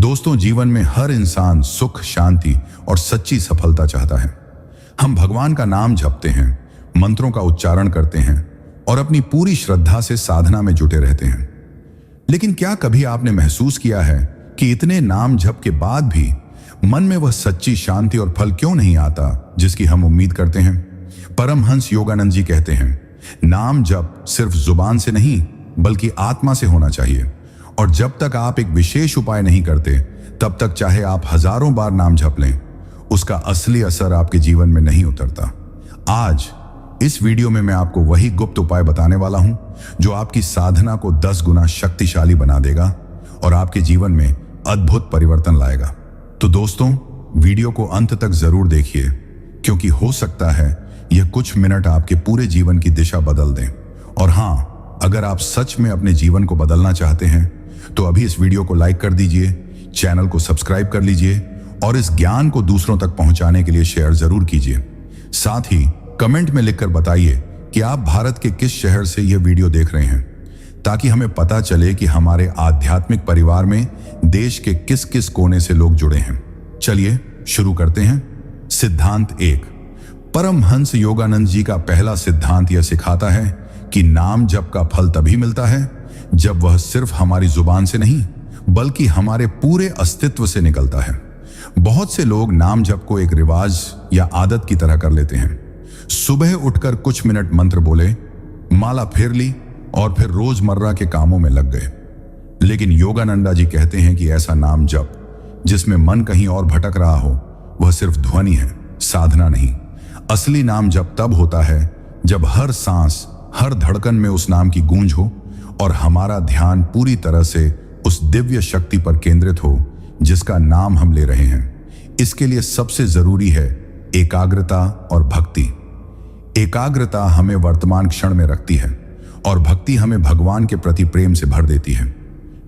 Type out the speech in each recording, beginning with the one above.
दोस्तों, जीवन में हर इंसान सुख, शांति और सच्ची सफलता चाहता है। हम भगवान का नाम जपते हैं, मंत्रों का उच्चारण करते हैं और अपनी पूरी श्रद्धा से साधना में जुटे रहते हैं। लेकिन क्या कभी आपने महसूस किया है कि इतने नाम जप के बाद भी मन में वह सच्ची शांति और फल क्यों नहीं आता जिसकी हम उम्मीद करते हैं? परमहंस योगानंद जी कहते हैं, नाम जप सिर्फ जुबान से नहीं बल्कि आत्मा से होना चाहिए। और जब तक आप एक विशेष उपाय नहीं करते, तब तक चाहे आप हजारों बार नाम जप लें, उसका असली असर आपके जीवन में नहीं उतरता। आज इस वीडियो में मैं आपको वही गुप्त उपाय बताने वाला हूं जो आपकी साधना को 10 गुना शक्तिशाली बना देगा और आपके जीवन में अद्भुत परिवर्तन लाएगा। तो दोस्तों, वीडियो को अंत तक जरूर देखिए, क्योंकि हो सकता है यह कुछ मिनट आपके पूरे जीवन की दिशा बदल दें। और हां, अगर आप सच में अपने जीवन को बदलना चाहते हैं तो अभी इस वीडियो को लाइक कर दीजिए, चैनल को सब्सक्राइब कर लीजिए और इस ज्ञान को दूसरों तक पहुंचाने के लिए शेयर जरूर कीजिए। साथ ही कमेंट में लिखकर बताइए कि आप भारत के किस शहर से यह वीडियो देख रहे हैं, ताकि हमें पता चले कि हमारे आध्यात्मिक परिवार में देश के किस किस कोने से लोग जुड़े हैं। चलिए शुरू करते हैं। सिद्धांत 1। परमहंस योगानंद जी का पहला सिद्धांत यह सिखाता है कि नाम जप का फल तभी मिलता है जब वह सिर्फ हमारी जुबान से नहीं बल्कि हमारे पूरे अस्तित्व से निकलता है। बहुत से लोग नाम जप को एक रिवाज या आदत की तरह कर लेते हैं। सुबह उठकर कुछ मिनट मंत्र बोले, माला फेर ली और फिर रोजमर्रा के कामों में लग गए। लेकिन योगानंदा जी कहते हैं कि ऐसा नाम जप जिसमें मन कहीं और भटक रहा हो, वह सिर्फ ध्वनि है, साधना नहीं। असली नाम जप तब होता है जब हर सांस, हर धड़कन में उस नाम की गूंज हो और हमारा ध्यान पूरी तरह से उस दिव्य शक्ति पर केंद्रित हो जिसका नाम हम ले रहे हैं। इसके लिए सबसे जरूरी है एकाग्रता और भक्ति। एकाग्रता हमें वर्तमान क्षण में रखती है और भक्ति हमें भगवान के प्रति प्रेम से भर देती है।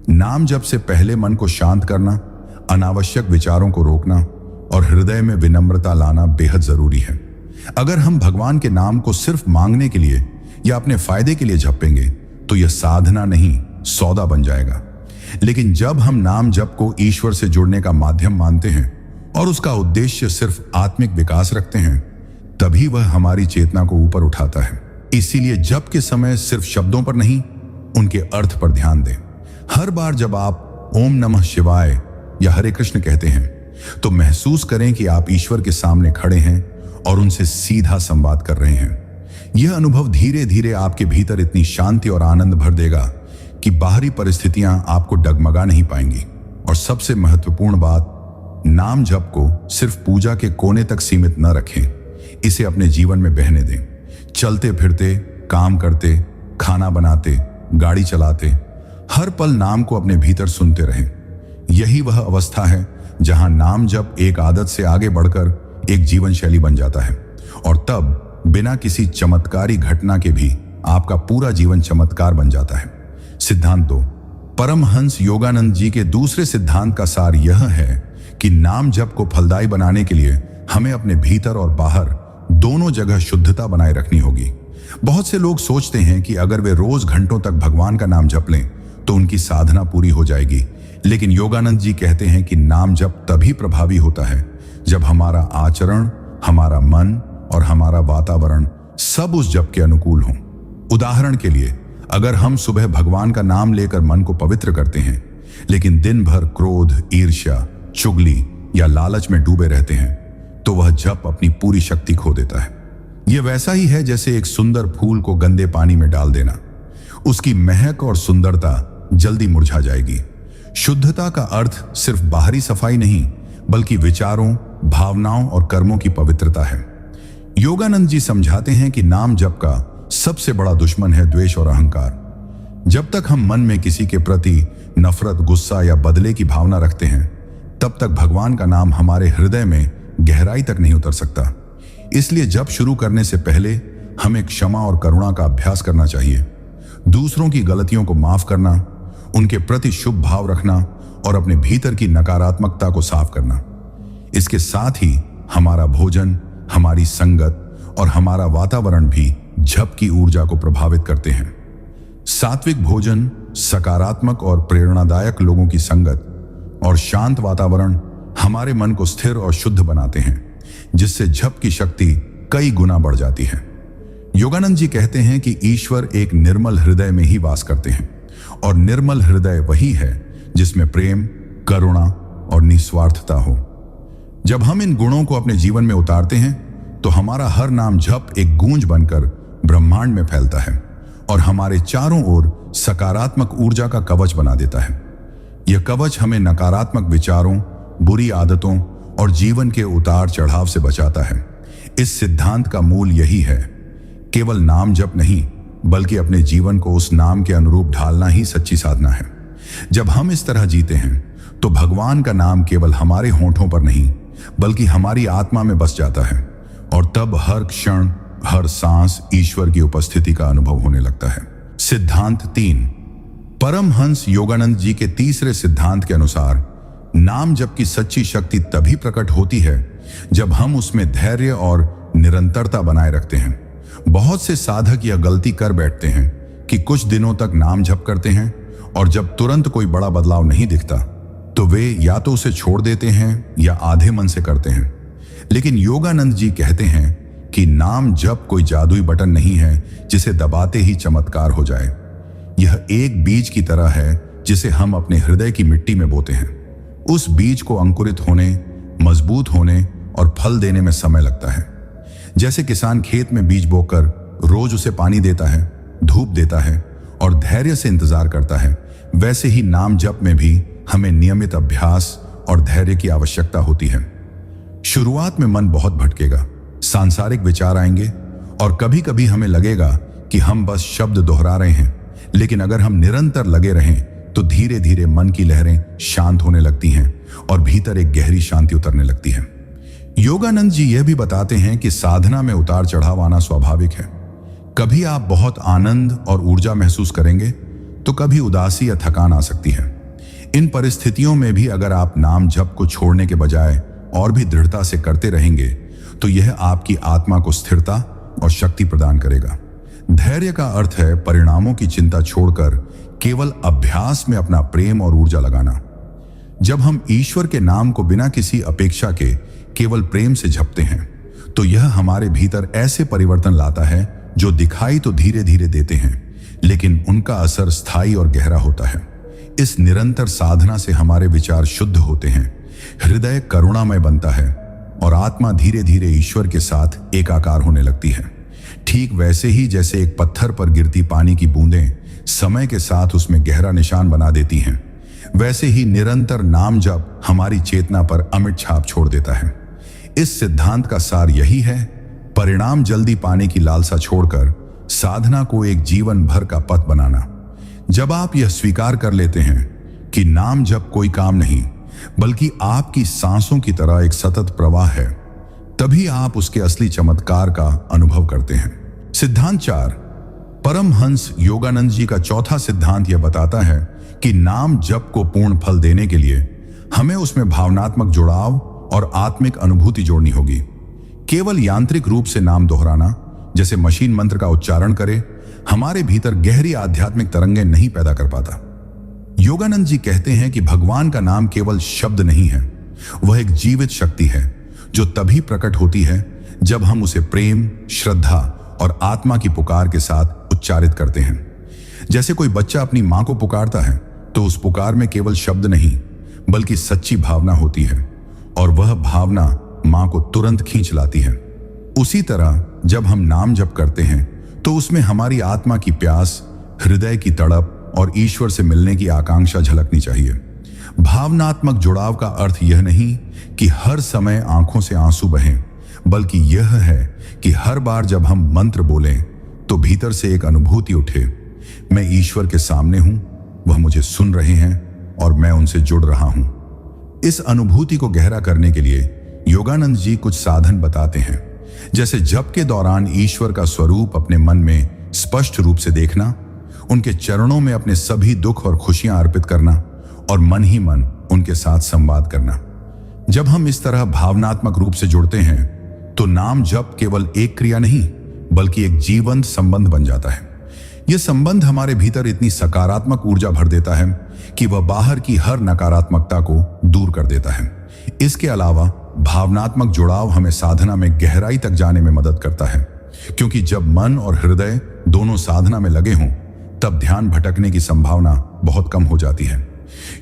नाम जप से पहले मन को शांत करना, अनावश्यक विचारों को रोकना और हृदय में विनम्रता लाना बेहद जरूरी है। अगर हम भगवान के नाम को सिर्फ मांगने के लिए या अपने फायदे के लिए जपेंगे तो यह साधना नहीं, सौदा बन जाएगा। लेकिन जब हम नाम जप को ईश्वर से जुड़ने का माध्यम मानते हैं और उसका उद्देश्य सिर्फ आत्मिक विकास रखते हैं, तभी वह हमारी चेतना को ऊपर उठाता है। इसीलिए जप के समय सिर्फ शब्दों पर नहीं, उनके अर्थ पर ध्यान दें। हर बार जब आप ओम नमः शिवाय या हरे कृष्ण कहते हैं तो महसूस करें कि आप ईश्वर के सामने खड़े हैं और उनसे सीधा संवाद कर रहे हैं। यह अनुभव धीरे धीरे आपके भीतर इतनी शांति और आनंद भर देगा कि बाहरी परिस्थितियां आपको डगमगा नहीं पाएंगी। और सबसे महत्वपूर्ण बात, नाम जप को सिर्फ पूजा के कोने तक सीमित न रखें, इसे अपने जीवन में बहने दें। चलते फिरते, काम करते, खाना बनाते, गाड़ी चलाते, हर पल नाम को अपने भीतर सुनते रहें। यही वह अवस्था है जहां नाम जप एक आदत से आगे बढ़कर एक जीवन शैली बन जाता है। और तब बिना किसी चमत्कारी घटना के भी आपका पूरा जीवन चमत्कार बन जाता है। सिद्धांत 2। परमहंस योगानंद जी के दूसरे सिद्धांत का सार यह है कि नाम जप को फलदायी बनाने के लिए हमें अपने भीतर और बाहर दोनों जगह शुद्धता बनाए रखनी होगी। बहुत से लोग सोचते हैं कि अगर वे रोज घंटों तक भगवान का नाम जप लें तो उनकी साधना पूरी हो जाएगी। लेकिन योगानंद जी कहते हैं कि नाम जप तभी प्रभावी होता है जब हमारा आचरण, हमारा मन और हमारा वातावरण सब उस जप के अनुकूल हों। उदाहरण के लिए, अगर हम सुबह भगवान का नाम लेकर मन को पवित्र करते हैं लेकिन दिन भर क्रोध, ईर्ष्या, चुगली या लालच में डूबे रहते हैं, तो वह जप अपनी पूरी शक्ति खो देता है। यह वैसा ही है जैसे एक सुंदर फूल को गंदे पानी में डाल देना। उसकी महक और सुंदरता जल्दी मुरझा जाएगी। शुद्धता का अर्थ सिर्फ बाहरी सफाई नहीं बल्कि विचारों, भावनाओं और कर्मों की पवित्रता है। योगानंद जी समझाते हैं कि नाम जप का सबसे बड़ा दुश्मन है द्वेष और अहंकार। जब तक हम मन में किसी के प्रति नफरत, गुस्सा या बदले की भावना रखते हैं, तब तक भगवान का नाम हमारे हृदय में गहराई तक नहीं उतर सकता। इसलिए जप शुरू करने से पहले हमें क्षमा और करुणा का अभ्यास करना चाहिए। दूसरों की गलतियों को माफ करना, उनके प्रति शुभ भाव रखना और अपने भीतर की नकारात्मकता को साफ करना। इसके साथ ही हमारा भोजन, हमारी संगत और हमारा वातावरण भी जप की ऊर्जा को प्रभावित करते हैं। सात्विक भोजन, सकारात्मक और प्रेरणादायक लोगों की संगत और शांत वातावरण हमारे मन को स्थिर और शुद्ध बनाते हैं, जिससे जप की शक्ति कई गुना बढ़ जाती है। योगानंद जी कहते हैं कि ईश्वर एक निर्मल हृदय में ही वास करते हैं, और निर्मल हृदय वही है जिसमें प्रेम, करुणा और निस्वार्थता हो। जब हम इन गुणों को अपने जीवन में उतारते हैं तो हमारा हर नाम जप एक गूंज बनकर ब्रह्मांड में फैलता है और हमारे चारों ओर सकारात्मक ऊर्जा का कवच बना देता है। यह कवच हमें नकारात्मक विचारों, बुरी आदतों और जीवन के उतार चढ़ाव से बचाता है। इस सिद्धांत का मूल यही है, केवल नाम जप नहीं बल्कि अपने जीवन को उस नाम के अनुरूप ढालना ही सच्ची साधना है। जब हम इस तरह जीते हैं तो भगवान का नाम केवल हमारे होंठों पर नहीं बल्कि हमारी आत्मा में बस जाता है, और तब हर क्षण, हर सांस ईश्वर की उपस्थिति का अनुभव होने लगता है। सिद्धांत 3। परमहंस योगानंद जी के तीसरे सिद्धांत के अनुसार नाम जप की सच्ची शक्ति तभी प्रकट होती है जब हम उसमें धैर्य और निरंतरता बनाए रखते हैं। बहुत से साधक यह गलती कर बैठते हैं कि कुछ दिनों तक नाम जप करते हैं और जब तुरंत कोई बड़ा बदलाव नहीं दिखता तो वे या तो उसे छोड़ देते हैं या आधे मन से करते हैं। लेकिन योगानंद जी कहते हैं कि नाम जप कोई जादुई बटन नहीं है जिसे दबाते ही चमत्कार हो जाए। यह एक बीज की तरह है जिसे हम अपने हृदय की मिट्टी में बोते हैं। उस बीज को अंकुरित होने, मजबूत होने और फल देने में समय लगता है। जैसे किसान खेत में बीज बोकर रोज उसे पानी देता है, धूप देता है और धैर्य से इंतजार करता है, वैसे ही नाम जप में भी हमें नियमित अभ्यास और धैर्य की आवश्यकता होती है। शुरुआत में मन बहुत भटकेगा, सांसारिक विचार आएंगे और कभी कभी हमें लगेगा कि हम बस शब्द दोहरा रहे हैं, लेकिन अगर हम निरंतर लगे रहें तो धीरे धीरे मन की लहरें शांत होने लगती हैं और भीतर एक गहरी शांति उतरने लगती है। योगानंद जी यह भी बताते हैं कि साधना में उतार चढ़ाव आना स्वाभाविक है। कभी आप बहुत आनंद और ऊर्जा महसूस करेंगे तो कभी उदासी या थकान आ सकती है। इन परिस्थितियों में भी अगर आप नाम जप को छोड़ने के बजाय और भी दृढ़ता से करते रहेंगे तो यह आपकी आत्मा को स्थिरता और शक्ति प्रदान करेगा। धैर्य का अर्थ है परिणामों की चिंता छोड़कर केवल अभ्यास में अपना प्रेम और ऊर्जा लगाना। जब हम ईश्वर के नाम को बिना किसी अपेक्षा के केवल प्रेम से जपते हैं तो यह हमारे भीतर ऐसे परिवर्तन लाता है जो दिखाई तो धीरे धीरे देते हैं, लेकिन उनका असर स्थायी और गहरा होता है। इस निरंतर साधना से हमारे विचार शुद्ध होते हैं, हृदय करुणामय बनता है और आत्मा धीरे धीरे ईश्वर के साथ एकाकार होने लगती है। ठीक वैसे ही जैसे एक पत्थर पर गिरती पानी की बूंदें समय के साथ उसमें गहरा निशान बना देती हैं, वैसे ही निरंतर नाम जप हमारी चेतना पर अमिट छाप छोड़ देता है। इस सिद्धांत का सार यही है, परिणाम जल्दी पाने की लालसा छोड़कर साधना को एक जीवन भर का पथ बनाना। जब आप यह स्वीकार कर लेते हैं कि नाम जप कोई काम नहीं बल्कि आपकी सांसों की तरह एक सतत प्रवाह है, तभी आप उसके असली चमत्कार का अनुभव करते हैं। सिद्धांत 4। परमहंस योगानंद जी का चौथा सिद्धांत यह बताता है कि नाम जप को पूर्ण फल देने के लिए हमें उसमें भावनात्मक जुड़ाव और आत्मिक अनुभूति जोड़नी होगी। केवल यांत्रिक रूप से नाम दोहराना, जैसे मशीन मंत्र का उच्चारण करे, हमारे भीतर गहरी आध्यात्मिक तरंगें नहीं पैदा कर पाता। योगानंद जी कहते हैं कि भगवान का नाम केवल शब्द नहीं है, वह एक जीवित शक्ति है जो तभी प्रकट होती है जब हम उसे प्रेम, श्रद्धा और आत्मा की पुकार के साथ उच्चारित करते हैं। जैसे कोई बच्चा अपनी मां को पुकारता है तो उस पुकार में केवल शब्द नहीं बल्कि सच्ची भावना होती है और वह भावना मां को तुरंत खींच लाती है। उसी तरह जब हम नाम जप करते हैं तो उसमें हमारी आत्मा की प्यास, हृदय की तड़प और ईश्वर से मिलने की आकांक्षा झलकनी चाहिए। भावनात्मक जुड़ाव का अर्थ यह नहीं कि हर समय आंखों से आंसू बहें, बल्कि यह है कि हर बार जब हम मंत्र बोलें तो भीतर से एक अनुभूति उठे, मैं ईश्वर के सामने हूं, वह मुझे सुन रहे हैं और मैं उनसे जुड़ रहा हूं। इस अनुभूति को गहरा करने के लिए योगानंद जी कुछ साधन बताते हैं, जैसे जप के दौरान ईश्वर का स्वरूप अपने मन में स्पष्ट रूप से देखना, उनके चरणों में अपने सभी दुख और खुशियां अर्पित करना और मन ही मन उनके साथ संवाद करना। जब हम इस तरह भावनात्मक रूप से जुड़ते हैं तो नाम जप केवल एक क्रिया नहीं बल्कि एक जीवंत संबंध बन जाता है। यह संबंध हमारे भीतर इतनी सकारात्मक ऊर्जा भर देता है कि वह बाहर की हर नकारात्मकता को दूर कर देता है। इसके अलावा भावनात्मक जुड़ाव हमें साधना में गहराई तक जाने में मदद करता है, क्योंकि जब मन और हृदय दोनों साधना में लगे हों तब ध्यान भटकने की संभावना बहुत कम हो जाती है।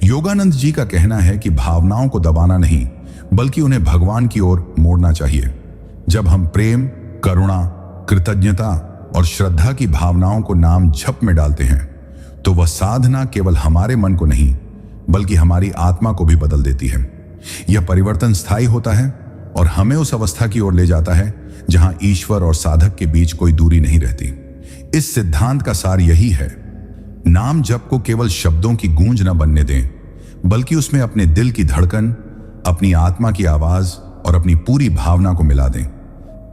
योगानंद जी का कहना है कि भावनाओं को दबाना नहीं, बल्कि उन्हें भगवान की ओर मोड़ना चाहिए। जब हम प्रेम, करुणा, कृतज्ञता और श्रद्धा की भावनाओं को नाम जप में डालते हैं तो वह साधना केवल हमारे मन को नहीं बल्कि हमारी आत्मा को भी बदल देती है। यह परिवर्तन स्थायी होता है और हमें उस अवस्था की ओर ले जाता है जहां ईश्वर और साधक के बीच कोई दूरी नहीं रहती। इस सिद्धांत का सार यही है, नाम जप को केवल शब्दों की गूंज न बनने दें, बल्कि उसमें अपने दिल की धड़कन, अपनी आत्मा की आवाज और अपनी पूरी भावना को मिला दें।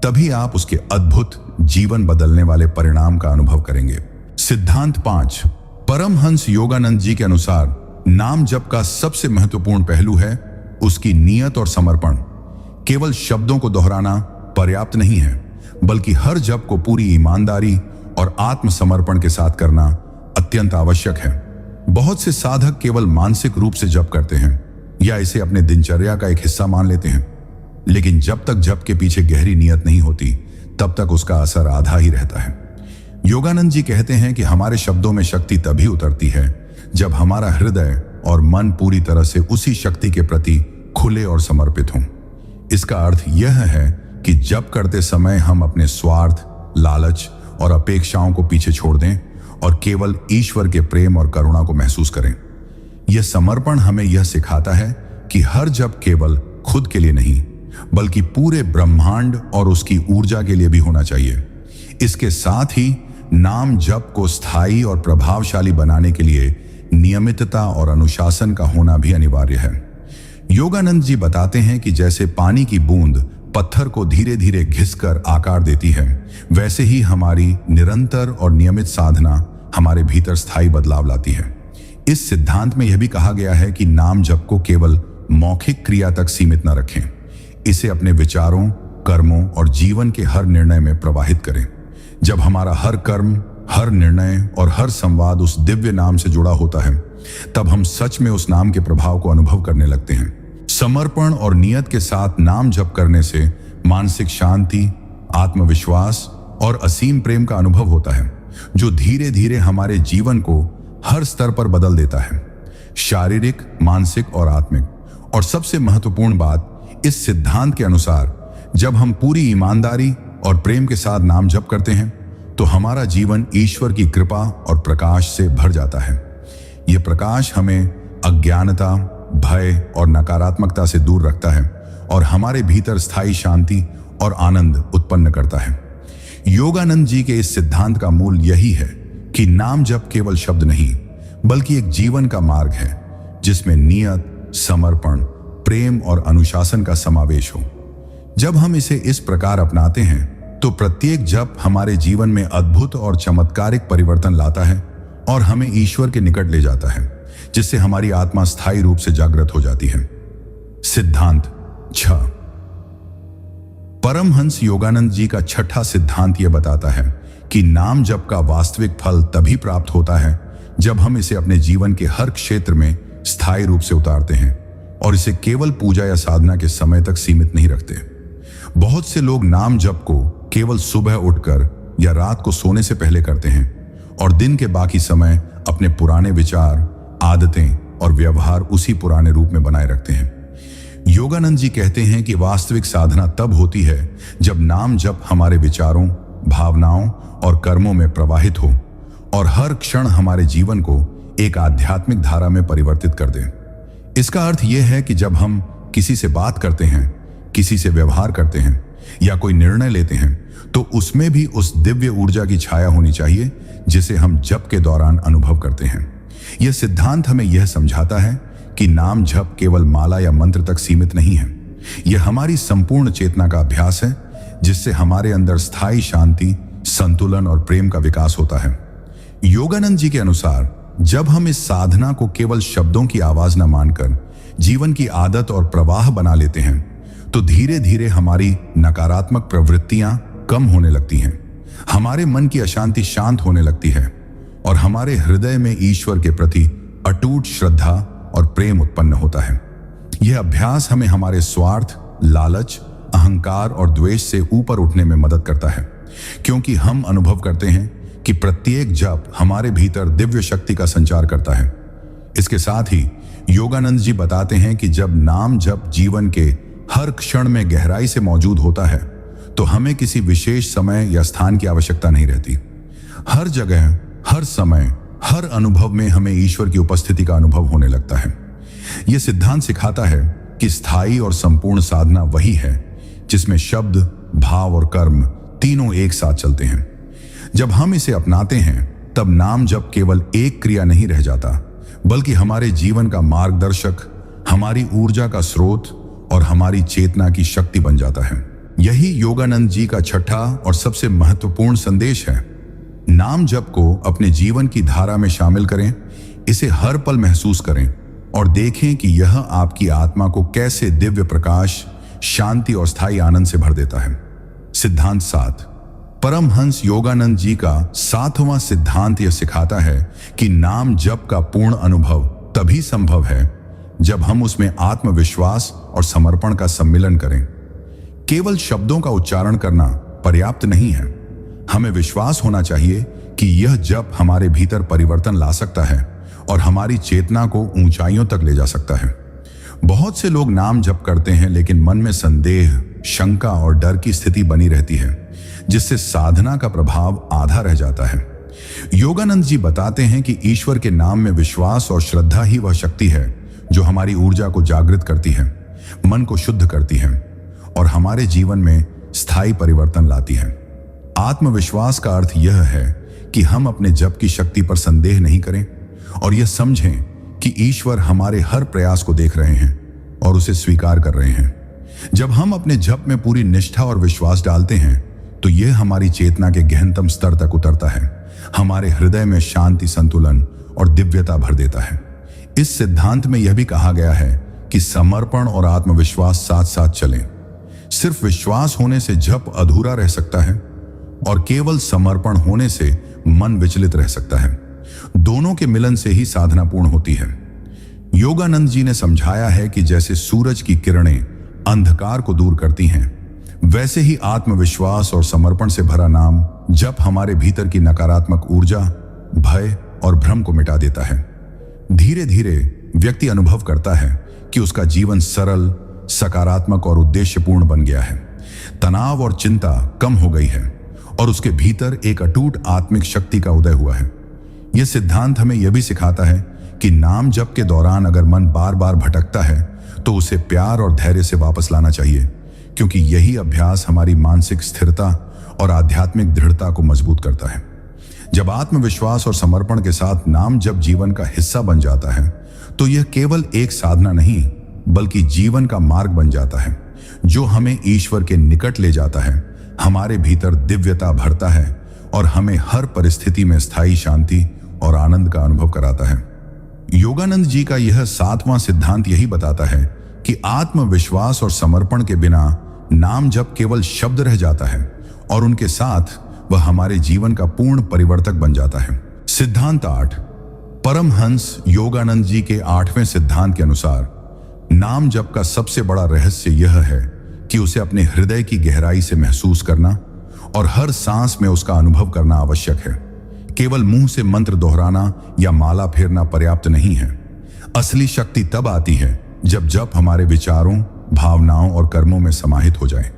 तभी आप उसके अद्भुत जीवन बदलने वाले परिणाम का अनुभव करेंगे। सिद्धांत 5। परमहंस योगानंद जी के अनुसार नाम जप का सबसे महत्वपूर्ण पहलू है उसकी नियत और समर्पण। केवल शब्दों को दोहराना पर्याप्त नहीं है, बल्कि हर जप को पूरी ईमानदारी और आत्मसमर्पण के साथ करना अत्यंत आवश्यक है। बहुत से साधक केवल मानसिक रूप से जप करते हैं या इसे अपने दिनचर्या का एक हिस्सा मान लेते हैं, लेकिन जब तक जप के पीछे गहरी नियत नहीं होती तब तक उसका असर आधा ही रहता है। योगानंद जी कहते हैं कि हमारे शब्दों में शक्ति तभी उतरती है जब हमारा हृदय और मन पूरी तरह से उसी शक्ति के प्रति खुले और समर्पित हों। इसका अर्थ यह है कि जप करते समय हम अपने स्वार्थ, लालच और अपेक्षाओं को पीछे छोड़ दें और केवल ईश्वर के प्रेम और करुणा को महसूस करें। यह समर्पण हमें यह सिखाता है कि हर जप केवल खुद के लिए नहीं बल्कि पूरे ब्रह्मांड और उसकी ऊर्जा के लिए भी होना चाहिए। इसके साथ ही नाम जप को स्थायी और प्रभावशाली बनाने के लिए नियमितता और अनुशासन का होना भी अनिवार्य है। योगानंद जी बताते हैं कि जैसे पानी की बूंद पत्थर को धीरे धीरे घिसकर आकार देती है, वैसे ही हमारी निरंतर और नियमित साधना हमारे भीतर स्थायी बदलाव लाती है। इस सिद्धांत में यह भी कहा गया है कि नाम जप को केवल मौखिक क्रिया तक सीमित न रखें, इसे अपने विचारों, कर्मों और जीवन के हर निर्णय में प्रवाहित करें। जब हमारा हर कर्म, हर निर्णय और हर संवाद उस दिव्य नाम से जुड़ा होता है, तब हम सच में उस नाम के प्रभाव को अनुभव करने लगते हैं। समर्पण और नियत के साथ नाम जप करने से मानसिक शांति, आत्मविश्वास और असीम प्रेम का अनुभव होता है, जो धीरे धीरे हमारे जीवन को हर स्तर पर बदल देता है, शारीरिक, मानसिक और आत्मिक। और सबसे महत्वपूर्ण बात, इस सिद्धांत के अनुसार जब हम पूरी ईमानदारी और प्रेम के साथ नाम जप करते हैं तो हमारा जीवन ईश्वर की कृपा और प्रकाश से भर जाता है। यह प्रकाश हमें अज्ञानता, भय और नकारात्मकता से दूर रखता है और हमारे भीतर स्थायी शांति और आनंद उत्पन्न करता है। योगानंद जी के इस सिद्धांत का मूल यही है कि नाम जप केवल शब्द नहीं बल्कि एक जीवन का मार्ग है जिसमें नियत, समर्पण, प्रेम और अनुशासन का समावेश हो। जब हम इसे इस प्रकार अपनाते हैं तो प्रत्येक जप हमारे जीवन में अद्भुत और चमत्कारिक परिवर्तन लाता है और हमें ईश्वर के निकट ले जाता है, जिससे हमारी आत्मा स्थायी रूप से जागृत हो जाती है। सिद्धांत 6। परमहंस योगानंद जी का छठा सिद्धांत यह बताता है कि नाम जप का वास्तविक फल तभी प्राप्त होता है जब हम इसे अपने जीवन के हर क्षेत्र में स्थायी रूप से उतारते हैं और इसे केवल पूजा या साधना के समय तक सीमित नहीं रखते। बहुत से लोग नाम जप को केवल सुबह उठकर या रात को सोने से पहले करते हैं और दिन के बाकी समय अपने पुराने विचार, आदतें और व्यवहार उसी पुराने रूप में बनाए रखते हैं। योगानंद जी कहते हैं कि वास्तविक साधना तब होती है जब नाम जप हमारे विचारों, भावनाओं और कर्मों में प्रवाहित हो और हर क्षण हमारे जीवन को एक आध्यात्मिक धारा में परिवर्तित कर दे। इसका अर्थ यह है कि जब हम किसी से बात करते हैं, किसी से व्यवहार करते हैं या कोई निर्णय लेते हैं तो उसमें भी उस दिव्य ऊर्जा की छाया होनी चाहिए जिसे हम जप के दौरान अनुभव करते हैं। यह सिद्धांत हमें यह समझाता है कि नाम जप केवल माला या मंत्र तक सीमित नहीं है। यह हमारी संपूर्ण चेतना का अभ्यास है जिससे हमारे अंदर स्थायी शांति, संतुलन और प्रेम का विकास होता है। योगानंद जी के अनुसार जब हम इस साधना को केवल शब्दों की आवाज न मानकर जीवन की आदत और प्रवाह बना लेते हैं तो धीरे धीरे हमारी नकारात्मक प्रवृत्तियां कम होने लगती हैं, हमारे मन की अशांति शांत होने लगती है और हमारे हृदय में ईश्वर के प्रति अटूट श्रद्धा और प्रेम उत्पन्न होता है। यह अभ्यास हमें हमारे स्वार्थ, लालच, अहंकार और द्वेष से ऊपर उठने में मदद करता है, क्योंकि हम अनुभव करते हैं कि प्रत्येक जप हमारे भीतर दिव्य शक्ति का संचार करता है। इसके साथ ही योगानंद जी बताते हैं कि जब नाम जप जीवन के हर क्षण में गहराई से मौजूद होता है तो हमें किसी विशेष समय या स्थान की आवश्यकता नहीं रहती। हर जगह, हर समय, हर अनुभव में हमें ईश्वर की उपस्थिति का अनुभव होने लगता है। यह सिद्धांत सिखाता है कि स्थायी और संपूर्ण साधना वही है जिसमें शब्द, भाव और कर्म तीनों एक साथ चलते हैं। जब हम इसे अपनाते हैं तब नाम जप केवल एक क्रिया नहीं रह जाता, बल्कि हमारे जीवन का मार्गदर्शक, हमारी ऊर्जा का स्रोत और हमारी चेतना की शक्ति बन जाता है। यही योगानंद जी का छठा और सबसे महत्वपूर्ण संदेश है। नाम जप को अपने जीवन की धारा में शामिल करें, इसे हर पल महसूस करें और देखें कि यह आपकी आत्मा को कैसे दिव्य प्रकाश, शांति और स्थायी आनंद से भर देता है। सिद्धांत 7। परमहंस योगानंद जी का 7वां सिद्धांत यह सिखाता है कि नाम जप का पूर्ण अनुभव तभी संभव है जब हम उसमें आत्मविश्वास और समर्पण का सम्मिलन करें। केवल शब्दों का उच्चारण करना पर्याप्त नहीं है। हमें विश्वास होना चाहिए कि यह जप हमारे भीतर परिवर्तन ला सकता है और हमारी चेतना को ऊंचाइयों तक ले जा सकता है। बहुत से लोग नाम जप करते हैं लेकिन मन में संदेह, शंका और डर की स्थिति बनी रहती है, जिससे साधना का प्रभाव आधा रह जाता है। योगानंद जी बताते हैं कि ईश्वर के नाम में विश्वास और श्रद्धा ही वह शक्ति है जो हमारी ऊर्जा को जागृत करती है, मन को शुद्ध करती है और हमारे जीवन में स्थायी परिवर्तन लाती है। आत्मविश्वास का अर्थ यह है कि हम अपने जप की शक्ति पर संदेह नहीं करें और यह समझें कि ईश्वर हमारे हर प्रयास को देख रहे हैं और उसे स्वीकार कर रहे हैं। जब हम अपने जप में पूरी निष्ठा और विश्वास डालते हैं तो यह हमारी चेतना के गहनतम स्तर तक उतरता है, हमारे हृदय में शांति, संतुलन और दिव्यता भर देता है। इस सिद्धांत में यह भी कहा गया है कि समर्पण और आत्मविश्वास साथ साथ चलें। सिर्फ विश्वास होने से जप अधूरा रह सकता है और केवल समर्पण होने से मन विचलित रह सकता है। दोनों के मिलन से ही साधना पूर्ण होती है। योगानंद जी ने समझाया है कि जैसे सूरज की किरणें अंधकार को दूर करती हैं, वैसे ही आत्मविश्वास और समर्पण से भरा नाम जप हमारे भीतर की नकारात्मक ऊर्जा, भय और भ्रम को मिटा देता है। धीरे धीरे व्यक्ति अनुभव करता है कि उसका जीवन सरल, सकारात्मक और उद्देश्यपूर्ण बन गया है। तनाव और चिंता कम हो गई है और उसके भीतर एक अटूट आत्मिक शक्ति का उदय हुआ है। यह सिद्धांत हमें यह भी सिखाता है कि नाम जप के दौरान अगर मन बार बार भटकता है तो उसे प्यार और धैर्य से वापस लाना चाहिए, क्योंकि यही अभ्यास हमारी मानसिक स्थिरता और आध्यात्मिक दृढ़ता को मजबूत करता है। जब आत्मविश्वास और समर्पण के साथ नाम जप जीवन का हिस्सा बन जाता है तो यह केवल एक साधना नहीं बल्कि जीवन का मार्ग बन जाता है, जो हमें ईश्वर के निकट ले जाता है, हमारे भीतर दिव्यता भरता है और हमें हर परिस्थिति में स्थायी शांति और आनंद का अनुभव कराता है। योगानंद जी का यह 7वां सिद्धांत यही बताता है कि आत्मविश्वास और समर्पण के बिना नाम जप केवल शब्द रह जाता है और उनके साथ वह हमारे जीवन का पूर्ण परिवर्तक बन जाता है। सिद्धांत 8। परमहंस योगानंद जी के 8वें सिद्धांत के अनुसार नाम जप का सबसे बड़ा रहस्य यह है कि उसे अपने हृदय की गहराई से महसूस करना और हर सांस में उसका अनुभव करना आवश्यक है। केवल मुंह से मंत्र दोहराना या माला फेरना पर्याप्त नहीं है। असली शक्ति तब आती है जब जप हमारे विचारों, भावनाओं और कर्मों में समाहित हो जाए।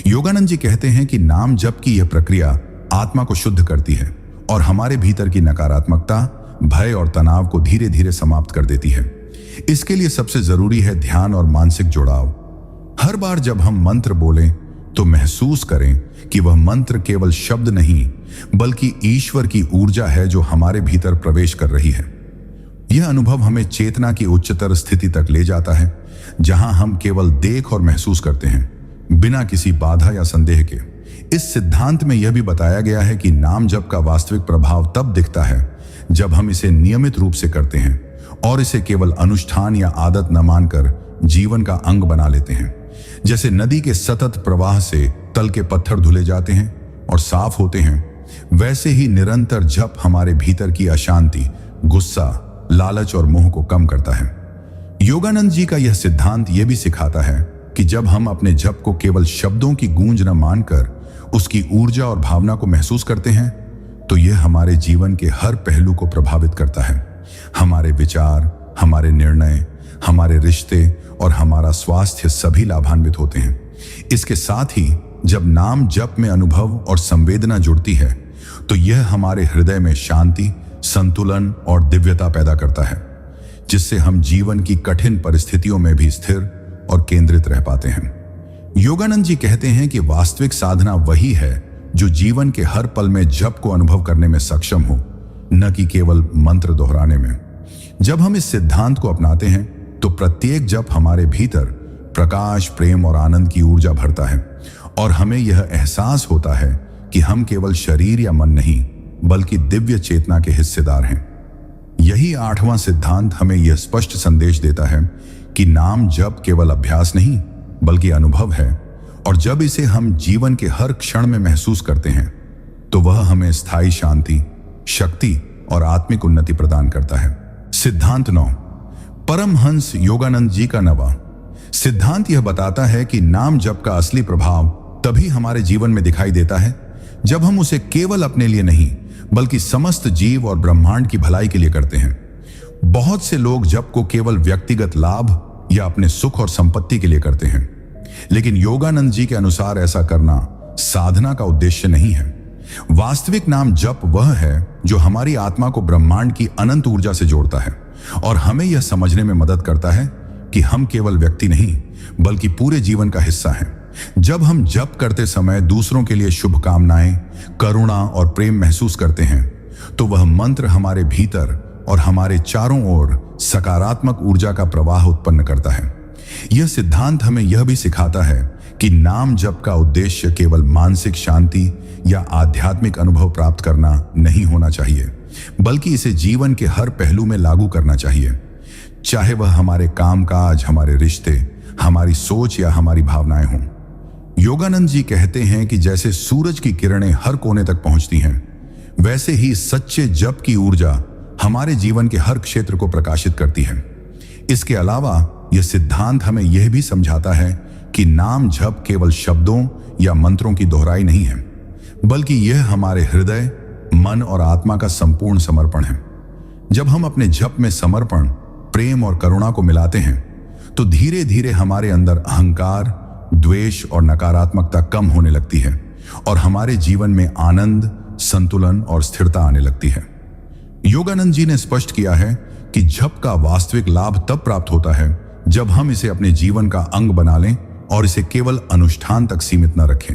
योगानंद जी कहते हैं कि नाम जप की यह प्रक्रिया आत्मा को शुद्ध करती है और हमारे भीतर की नकारात्मकता, भय और तनाव को धीरे धीरे समाप्त कर देती है। इसके लिए सबसे जरूरी है ध्यान और मानसिक जुड़ाव। हर बार जब हम मंत्र बोलें तो महसूस करें कि वह मंत्र केवल शब्द नहीं बल्कि ईश्वर की ऊर्जा है जो हमारे भीतर प्रवेश कर रही है। यह अनुभव हमें चेतना की उच्चतर स्थिति तक ले जाता है, जहां हम केवल देख और महसूस करते हैं, बिना किसी बाधा या संदेह के। इस सिद्धांत में यह भी बताया गया है कि नाम जप का वास्तविक प्रभाव तब दिखता है जब हम इसे नियमित रूप से करते हैं और इसे केवल अनुष्ठान या आदत न मानकर जीवन का अंग बना लेते हैं। जैसे नदी के सतत प्रवाह से तल के पत्थर धुले जाते हैं और साफ होते हैं, वैसे ही निरंतर जप हमारे भीतर की अशांति, गुस्सा, लालच और मोह को कम करता है। योगानंद जी का यह सिद्धांत यह भी सिखाता है कि जब हम अपने जप को केवल शब्दों की गूंज न मानकर उसकी ऊर्जा और भावना को महसूस करते हैं तो यह हमारे जीवन के हर पहलू को प्रभावित करता है। हमारे विचार, हमारे निर्णय, हमारे रिश्ते और हमारा स्वास्थ्य सभी लाभान्वित होते हैं। इसके साथ ही जब नाम जप में अनुभव और संवेदना जुड़ती है तो यह हमारे हृदय में शांति, संतुलन और दिव्यता पैदा करता है, जिससे हम जीवन की कठिन परिस्थितियों में भी स्थिर और केंद्रित रह पाते हैं। योगानंद जी कहते हैं कि वास्तविक साधना वही है जो जीवन के हर पल में जप को अनुभव करने में सक्षम हो, न कि केवल मंत्र दोहराने में। जब हम इस सिद्धांत को अपनाते हैं तो प्रत्येक जप हमारे भीतर प्रकाश, प्रेम और आनंद की ऊर्जा भरता है और हमें यह एहसास होता है कि हम केवल शरीर या मन नहीं बल्कि दिव्य चेतना के हिस्सेदार हैं। यही 8वां सिद्धांत हमें यह स्पष्ट संदेश देता है कि नाम जप केवल अभ्यास नहीं बल्कि अनुभव है, और जब इसे हम जीवन के हर क्षण में महसूस करते हैं तो वह हमें स्थायी शांति, शक्ति और आत्मिक उन्नति प्रदान करता है। सिद्धांत 9, परमहंस योगानंद जी का 9वां सिद्धांत यह बताता है कि नाम जप का असली प्रभाव तभी हमारे जीवन में दिखाई देता है जब हम उसे केवल अपने लिए नहीं बल्कि समस्त जीव और ब्रह्मांड की भलाई के लिए करते हैं। बहुत से लोग जप को केवल व्यक्तिगत लाभ या अपने सुख और संपत्ति के लिए करते हैं, लेकिन योगानंद जी के अनुसार ऐसा करना साधना का उद्देश्य नहीं है। वास्तविक नाम जप वह है जो हमारी आत्मा को ब्रह्मांड की अनंत ऊर्जा से जोड़ता है और हमें यह समझने में मदद करता है कि हम केवल व्यक्ति नहीं बल्कि पूरे जीवन का हिस्सा हैं। जब हम जप करते समय दूसरों के लिए शुभकामनाएं, करुणा और प्रेम महसूस करते हैं तो वह मंत्र हमारे भीतर और हमारे चारों ओर सकारात्मक ऊर्जा का प्रवाह उत्पन्न करता है। यह सिद्धांत हमें यह भी सिखाता है कि नाम जप का उद्देश्य केवल मानसिक शांति या आध्यात्मिक अनुभव प्राप्त करना नहीं होना चाहिए, बल्कि इसे जीवन के हर पहलू में लागू करना चाहिए, चाहे वह हमारे कामकाज, हमारे रिश्ते, हमारी सोच या हमारी भावनाएं हों। योगानंद जी कहते हैं कि जैसे सूरज की किरणें हर कोने तक पहुंचती हैं, वैसे ही सच्चे जप की ऊर्जा हमारे जीवन के हर क्षेत्र को प्रकाशित करती है। इसके अलावा यह सिद्धांत हमें यह भी समझाता है कि नाम जप केवल शब्दों या मंत्रों की दोहराई नहीं है, बल्कि यह हमारे हृदय, मन और आत्मा का संपूर्ण समर्पण है। जब हम अपने जप में समर्पण, प्रेम और करुणा को मिलाते हैं तो धीरे धीरे हमारे अंदर अहंकार, द्वेष और नकारात्मकता कम होने लगती है और हमारे जीवन में आनंद, संतुलन और स्थिरता आने लगती है। योगानंद जी ने स्पष्ट किया है कि जप का वास्तविक लाभ तब प्राप्त होता है जब हम इसे अपने जीवन का अंग बना लें और इसे केवल अनुष्ठान तक सीमित न रखें।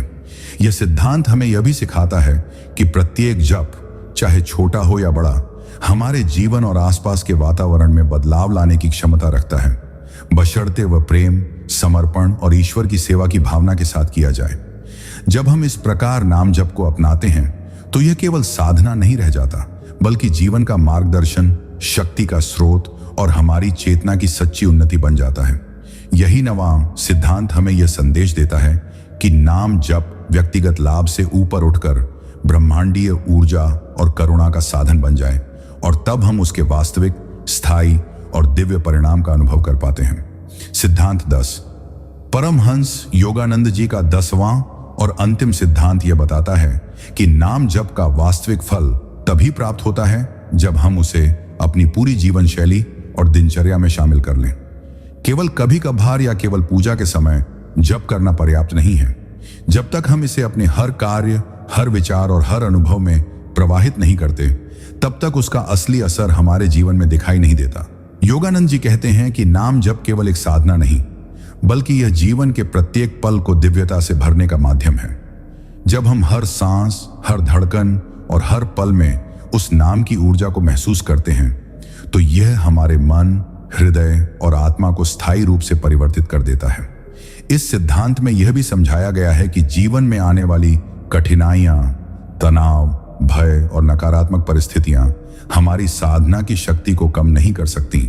यह सिद्धांत हमें यह भी सिखाता है कि प्रत्येक जप, चाहे छोटा हो या बड़ा, हमारे जीवन और आसपास के वातावरण में बदलाव लाने की क्षमता रखता है, बशर्ते वह प्रेम, समर्पण और ईश्वर की सेवा की भावना के साथ किया जाए। जब हम इस प्रकार नाम जप को अपनाते हैं तो यह केवल साधना नहीं रह जाता, बल्कि जीवन का मार्गदर्शन, शक्ति का स्रोत और हमारी चेतना की सच्ची उन्नति बन जाता है। यही 9वां सिद्धांत हमें यह संदेश देता है कि नाम जप व्यक्तिगत लाभ से ऊपर उठकर ब्रह्मांडीय ऊर्जा और करुणा का साधन बन जाए, और तब हम उसके वास्तविक, स्थायी और दिव्य परिणाम का अनुभव कर पाते हैं। सिद्धांत 10, परमहंस योगानंद जी का 10वां और अंतिम सिद्धांत यह बताता है कि नाम जप का वास्तविक फल तभी प्राप्त होता है जब हम उसे अपनी पूरी जीवन शैली और दिनचर्या में शामिल कर लें। केवल कभी कभार या केवल पूजा के समय जप करना पर्याप्त नहीं है। जब तक हम इसे अपने हर कार्य, हर विचार और हर अनुभव में प्रवाहित नहीं करते, तब तक उसका असली असर हमारे जीवन में दिखाई नहीं देता। योगानंद जी कहते हैं कि नाम जप केवल एक साधना नहीं, बल्कि यह जीवन के प्रत्येक पल को दिव्यता से भरने का माध्यम है। जब हम हर सांस, हर धड़कन और हर पल में उस नाम की ऊर्जा को महसूस करते हैं तो यह हमारे मन, हृदय और आत्मा को स्थायी रूप से परिवर्तित कर देता है। इस सिद्धांत में यह भी समझाया गया है कि जीवन में आने वाली कठिनाइयां, तनाव, भय और नकारात्मक परिस्थितियां हमारी साधना की शक्ति को कम नहीं कर सकती,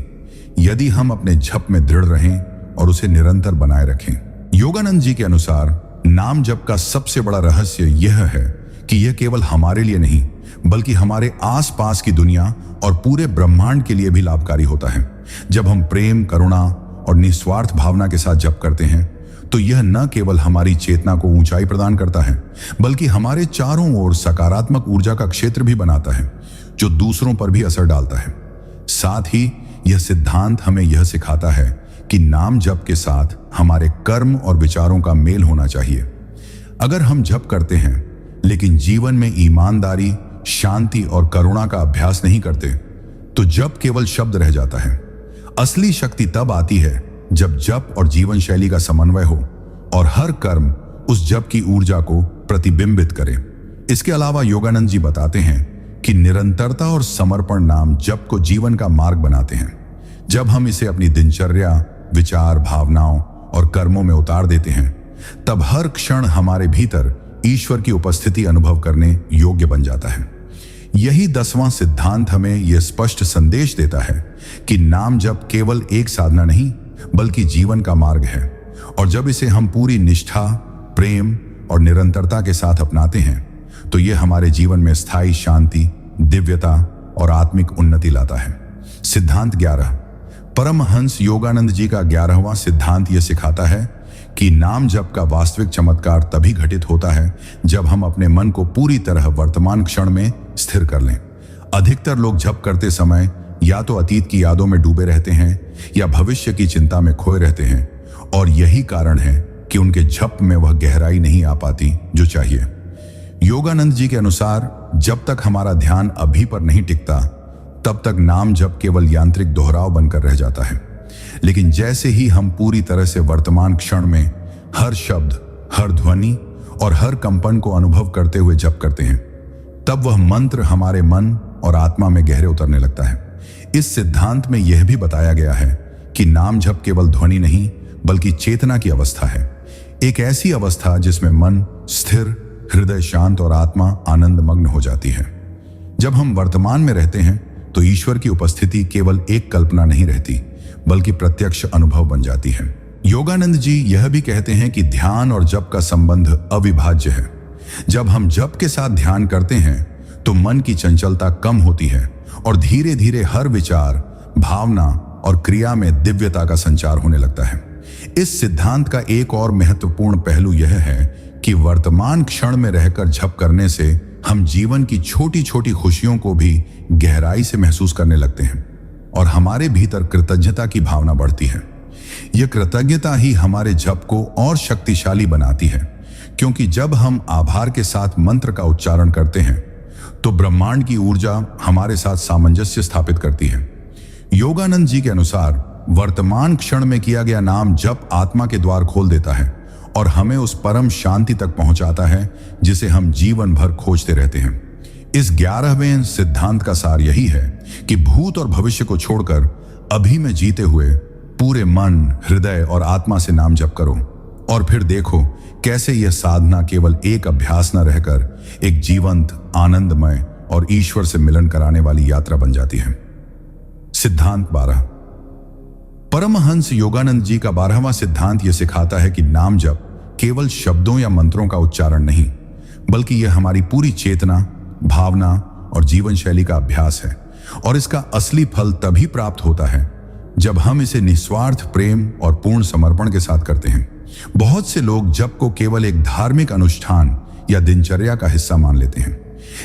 यदि हम अपने जप में दृढ़ रहें और उसे निरंतर बनाए रखें। योगानंद जी के अनुसार नाम जप का सबसे बड़ा रहस्य यह है कि यह केवल हमारे लिए नहीं बल्कि हमारे आसपास की दुनिया और पूरे ब्रह्मांड के लिए भी लाभकारी होता है। जब हम प्रेम, करुणा और निस्वार्थ भावना के साथ जप करते हैं तो यह न केवल हमारी चेतना को ऊंचाई प्रदान करता है बल्कि हमारे चारों ओर सकारात्मक ऊर्जा का क्षेत्र भी बनाता है जो दूसरों पर भी असर डालता है। साथ ही यह सिद्धांत हमें यह सिखाता है कि नाम जप के साथ हमारे कर्म और विचारों का मेल होना चाहिए। अगर हम जप करते हैं लेकिन जीवन में ईमानदारी, शांति और करुणा का अभ्यास नहीं करते तो जप केवल शब्द रह जाता है। असली शक्ति तब आती है जब जप और जीवन शैली का समन्वय हो और हर कर्म उस जप की ऊर्जा को प्रतिबिंबित करे। इसके अलावा योगानंद जी बताते हैं कि निरंतरता और समर्पण नाम जप को जीवन का मार्ग बनाते हैं। जब हम इसे अपनी दिनचर्या, विचार, भावनाओं और कर्मों में उतार देते हैं तब हर क्षण हमारे भीतर ईश्वर की उपस्थिति अनुभव करने योग्य बन जाता है। यही 10वां सिद्धांत हमें यह स्पष्ट संदेश देता है कि नाम जप केवल एक साधना नहीं बल्कि जीवन का मार्ग है और जब इसे हम पूरी निष्ठा, प्रेम और निरंतरता के साथ अपनाते हैं तो यह हमारे जीवन में स्थायी शांति, दिव्यता और आत्मिक उन्नति लाता है। सिद्धांत 11। परमहंस योगानंद जी का 11वां सिद्धांत यह सिखाता है कि नाम जप का वास्तविक चमत्कार तभी घटित होता है जब हम अपने मन को पूरी तरह वर्तमान क्षण में स्थिर कर लें। अधिकतर लोग जप करते समय या तो अतीत की यादों में डूबे रहते हैं या भविष्य की चिंता में खोए रहते हैं और यही कारण है कि उनके जप में वह गहराई नहीं आ पाती जो चाहिए। योगानंद जी के अनुसार जब तक हमारा ध्यान अभी पर नहीं टिकता तब तक नाम जप केवल यांत्रिक दोहराव बनकर रह जाता है। लेकिन जैसे ही हम पूरी तरह से वर्तमान क्षण में हर शब्द, हर ध्वनि और हर कंपन को अनुभव करते हुए जप करते हैं तब वह मंत्र हमारे मन और आत्मा में गहरे उतरने लगता है। इस सिद्धांत में यह भी बताया गया है कि नाम जप केवल ध्वनि नहीं बल्कि चेतना की अवस्था है। एक ऐसी अवस्था जिसमें मन स्थिर, हृदय शांत और आत्मा आनंद मग्न हो जाती है। जब हम वर्तमान में रहते हैं तो ईश्वर की उपस्थिति केवल एक कल्पना नहीं रहती बल्कि प्रत्यक्ष अनुभव बन जाती है। योगानंद जी यह भी कहते हैं कि ध्यान और जप का संबंध अविभाज्य है। जब हम जप के साथ ध्यान करते हैं तो मन की चंचलता कम होती है और धीरे धीरे हर विचार, भावना और क्रिया में दिव्यता का संचार होने लगता है। इस सिद्धांत का एक और महत्वपूर्ण पहलू यह है कि वर्तमान क्षण में रहकर जप करने से हम जीवन की छोटी छोटी खुशियों को भी गहराई से महसूस करने लगते हैं और हमारे भीतर कृतज्ञता की भावना बढ़ती है। यह कृतज्ञता ही हमारे जप को और शक्तिशाली बनाती है क्योंकि जब हम आभार के साथ मंत्र का उच्चारण करते हैं तो ब्रह्मांड की ऊर्जा हमारे साथ सामंजस्य स्थापित करती है। योगानंद जी के अनुसार वर्तमान क्षण में किया गया नाम जप आत्मा के द्वार खोल देता है और हमें उस परम शांति तक पहुंचाता है जिसे हम जीवन भर खोजते रहते हैं। इस 11वें सिद्धांत का सार यही है कि भूत और भविष्य को छोड़कर अभी में जीते हुए पूरे मन, हृदय और आत्मा से नाम जप करो और फिर देखो कैसे यह साधना केवल एक अभ्यास न रहकर एक जीवंत, आनंदमय और ईश्वर से मिलन कराने वाली यात्रा बन जाती है। सिद्धांत 12। परमहंस योगानंद जी का 12वां सिद्धांत यह सिखाता है कि नाम जप केवल शब्दों या मंत्रों का उच्चारण नहीं बल्कि यह हमारी पूरी चेतना, भावना और जीवन शैली का अभ्यास है और इसका असली फल तभी प्राप्त होता है जब हम इसे निस्वार्थ प्रेम और पूर्ण समर्पण के साथ करते हैं। बहुत से लोग जप को केवल एक धार्मिक अनुष्ठान या दिनचर्या का हिस्सा मान लेते हैं,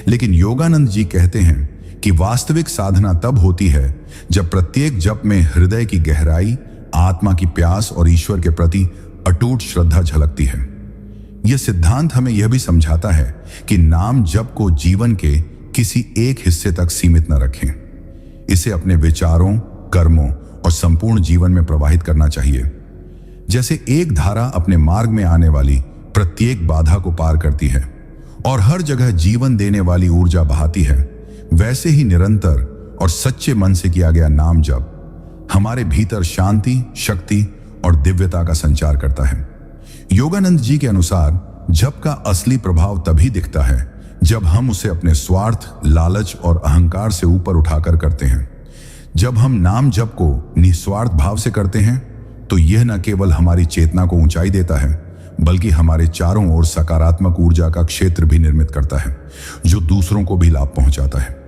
लेकिन योगानंद जी कहते हैं कि वास्तविक साधना तब होती है जब प्रत्येक जप में हृदय की गहराई, आत्मा की प्यास और ईश्वर के प्रति अटूट श्रद्धा झलकती है। यह सिद्धांत हमें यह भी समझाता है कि नाम जप को जीवन के किसी एक हिस्से तक सीमित न रखें। इसे अपने विचारों, कर्मों और संपूर्ण जीवन में प्रवाहित करना चाहिए। जैसे एक धारा अपने मार्ग में आने वाली प्रत्येक बाधा को पार करती है और हर जगह जीवन देने वाली ऊर्जा बहाती है, वैसे ही निरंतर और सच्चे मन से किया गया नाम जप हमारे भीतर शांति, शक्ति और दिव्यता का संचार करता है। योगानंद जी के अनुसार जप का असली प्रभाव तभी दिखता है जब हम उसे अपने स्वार्थ, लालच और अहंकार से ऊपर उठाकर करते हैं। जब हम नाम जप को निस्वार्थ भाव से करते हैं तो यह न केवल हमारी चेतना को ऊंचाई देता है बल्कि हमारे चारों ओर सकारात्मक ऊर्जा का क्षेत्र भी निर्मित करता है, जो दूसरों को भी लाभ पहुंचाता है।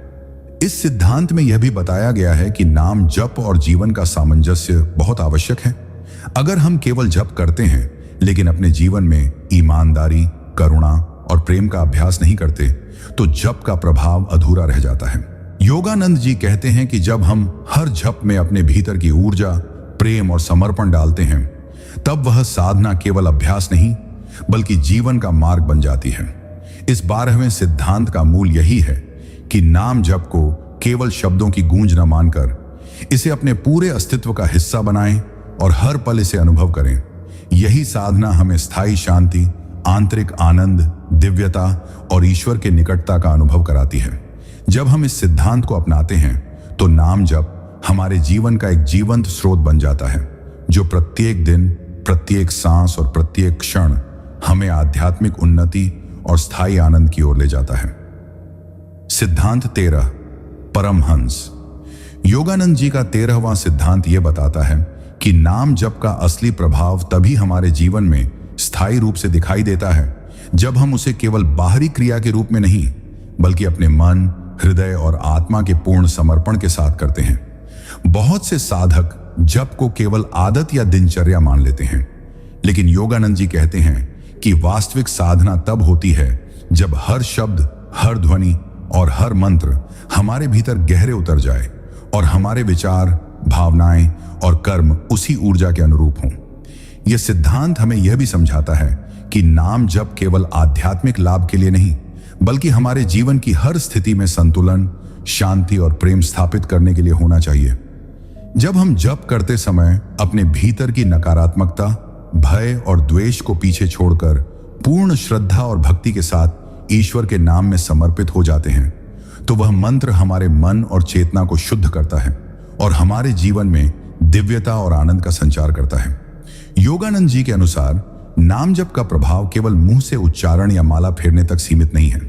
इस सिद्धांत में यह भी बताया गया है कि नाम जप और जीवन का सामंजस्य बहुत आवश्यक है। अगर हम केवल जप करते हैं लेकिन अपने जीवन में ईमानदारी, करुणा और प्रेम का अभ्यास नहीं करते, तो जप का प्रभाव अधूरा रह जाता है। योगानंद जी कहते हैं कि जब हम हर जप में अपने भीतर की ऊर्जा, प्रेम और समर्पण डालते हैं, तब वह साधना केवल अभ्यास नहीं बल्कि जीवन का मार्ग बन जाती है। इस 12वें सिद्धांत का मूल यही है कि नाम जप को केवल शब्दों की गूंज न मानकर इसे अपने पूरे अस्तित्व का हिस्सा बनाएं और हर पल इसे अनुभव करें। यही साधना हमें स्थायी शांति, आंतरिक आनंद, दिव्यता और ईश्वर के निकटता का अनुभव कराती है। जब हम इस सिद्धांत को अपनाते हैं तो नाम जप हमारे जीवन का एक जीवंत स्रोत बन जाता है, जो प्रत्येक दिन, प्रत्येक सांस और प्रत्येक क्षण हमें आध्यात्मिक उन्नति और स्थायी आनंद की ओर ले जाता है। सिद्धांत 13, परमहंस। योगानंद जी का 13वां सिद्धांत यह बताता है कि नाम जप का असली प्रभाव तभी हमारे जीवन में स्थायी रूप से दिखाई देता है जब हम उसे केवल बाहरी क्रिया के रूप में नहीं बल्कि अपने मन, हृदय और आत्मा के पूर्ण समर्पण के साथ करते हैं। बहुत से साधक जप को केवल आदत या दिनचर्या मान लेते हैं, लेकिन योगानंद जी कहते हैं कि वास्तविक साधना तब होती है जब हर शब्द, हर ध्वनि और हर मंत्र हमारे भीतर गहरे उतर जाए और हमारे विचार, भावनाएं और कर्म उसी ऊर्जा के अनुरूप हों। यह सिद्धांत हमें यह भी समझाता है कि नाम जप केवल आध्यात्मिक लाभ के लिए नहीं बल्कि हमारे जीवन की हर स्थिति में संतुलन, शांति और प्रेम स्थापित करने के लिए होना चाहिए। जब हम जप करते समय अपने भीतर की नकारात्मकता, भय और द्वेष को पीछे छोड़कर पूर्ण श्रद्धा और भक्ति के साथ ईश्वर के नाम में समर्पित हो जाते हैं, तो वह मंत्र हमारे मन और चेतना को शुद्ध करता है और हमारे जीवन में दिव्यता और आनंद का संचार करता है। योगानंद जी के अनुसार नाम जप का प्रभाव केवल मुंह से उच्चारण या माला फेरने तक सीमित नहीं है।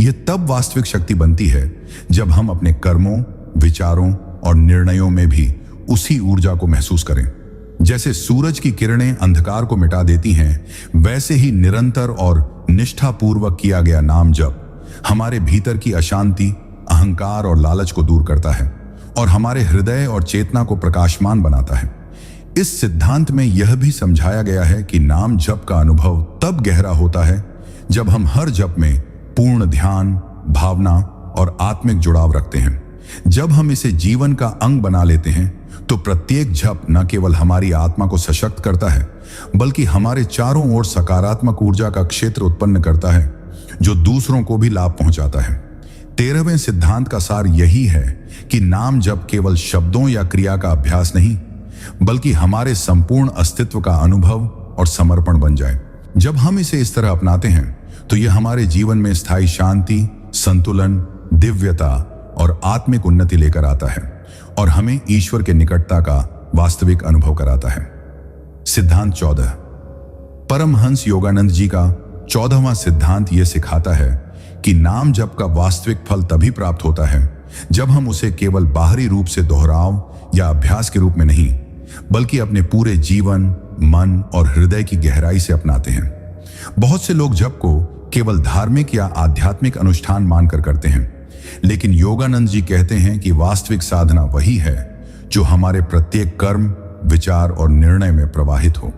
यह तब वास्तविक शक्ति बनती है जब हम अपने कर्मों, विचारों और निर्णयों में भी उसी ऊर्जा को महसूस करें। जैसे सूरज की किरणें अंधकार को मिटा देती हैं, वैसे ही निरंतर और निष्ठापूर्वक किया गया नाम जप हमारे भीतर की अशांति, अहंकार और लालच को दूर करता है और हमारे हृदय और चेतना को प्रकाशमान बनाता है। इस सिद्धांत में यह भी समझाया गया है कि नाम जप का अनुभव तब गहरा होता है जब हम हर जप में पूर्ण ध्यान, भावना और आत्मिक जुड़ाव रखते हैं। जब हम इसे जीवन का अंग बना लेते हैं तो प्रत्येक जप न केवल हमारी आत्मा को सशक्त करता है बल्कि हमारे चारों ओर सकारात्मक ऊर्जा का क्षेत्र उत्पन्न करता है, जो दूसरों को भी लाभ पहुंचाता है। 13वें सिद्धांत का सार यही है कि नाम जप केवल शब्दों या क्रिया का अभ्यास नहीं बल्कि हमारे संपूर्ण अस्तित्व का अनुभव और समर्पण बन जाए। जब हम इसे इस तरह अपनाते हैं तो यह हमारे जीवन में स्थायी शांति, संतुलन, दिव्यता और आत्मिक उन्नति लेकर आता है और हमें ईश्वर के निकटता का वास्तविक अनुभव कराता है। सिद्धांत 14, परमहंस योगानंद जी का 14वां सिद्धांत यह सिखाता है कि नाम जप का वास्तविक फल तभी प्राप्त होता है जब हम उसे केवल बाहरी रूप से दोहराव या अभ्यास के रूप में नहीं बल्कि अपने पूरे जीवन, मन और हृदय की गहराई से अपनाते हैं। बहुत से लोग जप को केवल धार्मिक या आध्यात्मिक अनुष्ठान मानकर करते हैं, लेकिन योगानंद जी कहते हैं कि वास्तविक साधना वही है जो हमारे प्रत्येक कर्म, विचार और निर्णय में प्रवाहित हो।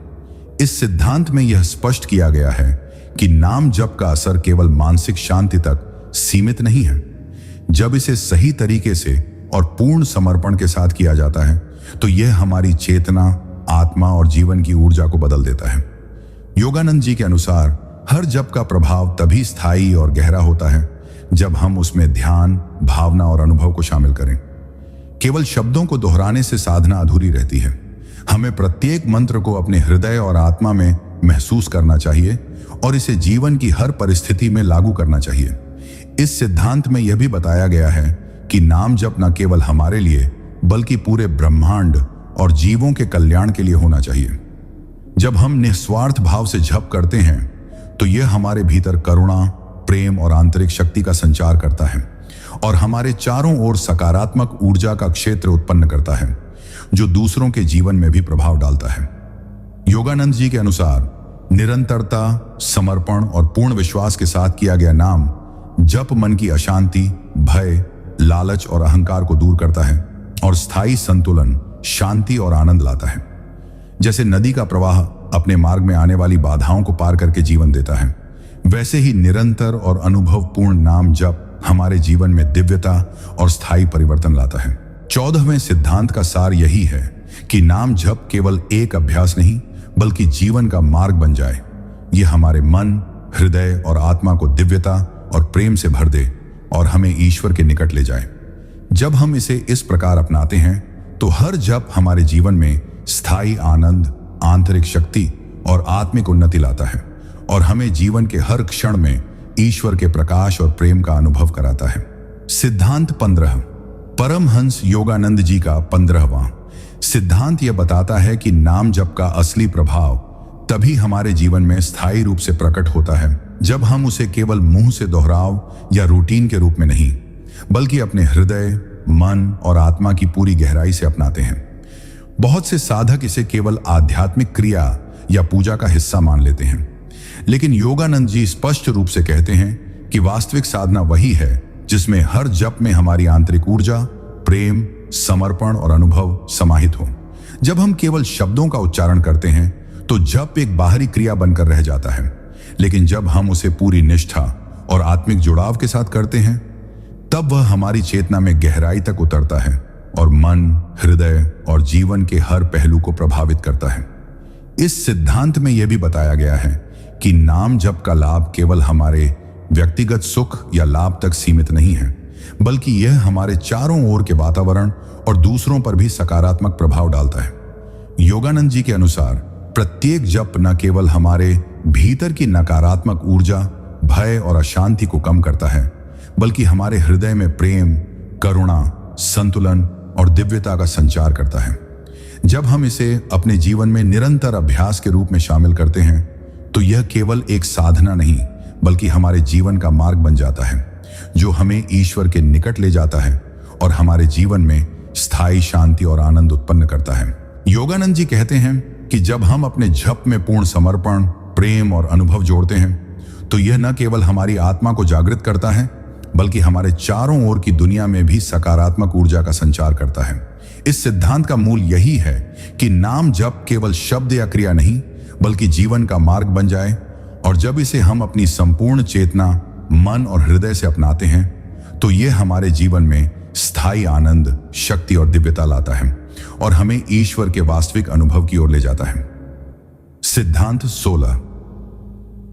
इस सिद्धांत में यह स्पष्ट किया गया है कि नाम जप का असर केवल मानसिक शांति तक सीमित नहीं है। जब इसे सही तरीके से और पूर्ण समर्पण के साथ किया जाता है तो यह हमारी चेतना, आत्मा और जीवन की ऊर्जा को बदल देता है। योगानंद जी के अनुसार हर जप का प्रभाव तभी स्थायी और गहरा होता है जब हम उसमें ध्यान, भावना और अनुभव को शामिल करें। केवल शब्दों को दोहराने से साधना अधूरी रहती है। हमें प्रत्येक मंत्र को अपने हृदय और आत्मा में महसूस करना चाहिए और इसे जीवन की हर परिस्थिति में लागू करना चाहिए। इस सिद्धांत में यह भी बताया गया है कि नाम जप न केवल हमारे लिए बल्कि पूरे ब्रह्मांड और जीवों के कल्याण के लिए होना चाहिए। जब हम निस्वार्थ भाव से जप करते हैं तो यह हमारे भीतर करुणा, प्रेम और आंतरिक शक्ति का संचार करता है और हमारे चारों ओर सकारात्मक ऊर्जा का क्षेत्र उत्पन्न करता है, जो दूसरों के जीवन में भी प्रभाव डालता है। योगानंद जी के अनुसार निरंतरता, समर्पण और पूर्ण विश्वास के साथ किया गया नाम जप मन की अशांति, भय, लालच और अहंकार को दूर करता है और स्थायी संतुलन, शांति और आनंद लाता है। जैसे नदी का प्रवाह अपने मार्ग में आने वाली बाधाओं को पार करके जीवन देता है, वैसे ही निरंतर और अनुभवपूर्ण नाम जप हमारे जीवन में दिव्यता और स्थायी परिवर्तन लाता है। 14वें सिद्धांत का सार यही है कि नाम जप केवल एक अभ्यास नहीं बल्कि जीवन का मार्ग बन जाए। यह हमारे मन, हृदय और आत्मा को दिव्यता और प्रेम से भर दे और हमें ईश्वर के निकट ले जाए। जब हम इसे इस प्रकार अपनाते हैं तो हर जप हमारे जीवन में स्थायी आनंद, आंतरिक शक्ति और आत्मिक उन्नति लाता है और हमें जीवन के हर क्षण में ईश्वर के प्रकाश और प्रेम का अनुभव कराता है। सिद्धांत 15, परमहंस योगानंद जी का 15वां सिद्धांत यह बताता है कि नाम जप का असली प्रभाव तभी हमारे जीवन में स्थायी रूप से प्रकट होता है जब हम उसे केवल मुंह से दोहराव या रूटीन के रूप में नहीं बल्कि अपने हृदय, मन और आत्मा की पूरी गहराई से अपनाते हैं। बहुत से साधक इसे केवल आध्यात्मिक क्रिया या पूजा का हिस्सा मान लेते हैं, लेकिन योगानंद जी स्पष्ट रूप से कहते हैं कि वास्तविक साधना वही है जिसमें हर जप में हमारी आंतरिक ऊर्जा, प्रेम, समर्पण और अनुभव समाहित हो। जब हम केवल शब्दों का उच्चारण करते हैं तो जप एक बाहरी क्रिया बनकर रह जाता है, लेकिन जब हम उसे पूरी निष्ठा और आत्मिक जुड़ाव के साथ करते हैं तब वह हमारी चेतना में गहराई तक उतरता है और मन, हृदय और जीवन के हर पहलू को प्रभावित करता है। इस सिद्धांत में यह भी बताया गया है कि नाम जप का लाभ केवल हमारे व्यक्तिगत सुख या लाभ तक सीमित नहीं है, बल्कि यह हमारे चारों ओर के वातावरण और दूसरों पर भी सकारात्मक प्रभाव डालता है। योगानंद जी के अनुसार प्रत्येक जप न केवल हमारे भीतर की नकारात्मक ऊर्जा, भय और अशांति को कम करता है, बल्कि हमारे हृदय में प्रेम, करुणा, संतुलन और दिव्यता का संचार करता है। जब हम इसे अपने जीवन में निरंतर अभ्यास के रूप में शामिल करते हैं तो यह केवल एक साधना नहीं बल्कि हमारे जीवन का मार्ग बन जाता है जो हमें ईश्वर के निकट ले जाता है और हमारे जीवन में स्थायी शांति और आनंद उत्पन्न करता है। योगानंद जी कहते हैं कि जब हम अपने जप में पूर्ण समर्पण, प्रेम और अनुभव जोड़ते हैं तो यह न केवल हमारी आत्मा को जागृत करता है बल्कि हमारे चारों ओर की दुनिया में भी सकारात्मक ऊर्जा का संचार करता है। इस सिद्धांत का मूल यही है कि नाम जप केवल शब्द या क्रिया नहीं बल्कि जीवन का मार्ग बन जाए, और जब इसे हम अपनी संपूर्ण चेतना, मन और हृदय से अपनाते हैं तो यह हमारे जीवन में स्थायी आनंद, शक्ति और दिव्यता लाता है और हमें ईश्वर के वास्तविक अनुभव की ओर ले जाता है। सिद्धांत 16,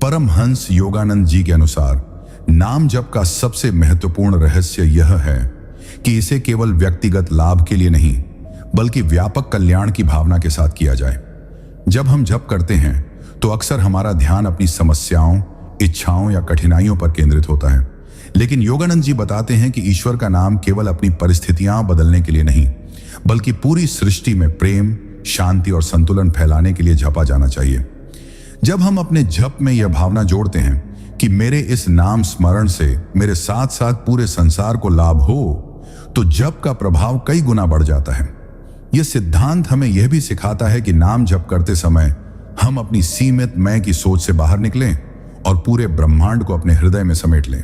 परमहंस योगानंद जी के अनुसार नाम जप का सबसे महत्वपूर्ण रहस्य यह है कि इसे केवल व्यक्तिगत लाभ के लिए नहीं बल्कि व्यापक कल्याण की भावना के साथ किया जाए। जब हम जप करते हैं तो अक्सर हमारा ध्यान अपनी समस्याओं, इच्छाओं या कठिनाइयों पर केंद्रित होता है, लेकिन योगानंद जी बताते हैं कि ईश्वर का नाम केवल अपनी परिस्थितियां बदलने के लिए नहीं बल्कि पूरी सृष्टि में प्रेम, शांति और संतुलन फैलाने के लिए जपा जाना चाहिए। जब हम अपने जप में यह भावना जोड़ते हैं कि मेरे इस नाम स्मरण से मेरे साथ साथ पूरे संसार को लाभ हो तो जप का प्रभाव कई गुना बढ़ जाता है। यह सिद्धांत हमें यह भी सिखाता है कि नाम जप करते समय हम अपनी सीमित मैं की सोच से बाहर निकलें और पूरे ब्रह्मांड को अपने हृदय में समेट लें।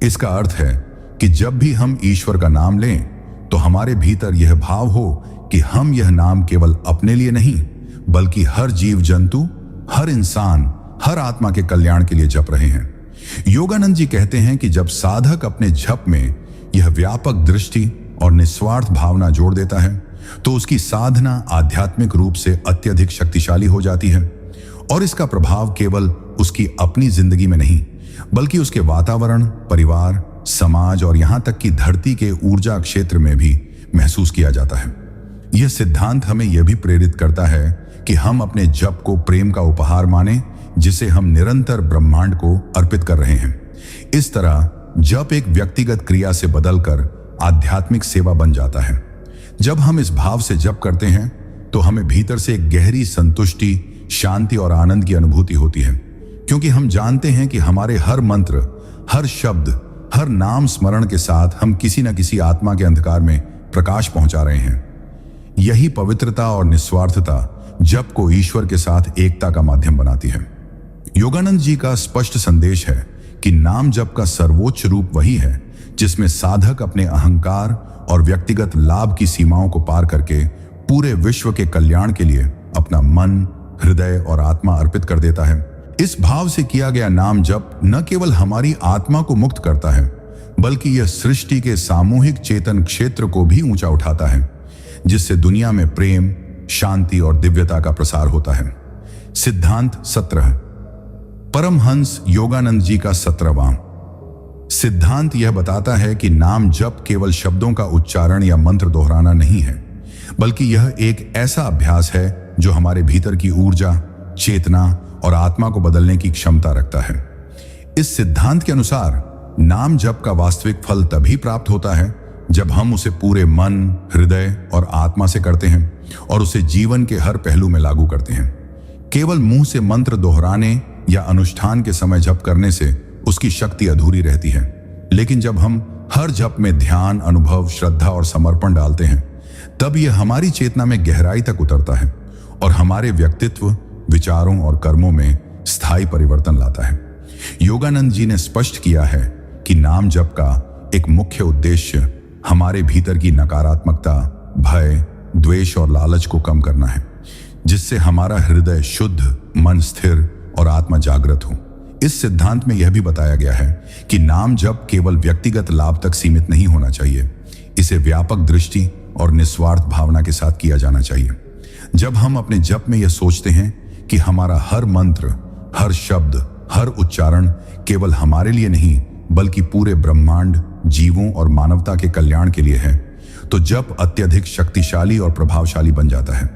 इसका अर्थ है कि जब भी हम ईश्वर का नाम लें तो हमारे भीतर यह भाव हो कि हम यह नाम केवल अपने लिए नहीं बल्कि हर जीव जंतु, हर इंसान, हर आत्मा के कल्याण के लिए जप रहे हैं। योगानंद जी कहते हैं कि जब साधक अपने जप में यह व्यापक दृष्टि और निस्वार्थ भावना जोड़ देता है तो उसकी साधना आध्यात्मिक रूप से अत्यधिक शक्तिशाली हो जाती है और इसका प्रभाव केवल उसकी अपनी जिंदगी में नहीं बल्कि उसके वातावरण, परिवार, समाज और यहां तक कि धरती के ऊर्जा क्षेत्र में भी महसूस किया जाता है। यह सिद्धांत हमें यह भी प्रेरित करता है कि हम अपने जप को प्रेम का उपहार माने जिसे हम निरंतर ब्रह्मांड को अर्पित कर रहे हैं। इस तरह जप एक व्यक्तिगत क्रिया से बदलकर आध्यात्मिक सेवा बन जाता है। जब हम इस भाव से जप करते हैं तो हमें भीतर से एक गहरी संतुष्टि, शांति और आनंद की अनुभूति होती है, क्योंकि हम जानते हैं कि हमारे हर मंत्र, हर शब्द, हर नाम स्मरण के साथ हम किसी न किसी आत्मा के अंधकार में प्रकाश पहुंचा रहे हैं। यही पवित्रता और निस्वार्थता जप को ईश्वर के साथ एकता का माध्यम बनाती है। योगानंद जी का स्पष्ट संदेश है कि नाम जप का सर्वोच्च रूप वही है जिसमें साधक अपने अहंकार और व्यक्तिगत लाभ की सीमाओं को पार करके पूरे विश्व के कल्याण के लिए अपना मन, हृदय और आत्मा अर्पित कर देता है। इस भाव से किया गया नाम जप न केवल हमारी आत्मा को मुक्त करता है, बल्कि यह सृष्टि के सामूहिक चेतन क्षेत्र को भी ऊंचा उठाता है, जिससे दुनिया में प्रेम, शांति और दिव्यता का प्रसार होता है। सिद्धांत 17। परमहंस योगानंद जी का 17वां सिद्धांत यह बताता है कि नाम जप केवल शब्दों का उच्चारण या मंत्र दोहराना नहीं है, बल्कि यह एक ऐसा अभ्यास है जो हमारे भीतर की ऊर्जा, चेतना और आत्मा को बदलने की क्षमता रखता है। इस सिद्धांत के अनुसार नाम जप का वास्तविक फल तभी प्राप्त होता है जब हम उसे पूरे मन, हृदय और आत्मा से करते हैं और उसे जीवन के हर पहलू में लागू करते हैं। केवल मुंह से मंत्र दोहराने या अनुष्ठान के समय जप करने से उसकी शक्ति अधूरी रहती है, लेकिन जब हम हर जप में ध्यान, अनुभव, श्रद्धा और समर्पण डालते हैं, तब यह हमारी चेतना में गहराई तक उतरता है और हमारे व्यक्तित्व, विचारों और कर्मों में स्थायी परिवर्तन लाता है। योगानंद जी ने स्पष्ट किया है कि नाम जप का एक मुख्य उद्देश्य हमारे भीतर की नकारात्मकता, भय, द्वेष और लालच को कम करना है, जिससे हमारा हृदय शुद्ध, मन स्थिर और आत्मा जागृत हो। इस सिद्धांत में यह भी बताया गया है कि नाम जप केवल व्यक्तिगत लाभ तक सीमित नहीं होना चाहिए, इसे व्यापक दृष्टि और निस्वार्थ भावना के साथ किया जाना चाहिए। जब हम अपने जप में यह सोचते हैं कि हमारा हर मंत्र, हर शब्द, हर उच्चारण केवल हमारे लिए नहीं बल्कि पूरे ब्रह्मांड, जीवों और मानवता के कल्याण के लिए है, तो जप अत्यधिक शक्तिशाली और प्रभावशाली बन जाता है।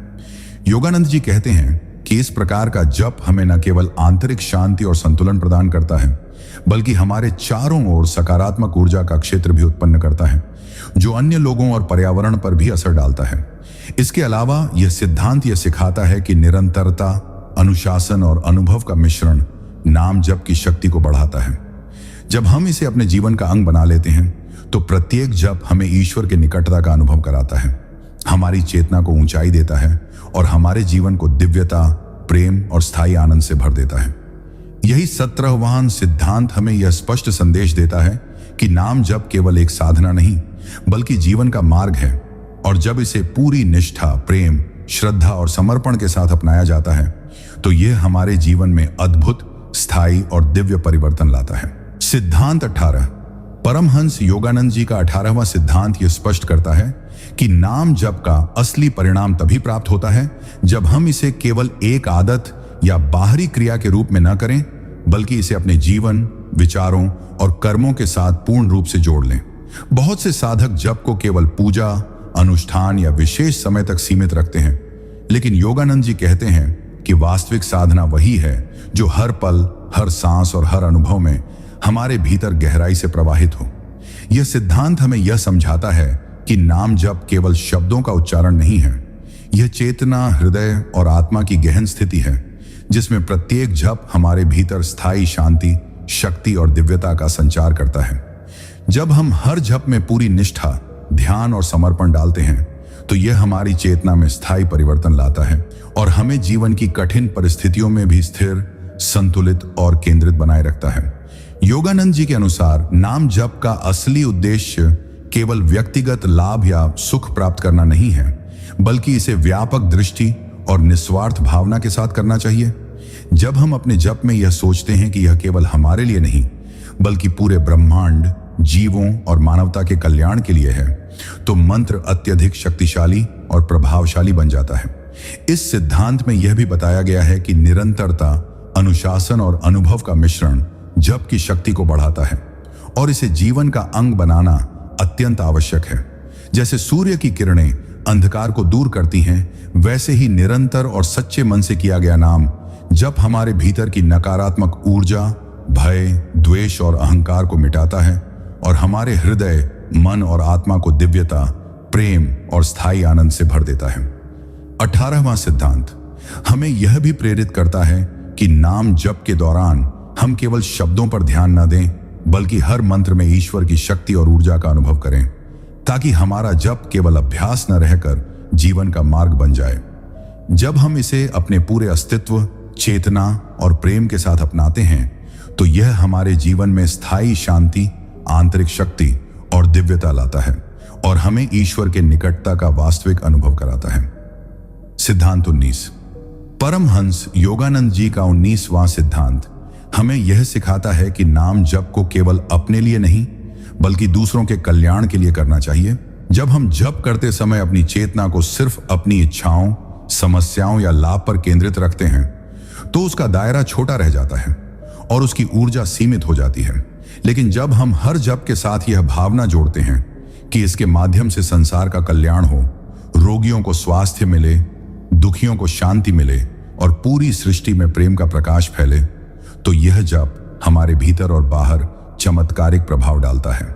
योगानंद जी कहते हैं कि इस प्रकार का जप हमें न केवल आंतरिक शांति और संतुलन प्रदान करता है, बल्कि हमारे चारों ओर सकारात्मक ऊर्जा का क्षेत्र भी उत्पन्न करता है, जो अन्य लोगों और पर्यावरण पर भी असर डालता है। इसके अलावा यह सिद्धांत यह सिखाता है कि निरंतरता, अनुशासन और अनुभव का मिश्रण नाम जप की शक्ति को बढ़ाता है। जब हम इसे अपने जीवन का अंग बना लेते हैं, तो प्रत्येक जप हमें ईश्वर के निकटता का अनुभव कराता है, हमारी चेतना को ऊंचाई देता है और हमारे जीवन को दिव्यता, प्रेम और स्थायी आनंद से भर देता है। यही 17वां सिद्धांत हमें यह स्पष्ट संदेश देता है कि नाम जप केवल एक साधना नहीं बल्कि जीवन का मार्ग है, और जब इसे पूरी निष्ठा, प्रेम, श्रद्धा और समर्पण के साथ अपनाया जाता है, तो यह हमारे जीवन में अद्भुत, स्थायी और दिव्य परिवर्तन लाता है। सिद्धांत 18। परमहंस योगानंद जी का 18वां सिद्धांत यह स्पष्ट करता है कि नाम जप का असली परिणाम तभी प्राप्त होता है जब हम इसे केवल एक आदत या बाहरी क्रिया के रूप में न करें, बल्कि इसे अपने जीवन, विचारों और कर्मों के साथ पूर्ण रूप से जोड़ लें। बहुत से साधक जप को केवल पूजा, अनुष्ठान या विशेष समय तक सीमित रखते हैं, लेकिन योगानंद जी कहते हैं कि वास्तविक साधना वही है जो हर पल, हर सांस और हर अनुभव में हमारे भीतर गहराई से प्रवाहित हो। यह सिद्धांत हमें यह समझाता है कि नाम जप केवल शब्दों का उच्चारण नहीं है, यह चेतना, हृदय और आत्मा की गहन स्थिति है, जिसमें प्रत्येक जप हमारे भीतर स्थायी शांति, शक्ति और दिव्यता का संचार करता है। जब हम हर जप में पूरी निष्ठा, ध्यान और समर्पण डालते हैं, तो यह हमारी चेतना में स्थायी परिवर्तन लाता है और हमें जीवन की कठिन परिस्थितियों में भी स्थिर, संतुलित और केंद्रित बनाए रखता है। योगानंद जी के अनुसार नाम जप का असली उद्देश्य केवल व्यक्तिगत लाभ या सुख प्राप्त करना नहीं है, बल्कि इसे व्यापक दृष्टि और निस्वार्थ भावना के साथ करना चाहिए। जब हम अपने जप में यह सोचते हैं कि यह केवल हमारे लिए नहीं बल्कि पूरे ब्रह्मांड, जीवों और मानवता के कल्याण के लिए है, तो मंत्र अत्यधिक शक्तिशाली और प्रभावशाली बन जाता है। इस सिद्धांत में यह भी बताया गया है कि निरंतरता, अनुशासन और अनुभव का मिश्रण जप की शक्ति को बढ़ाता है और इसे जीवन का अंग बनाना अत्यंत आवश्यक है। जैसे सूर्य की किरणें अंधकार को दूर करती हैं, वैसे ही निरंतर और सच्चे मन से किया गया नाम जप हमारे भीतर की नकारात्मक ऊर्जा, भय, द्वेष और अहंकार को मिटाता है और हमारे हृदय, मन और आत्मा को दिव्यता, प्रेम और स्थायी आनंद से भर देता है। 18वां सिद्धांत हमें यह भी प्रेरित करता है कि नाम जप के दौरान हम केवल शब्दों पर ध्यान न दें, बल्कि हर मंत्र में ईश्वर की शक्ति और ऊर्जा का अनुभव करें, ताकि हमारा जप केवल अभ्यास न रहकर जीवन का मार्ग बन जाए। जब हम इसे अपने पूरे अस्तित्व, चेतना और प्रेम के साथ अपनाते हैं तो यह हमारे जीवन में स्थायी शांति, आंतरिक शक्ति और दिव्यता लाता है और हमें ईश्वर के निकटता का वास्तविक अनुभव कराता है। सिद्धांत 19। परमहंस योगानंद जी का 19वां सिद्धांत हमें यह सिखाता है कि नाम जप को केवल अपने लिए नहीं बल्कि दूसरों के कल्याण के लिए करना चाहिए। जब हम जप करते समय अपनी चेतना को सिर्फ अपनी इच्छाओं, समस्याओं या लाभ पर केंद्रित रखते हैं तो उसका दायरा छोटा रह जाता है और उसकी ऊर्जा सीमित हो जाती है। लेकिन जब हम हर जप के साथ यह भावना जोड़ते हैं कि इसके माध्यम से संसार का कल्याण हो, रोगियों को स्वास्थ्य मिले, दुखियों को शांति मिले और पूरी सृष्टि में प्रेम का प्रकाश फैले, तो यह जप हमारे भीतर और बाहर चमत्कारिक प्रभाव डालता है।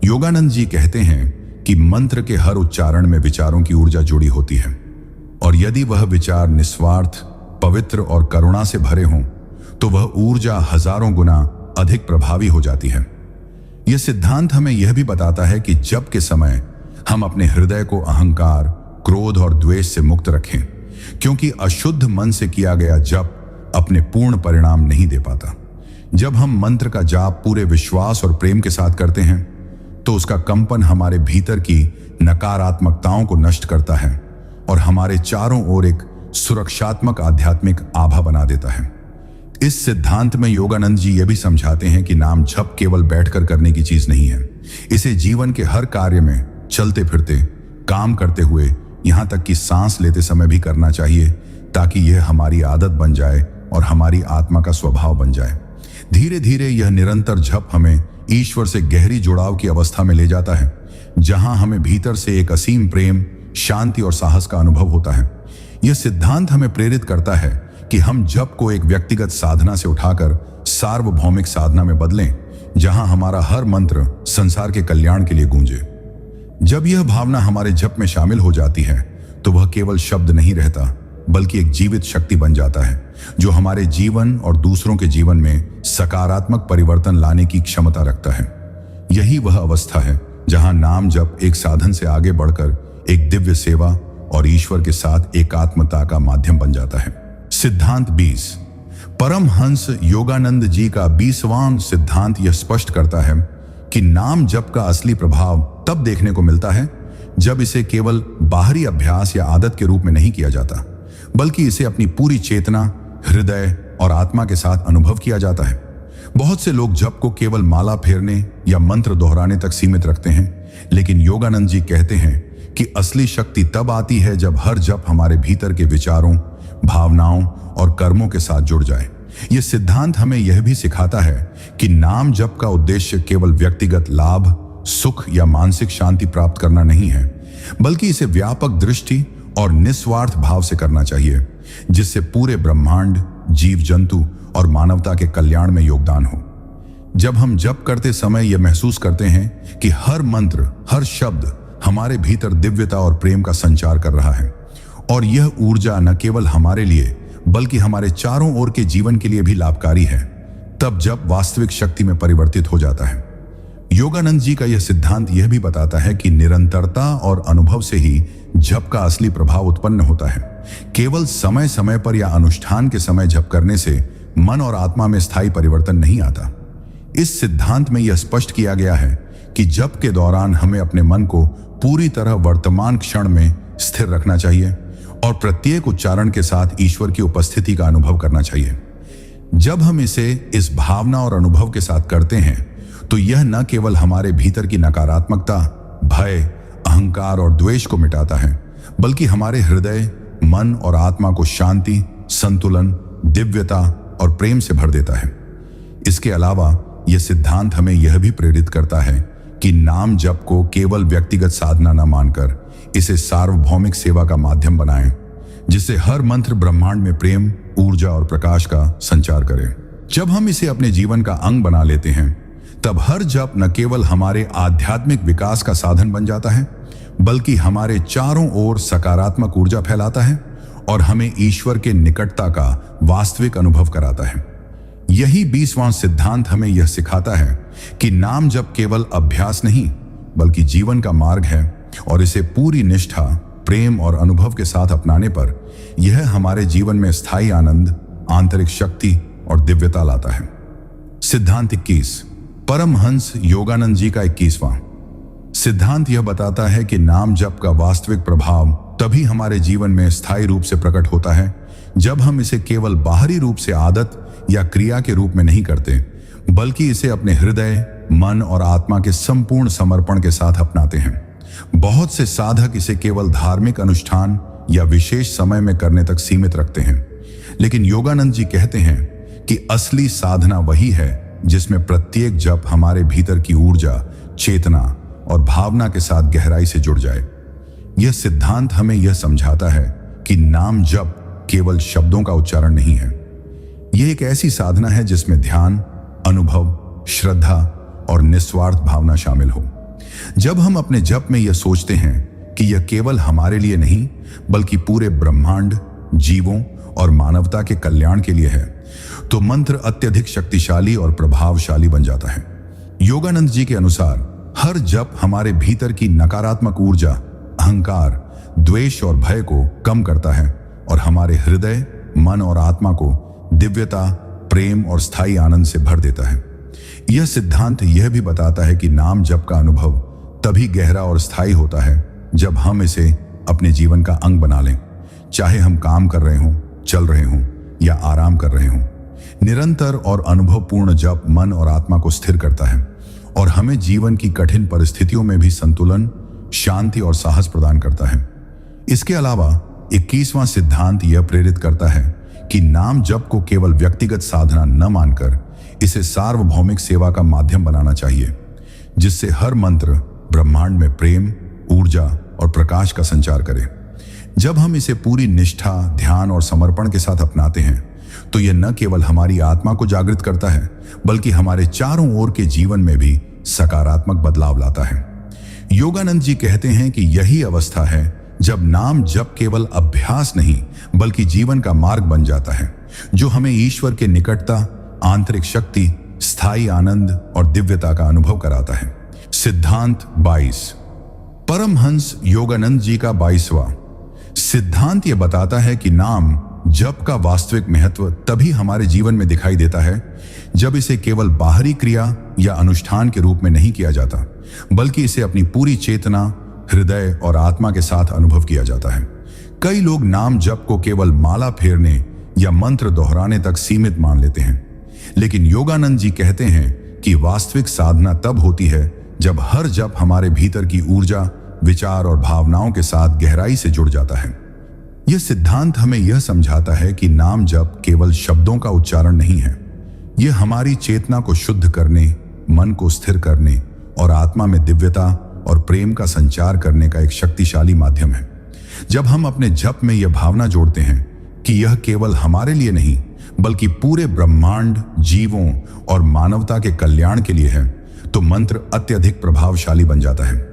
योगानंद जी कहते हैं कि मंत्र के हर उच्चारण में विचारों की ऊर्जा जुड़ी होती है और यदि वह विचार निस्वार्थ, पवित्र और करुणा से भरे हों तो वह ऊर्जा हजारों गुना अधिक प्रभावी हो जाती है। यह सिद्धांत हमें यह भी बताता है कि जप के समय हम अपने हृदय को अहंकार, क्रोध और द्वेष से मुक्त रखें, क्योंकि अशुद्ध मन से किया गया जप अपने पूर्ण परिणाम नहीं दे पाता। जब हम मंत्र का जाप पूरे विश्वास और प्रेम के साथ करते हैं तो उसका कंपन हमारे भीतर की नकारात्मकताओं को नष्ट करता है और हमारे चारों ओर एक सुरक्षात्मक आध्यात्मिक आभा बना देता है। इस सिद्धांत में योगानंद जी यह भी समझाते हैं कि नाम जप केवल बैठकर करने की चीज नहीं है। इसे जीवन के हर कार्य में, चलते फिरते, काम करते हुए, यहां तक कि सांस लेते समय भी करना चाहिए, ताकि यह हमारी आदत बन जाए और हमारी आत्मा का स्वभाव बन जाए। धीरे धीरे यह निरंतर जप हमें ईश्वर से गहरी जुड़ाव की अवस्था में ले जाता है, जहां हमें भीतर से एक असीम प्रेम, शांति और साहस का अनुभव होता है। यह सिद्धांत हमें प्रेरित करता है कि हम जप को एक व्यक्तिगत साधना से उठाकर सार्वभौमिक साधना में बदलें, जहां हमारा हर मंत्र संसार के कल्याण के लिए गूंजे। जब यह भावना हमारे जप में शामिल हो जाती है तो वह केवल शब्द नहीं रहता बल्कि एक जीवित शक्ति बन जाता है, जो हमारे जीवन और दूसरों के जीवन में सकारात्मक परिवर्तन लाने की क्षमता रखता है। यही वह अवस्था है जहां नाम जप एक साधन से आगे बढ़कर एक दिव्य सेवा और ईश्वर के साथ एकात्मता का माध्यम बन जाता है। सिद्धांत 20। परमहंस योगानंद जी का 20वां सिद्धांत यह स्पष्ट करता है कि नाम जप का असली प्रभाव तब देखने को मिलता है जब इसे केवल बाहरी अभ्यास या आदत के रूप में नहीं किया जाता, बल्कि इसे अपनी पूरी चेतना, हृदय और आत्मा के साथ अनुभव किया जाता है। बहुत से लोग जप को केवल माला फेरने या मंत्र दोहराने तक सीमित रखते हैं, लेकिन योगानंद जी कहते हैं कि असली शक्ति तब आती है जब हर जप हमारे भीतर के विचारों, भावनाओं और कर्मों के साथ जुड़ जाए। यह सिद्धांत हमें यह भी सिखाता है कि नाम जप का उद्देश्य केवल व्यक्तिगत लाभ, सुख या मानसिक शांति प्राप्त करना नहीं है, बल्कि इसे व्यापक दृष्टि और निस्वार्थ भाव से करना चाहिए, जिससे पूरे ब्रह्मांड, जीव जंतु और मानवता के कल्याण में योगदान हो। जब हम जप करते समय यह महसूस करते हैं कि हर मंत्र, हर शब्द हमारे भीतर दिव्यता और प्रेम का संचार कर रहा है और यह ऊर्जा न केवल हमारे लिए बल्कि हमारे चारों ओर के जीवन के लिए भी लाभकारी है, तब जप वास्तविक शक्ति में परिवर्तित हो जाता है। योगानंद जी का यह सिद्धांत यह भी बताता है कि निरंतरता और अनुभव से ही जप का असली प्रभाव उत्पन्न होता है। केवल समय समय पर या अनुष्ठान के समय जप करने से मन और आत्मा में स्थायी परिवर्तन नहीं आता। इस सिद्धांत में यह स्पष्ट किया गया है कि जप के दौरान हमें अपने मन को पूरी तरह वर्तमान क्षण में स्थिर रखना चाहिए और प्रत्येक उच्चारण के साथ ईश्वर की उपस्थिति का अनुभव करना चाहिए। जब हम इसे इस भावना और अनुभव के साथ करते हैं तो यह न केवल हमारे भीतर की नकारात्मकता, भय, अहंकार और द्वेष को मिटाता है, बल्कि हमारे हृदय, मन और आत्मा को शांति, संतुलन, दिव्यता और प्रेम से भर देता है। इसके अलावा यह सिद्धांत हमें यह भी प्रेरित करता है कि नाम जप को केवल व्यक्तिगत साधना न मानकर इसे सार्वभौमिक सेवा का माध्यम बनाएं, जिससे हर मंत्र ब्रह्मांड में प्रेम, ऊर्जा और प्रकाश का संचार करे। जब हम इसे अपने जीवन का अंग बना लेते हैं तब हर जप न केवल हमारे आध्यात्मिक विकास का साधन बन जाता है, बल्कि हमारे चारों ओर सकारात्मक ऊर्जा फैलाता है और हमें ईश्वर के निकटता का वास्तविक अनुभव कराता है। यही 20वां सिद्धांत हमें यह सिखाता है कि नाम जप केवल अभ्यास नहीं बल्कि जीवन का मार्ग है और इसे पूरी निष्ठा, प्रेम और अनुभव के साथ अपनाने पर यह हमारे जीवन में स्थायी आनंद, आंतरिक शक्ति और दिव्यता लाता है। सिद्धांत 21। परमहंस योगानंद जी का 21वां सिद्धांत यह बताता है कि नाम जप का वास्तविक प्रभाव तभी हमारे जीवन में स्थायी रूप से प्रकट होता है जब हम इसे केवल बाहरी रूप से आदत या क्रिया के रूप में नहीं करते, बल्कि इसे अपने हृदय, मन और आत्मा के संपूर्ण समर्पण के साथ अपनाते हैं। बहुत से साधक इसे केवल धार्मिक अनुष्ठान या विशेष समय में करने तक सीमित रखते हैं, लेकिन योगानंद जी कहते हैं कि असली साधना वही है जिसमें प्रत्येक जप हमारे भीतर की ऊर्जा, चेतना और भावना के साथ गहराई से जुड़ जाए। यह सिद्धांत हमें यह समझाता है कि नाम जप केवल शब्दों का उच्चारण नहीं है। यह एक ऐसी साधना है जिसमें ध्यान, अनुभव, श्रद्धा और निस्वार्थ भावना शामिल हो। जब हम अपने जप में यह सोचते हैं कि यह केवल हमारे लिए नहीं बल्कि पूरे ब्रह्मांड, जीवों और मानवता के कल्याण के लिए है, तो मंत्र अत्यधिक शक्तिशाली और प्रभावशाली बन जाता है। योगानंद जी के अनुसार हर जप हमारे भीतर की नकारात्मक ऊर्जा, अहंकार, द्वेष और भय को कम करता है और हमारे हृदय, मन और आत्मा को दिव्यता, प्रेम और स्थायी आनंद से भर देता है। यह सिद्धांत यह भी बताता है कि नाम जप का अनुभव तभी गहरा और स्थायी होता है जब हम इसे अपने जीवन का अंग बना लें। चाहे हम काम कर रहे हों, चल रहे हों या आराम कर रहे हों, निरंतर और अनुभवपूर्ण जप मन और आत्मा को स्थिर करता है और हमें जीवन की कठिन परिस्थितियों में भी संतुलन, शांति और साहस प्रदान करता है। इसके अलावा 21वां सिद्धांत यह प्रेरित करता है कि नाम जप को केवल व्यक्तिगत साधना न मानकर इसे सार्वभौमिक सेवा का माध्यम बनाना चाहिए, जिससे हर मंत्र ब्रह्मांड में प्रेम, ऊर्जा और प्रकाश का संचार करे। जब हम इसे पूरी निष्ठा, ध्यान और समर्पण के साथ अपनाते हैं तो यह न केवल हमारी आत्मा को जागृत करता है बल्कि हमारे चारों ओर के जीवन में भी सकारात्मक बदलाव लाता है। योगानंद जी कहते हैं कि यही अवस्था है जब नाम जप केवल अभ्यास नहीं बल्कि जीवन का मार्ग बन जाता है, जो हमें ईश्वर के निकटता, आंतरिक शक्ति, स्थायी आनंद और दिव्यता का अनुभव कराता है। सिद्धांत 22। परमहंस योगानंद जी का 22वां सिद्धांत यह बताता है कि नाम जप का वास्तविक महत्व तभी हमारे जीवन में दिखाई देता है जब इसे केवल बाहरी क्रिया या अनुष्ठान के रूप में नहीं किया जाता, बल्कि इसे अपनी पूरी चेतना, हृदय और आत्मा के साथ अनुभव किया जाता है। कई लोग नाम जप को केवल माला फेरने या मंत्र दोहराने तक सीमित मान लेते हैं, लेकिन योगानंद जी कहते हैं कि वास्तविक साधना तब होती है जब हर जप हमारे भीतर की ऊर्जा, विचार और भावनाओं के साथ गहराई से जुड़ जाता है। यह सिद्धांत हमें यह समझाता है कि नाम जप केवल शब्दों का उच्चारण नहीं है, यह हमारी चेतना को शुद्ध करने, मन को स्थिर करने और आत्मा में दिव्यता और प्रेम का संचार करने का एक शक्तिशाली माध्यम है। जब हम अपने जप में यह भावना जोड़ते हैं कि यह केवल हमारे लिए नहीं बल्कि पूरे ब्रह्मांड, जीवों और मानवता के कल्याण के लिए है, तो मंत्र अत्यधिक प्रभावशाली बन जाता है।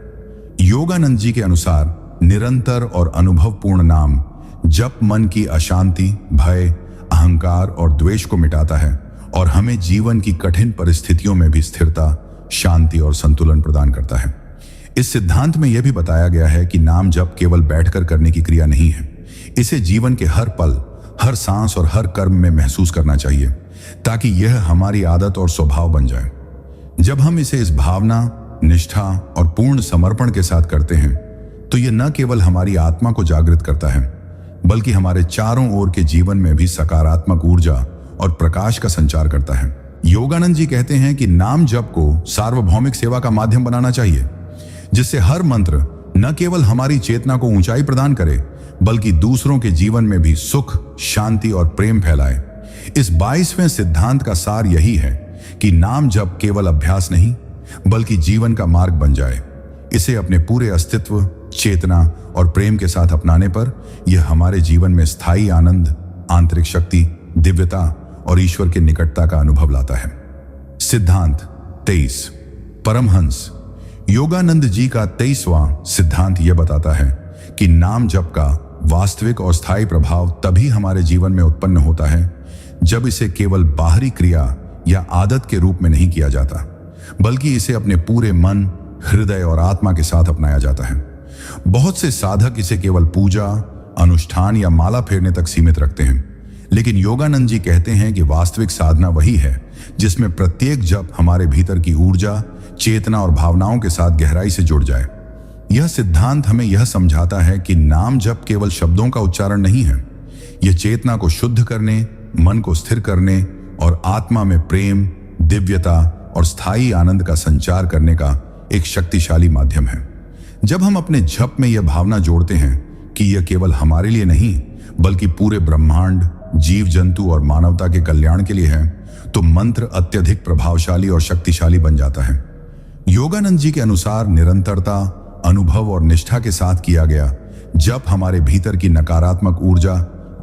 योगानंद जी के अनुसार निरंतर और अनुभवपूर्ण नाम जप मन की अशांति, भय, अहंकार और द्वेष को मिटाता है और हमें जीवन की कठिन परिस्थितियों में भी स्थिरता, शांति और संतुलन प्रदान करता है। इस सिद्धांत में यह भी बताया गया है कि नाम जप केवल बैठकर करने की क्रिया नहीं है, इसे जीवन के हर पल, हर सांस और हर कर्म में महसूस करना चाहिए ताकि यह हमारी आदत और स्वभाव बन जाए। जब हम इसे इस भावना, निष्ठा और पूर्ण समर्पण के साथ करते हैं तो यह न केवल हमारी आत्मा को जागृत करता है बल्कि हमारे चारों ओर के जीवन में भी सकारात्मक ऊर्जा और प्रकाश का संचार करता है। योगानंद जी कहते हैं कि नाम जप को सार्वभौमिक सेवा का माध्यम बनाना चाहिए, जिससे हर मंत्र न केवल हमारी चेतना को ऊंचाई प्रदान करे बल्कि दूसरों के जीवन में भी सुख, शांति और प्रेम फैलाए। इस 22वें सिद्धांत का सार यही है कि नाम जप केवल अभ्यास नहीं बल्कि जीवन का मार्ग बन जाए। इसे अपने पूरे अस्तित्व, चेतना और प्रेम के साथ अपनाने पर यह हमारे जीवन में स्थायी आनंद, आंतरिक शक्ति, दिव्यता और ईश्वर के निकटता का अनुभव लाता है। सिद्धांत 23। परमहंस योगानंद जी का 23वां सिद्धांत यह बताता है कि नाम जप का वास्तविक और स्थायी प्रभाव तभी हमारे जीवन में उत्पन्न होता है जब इसे केवल बाहरी क्रिया या आदत के रूप में नहीं किया जाता, बल्कि इसे अपने पूरे मन, हृदय और आत्मा के साथ अपनाया जाता है। बहुत से साधक इसे केवल पूजा, अनुष्ठान या माला फेरने तक सीमित रखते हैं, लेकिन योगानंद जी कहते हैं कि वास्तविक साधना वही है जिसमें प्रत्येक जप हमारे भीतर की ऊर्जा, चेतना और भावनाओं के साथ गहराई से जुड़ जाए। यह सिद्धांत हमें यह समझाता है कि नाम जप केवल शब्दों का उच्चारण नहीं है। यह चेतना को शुद्ध करने, मन को स्थिर करने और आत्मा में प्रेम, दिव्यता और स्थायी आनंद का संचार करने का एक शक्तिशाली माध्यम है। जब हम अपने जप में यह भावना जोड़ते हैं कि यह केवल हमारे लिए नहीं बल्कि पूरे ब्रह्मांड, जीव जंतु और मानवता के कल्याण के लिए है, तो मंत्र अत्यधिक प्रभावशाली और शक्तिशाली बन जाता है। योगानंद जी के अनुसार निरंतरता, अनुभव और निष्ठा के साथ किया गया जप हमारे भीतर की नकारात्मक ऊर्जा,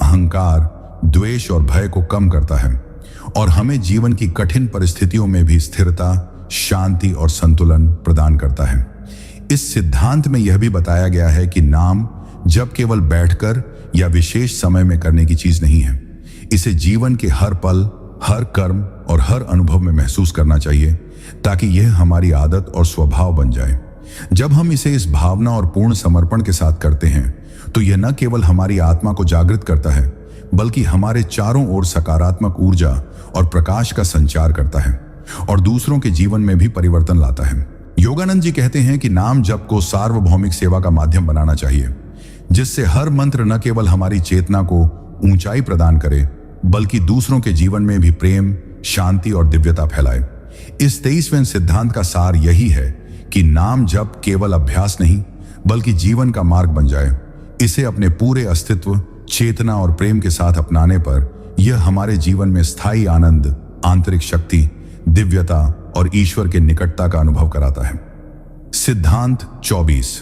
अहंकार, द्वेष और भय को कम करता है और हमें जीवन की कठिन परिस्थितियों में भी स्थिरता, शांति और संतुलन प्रदान करता है। इस सिद्धांत में यह भी बताया गया है कि नाम जप केवल बैठकर या विशेष समय में करने की चीज नहीं है। इसे जीवन के हर पल, हर कर्म और हर अनुभव में महसूस करना चाहिए ताकि यह हमारी आदत और स्वभाव बन जाए। जब हम इसे इस भावना और पूर्ण समर्पण के साथ करते हैं तो यह न केवल हमारी आत्मा को जागृत करता है बल्कि हमारे चारों ओर सकारात्मक ऊर्जा और प्रकाश का संचार करता है और दूसरों के जीवन में भी परिवर्तन लाता है। योगानंद जी कहते हैं कि नाम जप को सार्वभौमिक सेवा का माध्यम बनाना चाहिए, जिससे हर मंत्र न केवल हमारी चेतना को ऊंचाई प्रदान करे बल्कि दूसरों के जीवन में भी प्रेम, शांति और दिव्यता फैलाए। इस 23वें सिद्धांत का सार यही है कि नाम जप केवल अभ्यास नहीं बल्कि जीवन का मार्ग बन जाए। इसे अपने पूरे अस्तित्व, चेतना और प्रेम के साथ अपनाने पर यह हमारे जीवन में स्थायी आनंद, आंतरिक शक्ति, दिव्यता और ईश्वर के निकटता का अनुभव कराता है। सिद्धांत 24,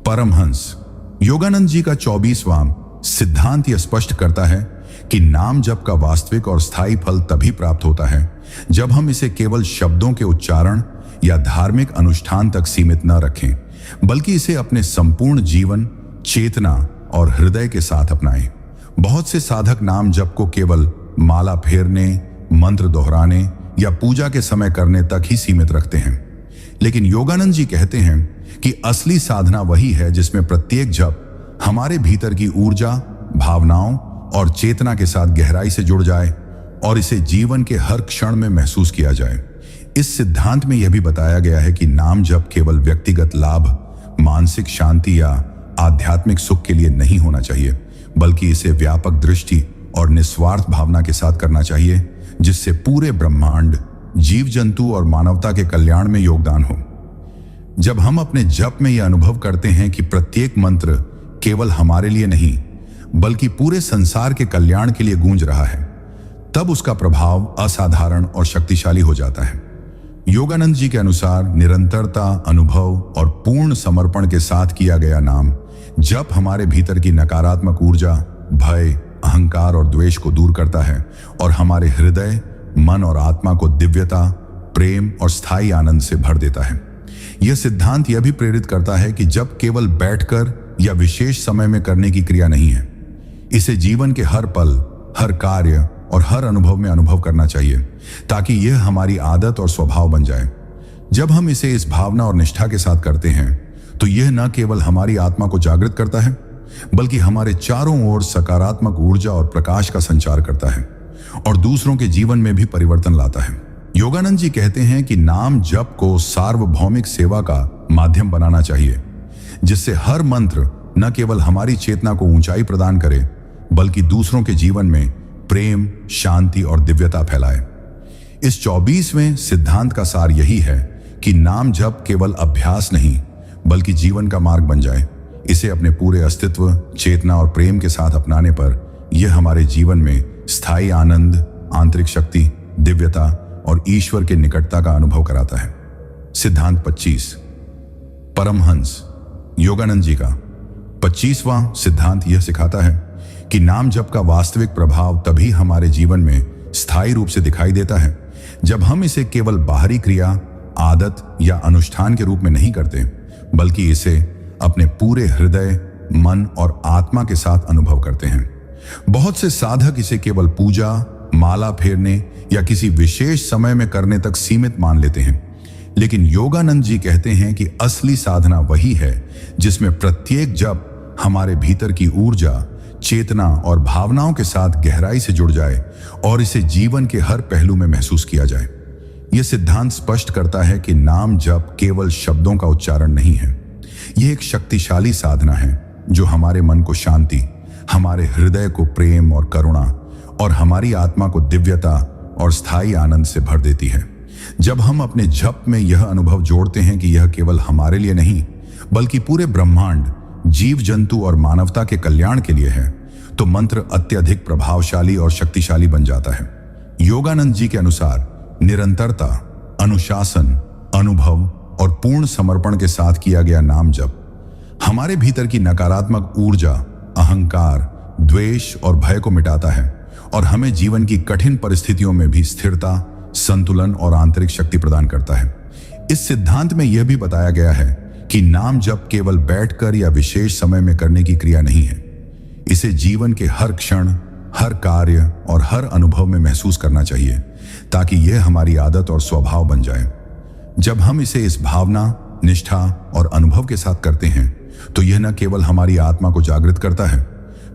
परमहंस। योगानंद जी का 24वां सिद्धांत यह स्पष्ट करता है कि नाम जप का वास्तविक और स्थायी फल तभी प्राप्त होता है जब हम इसे केवल शब्दों के उच्चारण या धार्मिक अनुष्ठान तक सीमित न रखें बल्कि इसे अपने संपूर्ण जीवन, चेतना और हृदय के साथ अपनाएं। बहुत से साधक नाम जप को केवल माला फेरने, मंत्र दोहराने या पूजा के समय करने तक ही सीमित रखते हैं, लेकिन योगानंद जी कहते हैं कि असली साधना वही है जिसमें प्रत्येक जप हमारे भीतर की ऊर्जा, भावनाओं और चेतना के साथ गहराई से जुड़ जाए और इसे जीवन के हर क्षण में महसूस किया जाए। इस सिद्धांत में यह भी बताया गया है कि नाम जप केवल व्यक्तिगत लाभ, मानसिक शांति या आध्यात्मिक सुख के लिए नहीं होना चाहिए बल्कि इसे व्यापक दृष्टि और निस्वार्थ भावना के साथ करना चाहिए, जिससे पूरे ब्रह्मांड, जीव जंतु और मानवता के कल्याण में योगदान हो। जब हम अपने जप में यह अनुभव करते हैं कि प्रत्येक मंत्र केवल हमारे लिए नहीं बल्कि पूरे संसार के कल्याण के लिए गूंज रहा है, तब उसका प्रभाव असाधारण और शक्तिशाली हो जाता है। योगानंद जी के अनुसार निरंतरता, अनुभव और पूर्ण समर्पण के साथ किया गया नाम जप हमारे भीतर की नकारात्मक ऊर्जा, भय, अहंकार और द्वेष को दूर करता है और हमारे हृदय, मन और आत्मा को दिव्यता, प्रेम और स्थायी आनंद से भर देता है। यह सिद्धांत यह भी प्रेरित करता है कि जप केवल बैठकर या विशेष समय में करने की क्रिया नहीं है। इसे जीवन के हर पल, हर कार्य और हर अनुभव में अनुभव करना चाहिए ताकि यह हमारी आदत और स्वभाव बन जाए। जब हम इसे इस भावना और निष्ठा के साथ करते हैं तो यह न केवल हमारी आत्मा को जागृत करता है बल्कि हमारे चारों ओर सकारात्मक ऊर्जा और प्रकाश का संचार करता है और दूसरों के जीवन में भी परिवर्तन लाता है। योगानंद जी कहते हैं कि नाम जप को सार्वभौमिक सेवा का माध्यम बनाना चाहिए, जिससे हर मंत्र न केवल हमारी चेतना को ऊंचाई प्रदान करे बल्कि दूसरों के जीवन में प्रेम, शांति और दिव्यता फैलाए। इस 24वें सिद्धांत का सार यही है कि नाम जप केवल अभ्यास नहीं बल्कि जीवन का मार्ग बन जाए। इसे अपने पूरे अस्तित्व, चेतना और प्रेम के साथ अपनाने पर यह हमारे जीवन में स्थायी आनंद, आंतरिक शक्ति, दिव्यता और ईश्वर के निकटता का अनुभव कराता है। सिद्धांत 25, परमहंस। योगानंद जी का 25वां सिद्धांत यह सिखाता है कि नाम जप का वास्तविक प्रभाव तभी हमारे जीवन में स्थायी रूप से दिखाई देता है जब हम इसे केवल बाहरी क्रिया, आदत या अनुष्ठान के रूप में नहीं करते बल्कि इसे अपने पूरे हृदय, मन और आत्मा के साथ अनुभव करते हैं। बहुत से साधक इसे केवल पूजा, माला फेरने या किसी विशेष समय में करने तक सीमित मान लेते हैं, लेकिन योगानंद जी कहते हैं कि असली साधना वही है जिसमें प्रत्येक जप हमारे भीतर की ऊर्जा, चेतना और भावनाओं के साथ गहराई से जुड़ जाए और इसे जीवन के हर पहलू में महसूस किया जाए। यह सिद्धांत स्पष्ट करता है कि नाम जप केवल शब्दों का उच्चारण नहीं है। यह एक शक्तिशाली साधना है जो हमारे मन को शांति, हमारे हृदय को प्रेम और करुणा और हमारी आत्मा को दिव्यता और स्थायी आनंद से भर देती है। जब हम अपने जप में यह अनुभव जोड़ते हैं कि यह केवल हमारे लिए नहीं बल्कि पूरे ब्रह्मांड, जीव जंतु और मानवता के कल्याण के लिए है, तो मंत्र अत्यधिक प्रभावशाली और शक्तिशाली बन जाता है। योगानंद जी के अनुसार निरंतरता, अनुशासन, अनुभव और पूर्ण समर्पण के साथ किया गया नाम जप हमारे भीतर की नकारात्मक ऊर्जा, अहंकार, द्वेष और भय को मिटाता है और हमें जीवन की कठिन परिस्थितियों में भी स्थिरता, संतुलन और आंतरिक शक्ति प्रदान करता है। इस सिद्धांत में यह भी बताया गया है कि नाम जप केवल बैठकर या विशेष समय में करने की क्रिया नहीं है। इसे जीवन के हर क्षण, हर कार्य और हर अनुभव में महसूस करना चाहिए ताकि यह हमारी आदत और स्वभाव बन जाए। जब हम इसे इस भावना, निष्ठा और अनुभव के साथ करते हैं तो यह न केवल हमारी आत्मा को जागृत करता है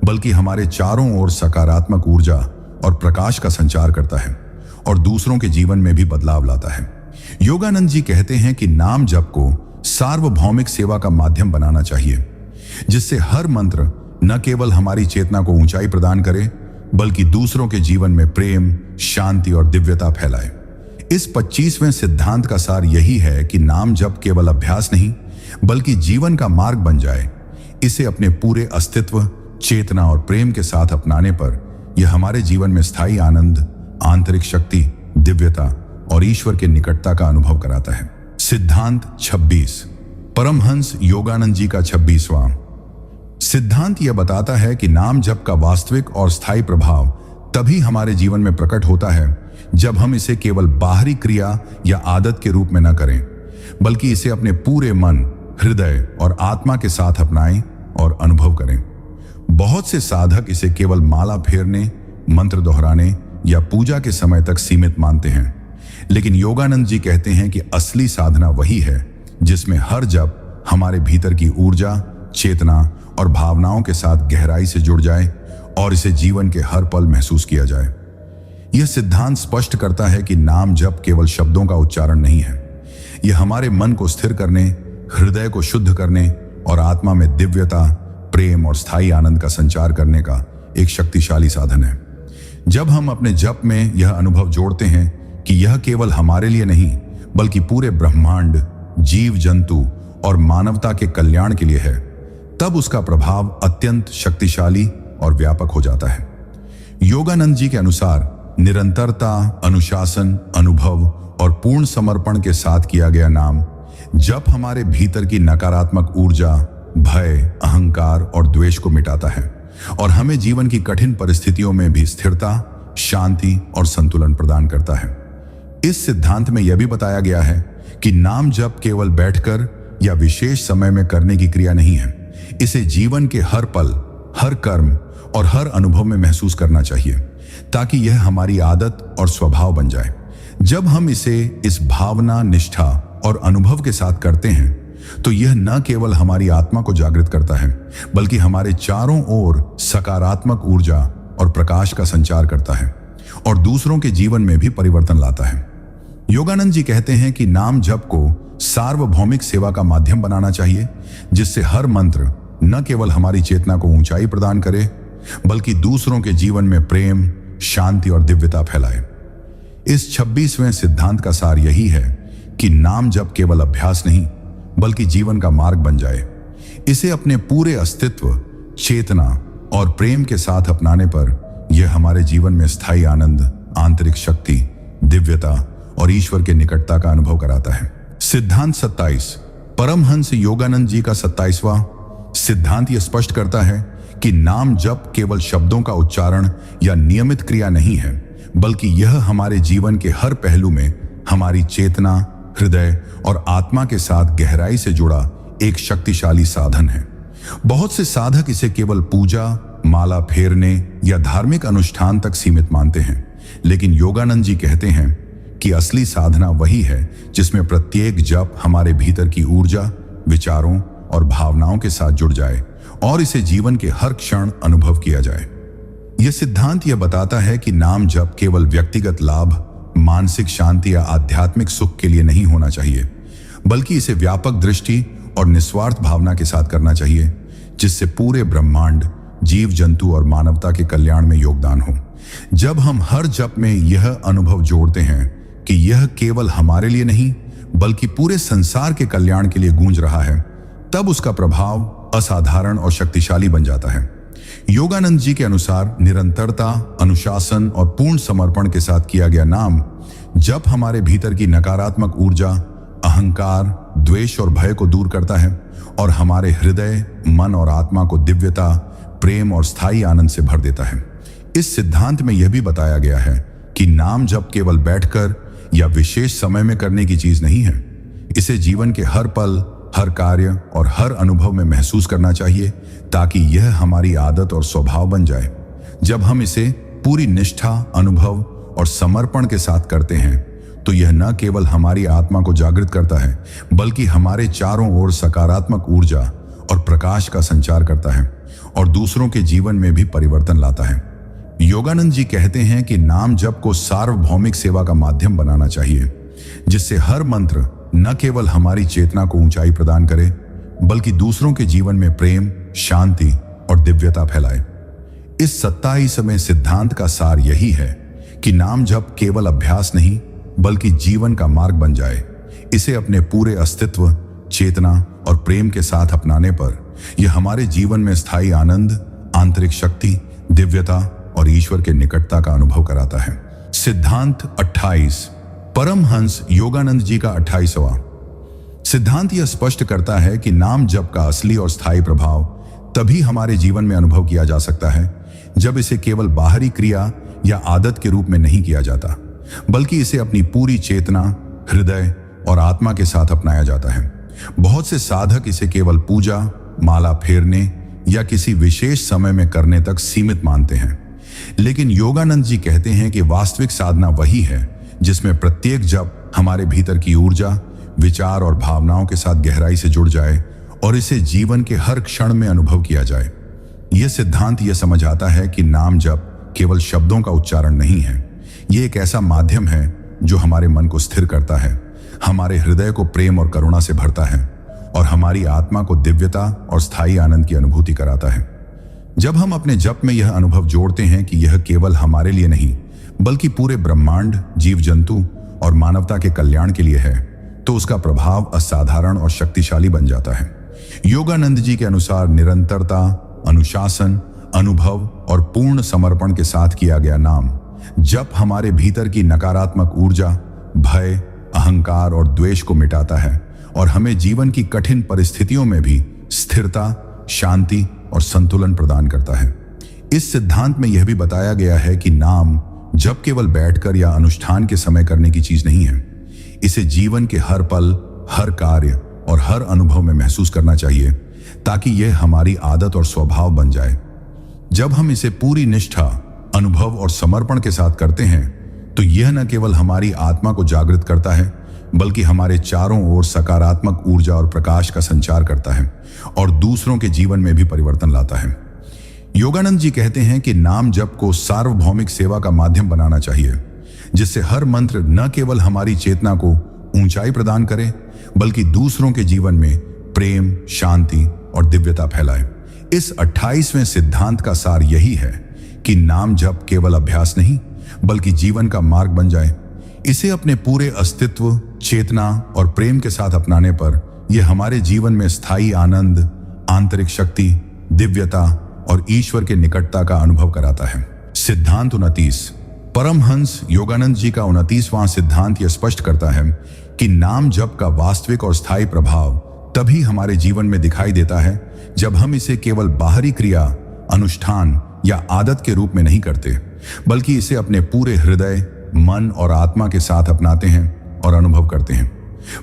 बल्कि हमारे चारों ओर सकारात्मक ऊर्जा और प्रकाश का संचार करता है और दूसरों के जीवन में भी बदलाव लाता है। योगानंद जी कहते हैं कि नाम जप को सार्वभौमिक सेवा का माध्यम बनाना चाहिए, जिससे हर मंत्र न केवल हमारी चेतना को ऊंचाई प्रदान करे बल्कि दूसरों के जीवन में प्रेम, शांति और दिव्यता फैलाए। इस 25वें सिद्धांत का सार यही है कि नाम जप केवल अभ्यास नहीं बल्कि जीवन का मार्ग बन जाए। इसे अपने पूरे अस्तित्व, चेतना और प्रेम के साथ अपनाने पर यह हमारे जीवन में स्थायी आनंद, आंतरिक शक्ति, दिव्यता और ईश्वर के निकटता का अनुभव कराता है। सिद्धांत 26, परमहंस योगानंद जी का 26वां सिद्धांत यह बताता है कि नाम जप का वास्तविक और स्थायी प्रभाव तभी हमारे जीवन में प्रकट होता है जब हम इसे केवल बाहरी क्रिया या आदत के रूप में न करें बल्कि इसे अपने पूरे मन, हृदय और आत्मा के साथ अपनाएं और अनुभव करें। बहुत से साधक इसे केवल माला फेरने, मंत्र दोहराने या पूजा के समय तक सीमित मानते हैं, लेकिन योगानंद जी कहते हैं कि असली साधना वही है जिसमें हर जप हमारे भीतर की ऊर्जा, चेतना और भावनाओं के साथ गहराई से जुड़ जाए और इसे जीवन के हर पल महसूस किया जाए। यह सिद्धांत स्पष्ट करता है कि नाम जप केवल शब्दों का उच्चारण नहीं है। यह हमारे मन को स्थिर करने, हृदय को शुद्ध करने और आत्मा में दिव्यता, प्रेम और स्थायी आनंद का संचार करने का एक शक्तिशाली साधन है। जब हम अपने जप में यह अनुभव जोड़ते हैं कि यह केवल हमारे लिए नहीं बल्कि पूरे ब्रह्मांड, जीव जंतु और मानवता के कल्याण के लिए है, तब उसका प्रभाव अत्यंत शक्तिशाली और व्यापक हो जाता है। योगानंद जी के अनुसार निरंतरता, अनुशासन, अनुभव और पूर्ण समर्पण के साथ किया गया नाम जप हमारे भीतर की नकारात्मक ऊर्जा, भय, अहंकार और द्वेष को मिटाता है और हमें जीवन की कठिन परिस्थितियों में भी स्थिरता, शांति और संतुलन प्रदान करता है। इस सिद्धांत में यह भी बताया गया है कि नाम जप केवल बैठकर या विशेष समय में करने की क्रिया नहीं है। इसे जीवन के हर पल, हर कर्म और हर अनुभव में महसूस करना चाहिए ताकि यह हमारी आदत और स्वभाव बन जाए। जब हम इसे इस भावना, निष्ठा और अनुभव के साथ करते हैं तो यह न केवल हमारी आत्मा को जागृत करता है बल्कि हमारे चारों ओर सकारात्मक ऊर्जा और प्रकाश का संचार करता है और दूसरों के जीवन में भी परिवर्तन लाता है। योगानंद जी कहते हैं कि नाम जप को सार्वभौमिक सेवा का माध्यम बनाना चाहिए, जिससे हर मंत्र न केवल हमारी चेतना को ऊंचाई प्रदान करे बल्कि दूसरों के जीवन में प्रेम, शांति और दिव्यता फैलाए। इस 26वें सिद्धांत का सार यही है कि नाम जप केवल अभ्यास नहीं बल्कि जीवन का मार्ग बन जाए। इसे अपने पूरे अस्तित्व, चेतना और प्रेम के साथ अपनाने पर यह हमारे जीवन में स्थायी आनंद, आंतरिक शक्ति, दिव्यता और ईश्वर के निकटता का अनुभव कराता है। सिद्धांत 27, परमहंस योगानंद जी का 27वां सिद्धांत यह स्पष्ट करता है कि नाम जप केवल शब्दों का उच्चारण या नियमित क्रिया नहीं है बल्कि यह हमारे जीवन के हर पहलू में हमारी चेतना, हृदय और आत्मा के साथ गहराई से जुड़ा एक शक्तिशाली साधन है। बहुत से साधक इसे केवल पूजा, माला फेरने या धार्मिक अनुष्ठान तक सीमित मानते हैं, लेकिन योगानंद जी कहते हैं कि असली साधना वही है जिसमें प्रत्येक जप हमारे भीतर की ऊर्जा, विचारों और भावनाओं के साथ जुड़ जाए और इसे जीवन के हर क्षण अनुभव किया जाए। यह सिद्धांत यह बताता है कि नाम जप केवल व्यक्तिगत लाभ, मानसिक शांति या आध्यात्मिक सुख के लिए नहीं होना चाहिए, बल्कि इसे व्यापक दृष्टि और निस्वार्थ भावना के साथ करना चाहिए, जिससे पूरे ब्रह्मांड, जीव जंतु और मानवता के कल्याण में योगदान हो। जब हम हर जप में यह अनुभव जोड़ते हैं कि यह केवल हमारे लिए नहीं बल्कि पूरे संसार के कल्याण के लिए गूंज रहा है, तब उसका प्रभाव असाधारण और शक्तिशाली बन जाता है। योगानंद जी के अनुसार निरंतरता, अनुशासन और पूर्ण समर्पण के साथ किया गया नाम जप हमारे भीतर की नकारात्मक ऊर्जा, अहंकार, द्वेष और भय को दूर करता है और हमारे हृदय, मन और आत्मा को दिव्यता, प्रेम और स्थायी आनंद से भर देता है। इस सिद्धांत में यह भी बताया गया है कि नाम जप केवल बैठकर या विशेष समय में करने की चीज नहीं है। इसे जीवन के हर पल, हर कार्य और हर अनुभव में महसूस करना चाहिए, ताकि यह हमारी आदत और स्वभाव बन जाए। जब हम इसे पूरी निष्ठा, अनुभव और समर्पण के साथ करते हैं तो यह न केवल हमारी आत्मा को जागृत करता है, बल्कि हमारे चारों ओर सकारात्मक ऊर्जा और प्रकाश का संचार करता है और दूसरों के जीवन में भी परिवर्तन लाता है। योगानंद जी कहते हैं कि नाम जप को सार्वभौमिक सेवा का माध्यम बनाना चाहिए, जिससे हर मंत्र न केवल हमारी चेतना को ऊंचाई प्रदान करे, बल्कि दूसरों के जीवन में प्रेम, शांति और दिव्यता फैलाए। इस 27वें सिद्धांत का सार यही है कि नाम जप केवल अभ्यास नहीं बल्कि जीवन का मार्ग बन जाए। इसे अपने पूरे अस्तित्व, चेतना और प्रेम के साथ अपनाने पर यह हमारे जीवन में स्थायी आनंद, आंतरिक शक्ति, दिव्यता और ईश्वर के निकटता का अनुभव कराता है। सिद्धांत 28, परमहंस योगानंद जी का 28वां सिद्धांत यह स्पष्ट करता है कि नाम जप का असली और स्थायी प्रभाव तभी हमारे जीवन में अनुभव किया जा सकता है जब इसे केवल बाहरी क्रिया या आदत के रूप में नहीं किया जाता, बल्कि इसे अपनी पूरी चेतना, हृदय और आत्मा के साथ अपनाया जाता है। बहुत से साधक इसे केवल पूजा, माला फेरने या किसी विशेष समय में करने तक सीमित मानते हैं, लेकिन योगानंद जी कहते हैं कि वास्तविक साधना वही है जिसमें प्रत्येक जप हमारे भीतर की ऊर्जा, विचार और भावनाओं के साथ गहराई से जुड़ जाए और इसे जीवन के हर क्षण में अनुभव किया जाए। यह सिद्धांत यह समझ आता है कि नाम जप केवल शब्दों का उच्चारण नहीं है, यह एक ऐसा माध्यम है जो हमारे मन को स्थिर करता है, हमारे हृदय को प्रेम और करुणा से भरता है और हमारी आत्मा को दिव्यता और स्थायी आनंद की अनुभूति कराता है। जब हम अपने जप में यह अनुभव जोड़ते हैं कि यह केवल हमारे लिए नहीं बल्कि पूरे ब्रह्मांड, जीव जंतु और मानवता के कल्याण के लिए है, तो उसका प्रभाव असाधारण और शक्तिशाली बन जाता है। योगानंद जी के अनुसार निरंतरता, अनुशासन, अनुभव और पूर्ण समर्पण के साथ किया गया नाम जप हमारे भीतर की नकारात्मक ऊर्जा, भय, अहंकार और द्वेष को मिटाता है और हमें जीवन की कठिन परिस्थितियों में भी स्थिरता, शांति और संतुलन प्रदान करता है। इस सिद्धांत में यह भी बताया गया है कि नाम जप केवल बैठकर या अनुष्ठान के समय करने की चीज नहीं है। इसे जीवन के हर पल, हर कार्य और हर अनुभव में महसूस करना चाहिए, ताकि यह हमारी आदत और स्वभाव बन जाए। जब हम इसे पूरी निष्ठा, अनुभव और समर्पण के साथ करते हैं तो यह न केवल हमारी आत्मा को जागृत करता है, बल्कि हमारे चारों ओर सकारात्मक ऊर्जा और प्रकाश का संचार करता है और दूसरों के जीवन में भी परिवर्तन लाता है। योगानंद जी कहते हैं कि नाम जप को सार्वभौमिक सेवा का माध्यम बनाना चाहिए, जिससे हर मंत्र न केवल हमारी चेतना को ऊंचाई प्रदान करे, बल्कि दूसरों के जीवन में प्रेम, शांति और दिव्यता फैलाए। इस 28वें सिद्धांत का सार यही है कि नाम जप केवल अभ्यास नहीं बल्कि जीवन का मार्ग बन जाए। इसे अपने पूरे अस्तित्व, चेतना और प्रेम के साथ अपनाने पर यह हमारे जीवन में स्थायी आनंद, आंतरिक शक्ति, दिव्यता और ईश्वर के निकटता का अनुभव कराता है। सिद्धांत 29, परमहंस योगानंद जी का 29वां सिद्धांत यह स्पष्ट करता है कि नाम जप का वास्तविक और स्थायी प्रभाव तभी हमारे जीवन में दिखाई देता है जब हम इसे केवल बाहरी क्रिया, अनुष्ठान या आदत के रूप में नहीं करते, बल्कि इसे अपने पूरे हृदय, मन और आत्मा के साथ अपनाते हैं और अनुभव करते हैं।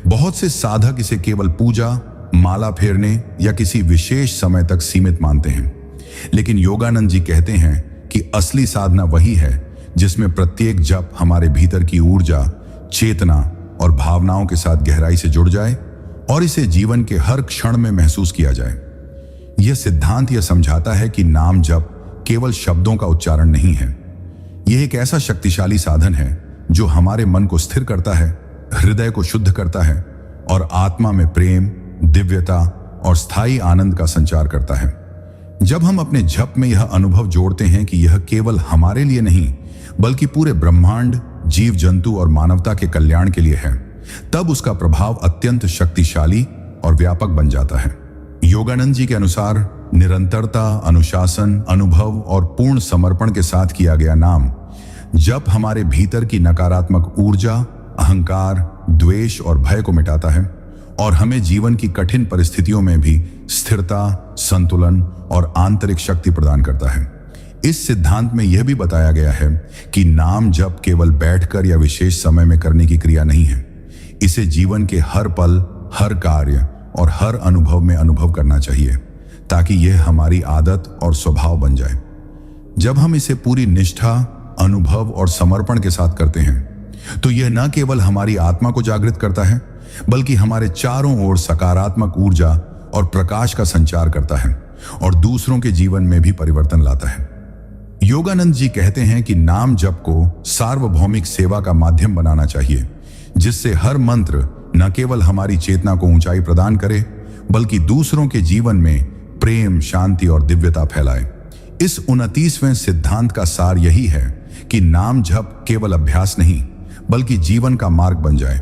बहुत से साधक इसे केवल पूजा, माला फेरने या किसी विशेष समय तक सीमित मानते हैं, लेकिन योगानंद जी कहते हैं कि असली साधना वही है जिसमें प्रत्येक जप हमारे भीतर की ऊर्जा, चेतना और भावनाओं के साथ गहराई से जुड़ जाए और इसे जीवन के हर क्षण में महसूस किया जाए। यह सिद्धांत यह समझाता है कि नाम जप केवल शब्दों का उच्चारण नहीं है। यह एक ऐसा शक्तिशाली साधन है जो हमारे मन को स्थिर करता है, हृदय को शुद्ध करता है और आत्मा में प्रेम, दिव्यता और स्थायी आनंद का संचार करता है। जब हम अपने जप में यह अनुभव जोड़ते हैं कि यह केवल हमारे लिए नहीं बल्कि पूरे ब्रह्मांड, जीव जंतु और मानवता के कल्याण के लिए है, तब उसका प्रभाव अत्यंत शक्तिशाली और व्यापक बन जाता है। योगानंद जी के अनुसार निरंतरता, अनुशासन, अनुभव और पूर्ण समर्पण के साथ किया गया नाम जप हमारे भीतर की नकारात्मक ऊर्जा, अहंकार, द्वेष और भय को मिटाता है और हमें जीवन की कठिन परिस्थितियों में भी स्थिरता, संतुलन और आंतरिक शक्ति प्रदान करता है। इस सिद्धांत में यह भी बताया गया है कि नाम जप केवल बैठकर या विशेष समय में करने की क्रिया नहीं है। इसे जीवन के हर पल, हर कार्य और हर अनुभव में अनुभव करना चाहिए ताकि यह हमारी आदत और स्वभाव बन जाए। जब हम इसे पूरी निष्ठा, अनुभव और समर्पण के साथ करते हैं तो यह न केवल हमारी आत्मा को जागृत करता है बल्कि हमारे चारों ओर सकारात्मक ऊर्जा और प्रकाश का संचार करता है और दूसरों के जीवन में भी परिवर्तन लाता है। योगानंद जी कहते हैं कि नाम जप को सार्वभौमिक सेवा का माध्यम बनाना चाहिए, जिससे हर मंत्र न केवल हमारी चेतना को ऊंचाई प्रदान करे बल्कि दूसरों के जीवन में प्रेम, शांति और दिव्यता फैलाए। इस 29वें सिद्धांत का सार यही है कि नाम जप केवल अभ्यास नहीं बल्कि जीवन का मार्ग बन जाए।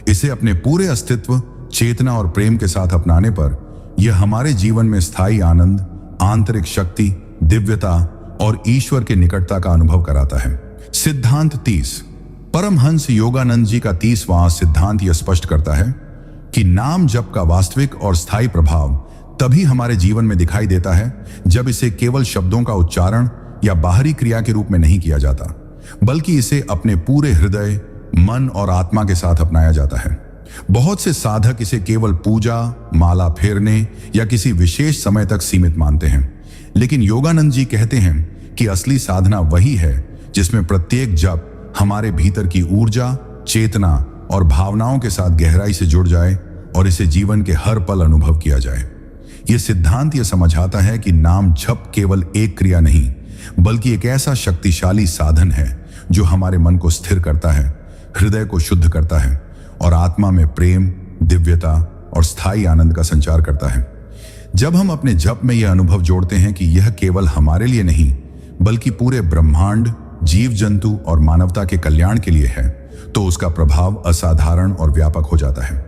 इसे अपने पूरे अस्तित्व, चेतना और प्रेम के साथ अपनाने पर यह हमारे जीवन में स्थायी आनंद, आंतरिक शक्ति, दिव्यता और ईश्वर के निकटता का अनुभव कराता है। सिद्धांत 30। परमहंस योगानंद जी का 30वां सिद्धांत यह स्पष्ट करता है कि नाम जप का वास्तविक और स्थायी प्रभाव तभी हमारे जीवन में दिखाई देता है जब इसे केवल शब्दों का उच्चारण या बाहरी क्रिया के रूप में नहीं किया जाता बल्कि इसे अपने पूरे हृदय, मन और आत्मा के साथ अपनाया जाता है। बहुत से साधक इसे केवल पूजा, माला फेरने या किसी विशेष समय तक सीमित मानते हैं, लेकिन योगानंद जी कहते हैं कि असली साधना वही है जिसमें प्रत्येक जप हमारे भीतर की ऊर्जा, चेतना और भावनाओं के साथ गहराई से जुड़ जाए और इसे जीवन के हर पल अनुभव किया जाए। यह सिद्धांत यह समझाता है कि नाम जप केवल एक क्रिया नहीं बल्कि एक ऐसा शक्तिशाली साधन है जो हमारे मन को स्थिर करता है, हृदय को शुद्ध करता है और आत्मा में प्रेम, दिव्यता और स्थायी आनंद का संचार करता है। जब हम अपने जप में यह अनुभव जोड़ते हैं कि यह केवल हमारे लिए नहीं बल्कि पूरे ब्रह्मांड, जीव जंतु और मानवता के कल्याण के लिए है, तो उसका प्रभाव असाधारण और व्यापक हो जाता है।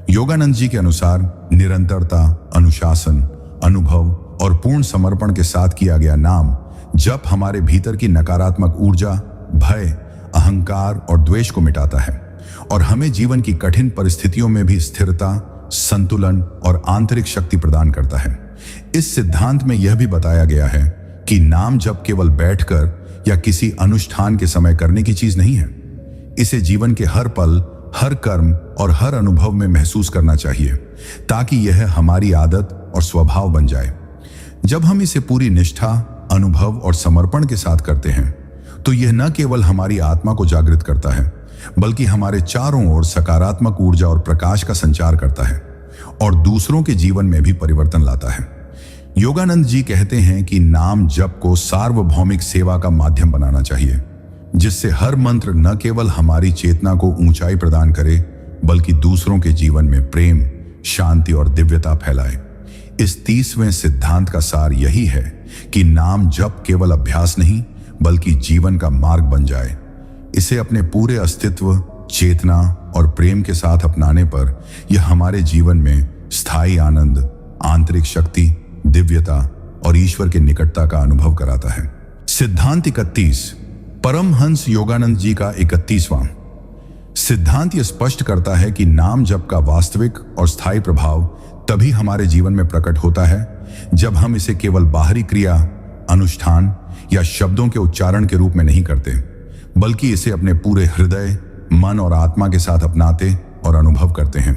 योगानंद जी के अनुसार निरंतरता, अनुशासन, अनुभव और पूर्ण समर्पण के साथ किया गया नाम जप हमारे भीतर की नकारात्मक ऊर्जा, भय, अहंकार और द्वेष को मिटाता है और हमें जीवन की कठिन परिस्थितियों में भी स्थिरता, संतुलन और आंतरिक शक्ति प्रदान करता है। इस सिद्धांत में यह भी बताया गया है कि नाम जप केवल बैठकर या किसी अनुष्ठान के समय करने की चीज नहीं है। इसे जीवन के हर पल, हर कर्म और हर अनुभव में महसूस करना चाहिए ताकि यह हमारी आदत और स्वभाव बन जाए। जब हम इसे पूरी निष्ठा, अनुभव और समर्पण के साथ करते हैं तो यह न केवल हमारी आत्मा को जागृत करता है बल्कि हमारे चारों ओर सकारात्मक ऊर्जा और प्रकाश का संचार करता है और दूसरों के जीवन में भी परिवर्तन लाता है। योगानंद जी कहते हैं कि नाम जप को सार्वभौमिक सेवा का माध्यम बनाना चाहिए, जिससे हर मंत्र न केवल हमारी चेतना को ऊंचाई प्रदान करे बल्कि दूसरों के जीवन में प्रेम, शांति और दिव्यता फैलाए। इस 30वें सिद्धांत का सार यही है कि नाम जप केवल अभ्यास नहीं बल्कि जीवन का मार्ग बन जाए। इसे अपने पूरे अस्तित्व, चेतना और प्रेम के साथ अपनाने पर यह हमारे जीवन में स्थायी आनंद, आंतरिक शक्ति, दिव्यता और ईश्वर के निकटता का अनुभव कराता है। सिद्धांत 31। परमहंस योगानंद जी का 31वां सिद्धांत यह स्पष्ट करता है कि नाम जप का वास्तविक और स्थायी प्रभाव तभी हमारे जीवन में प्रकट होता है जब हम इसे केवल बाहरी क्रिया, अनुष्ठान या शब्दों के उच्चारण के रूप में नहीं करते बल्कि इसे अपने पूरे हृदय, मन और आत्मा के साथ अपनाते और अनुभव करते हैं।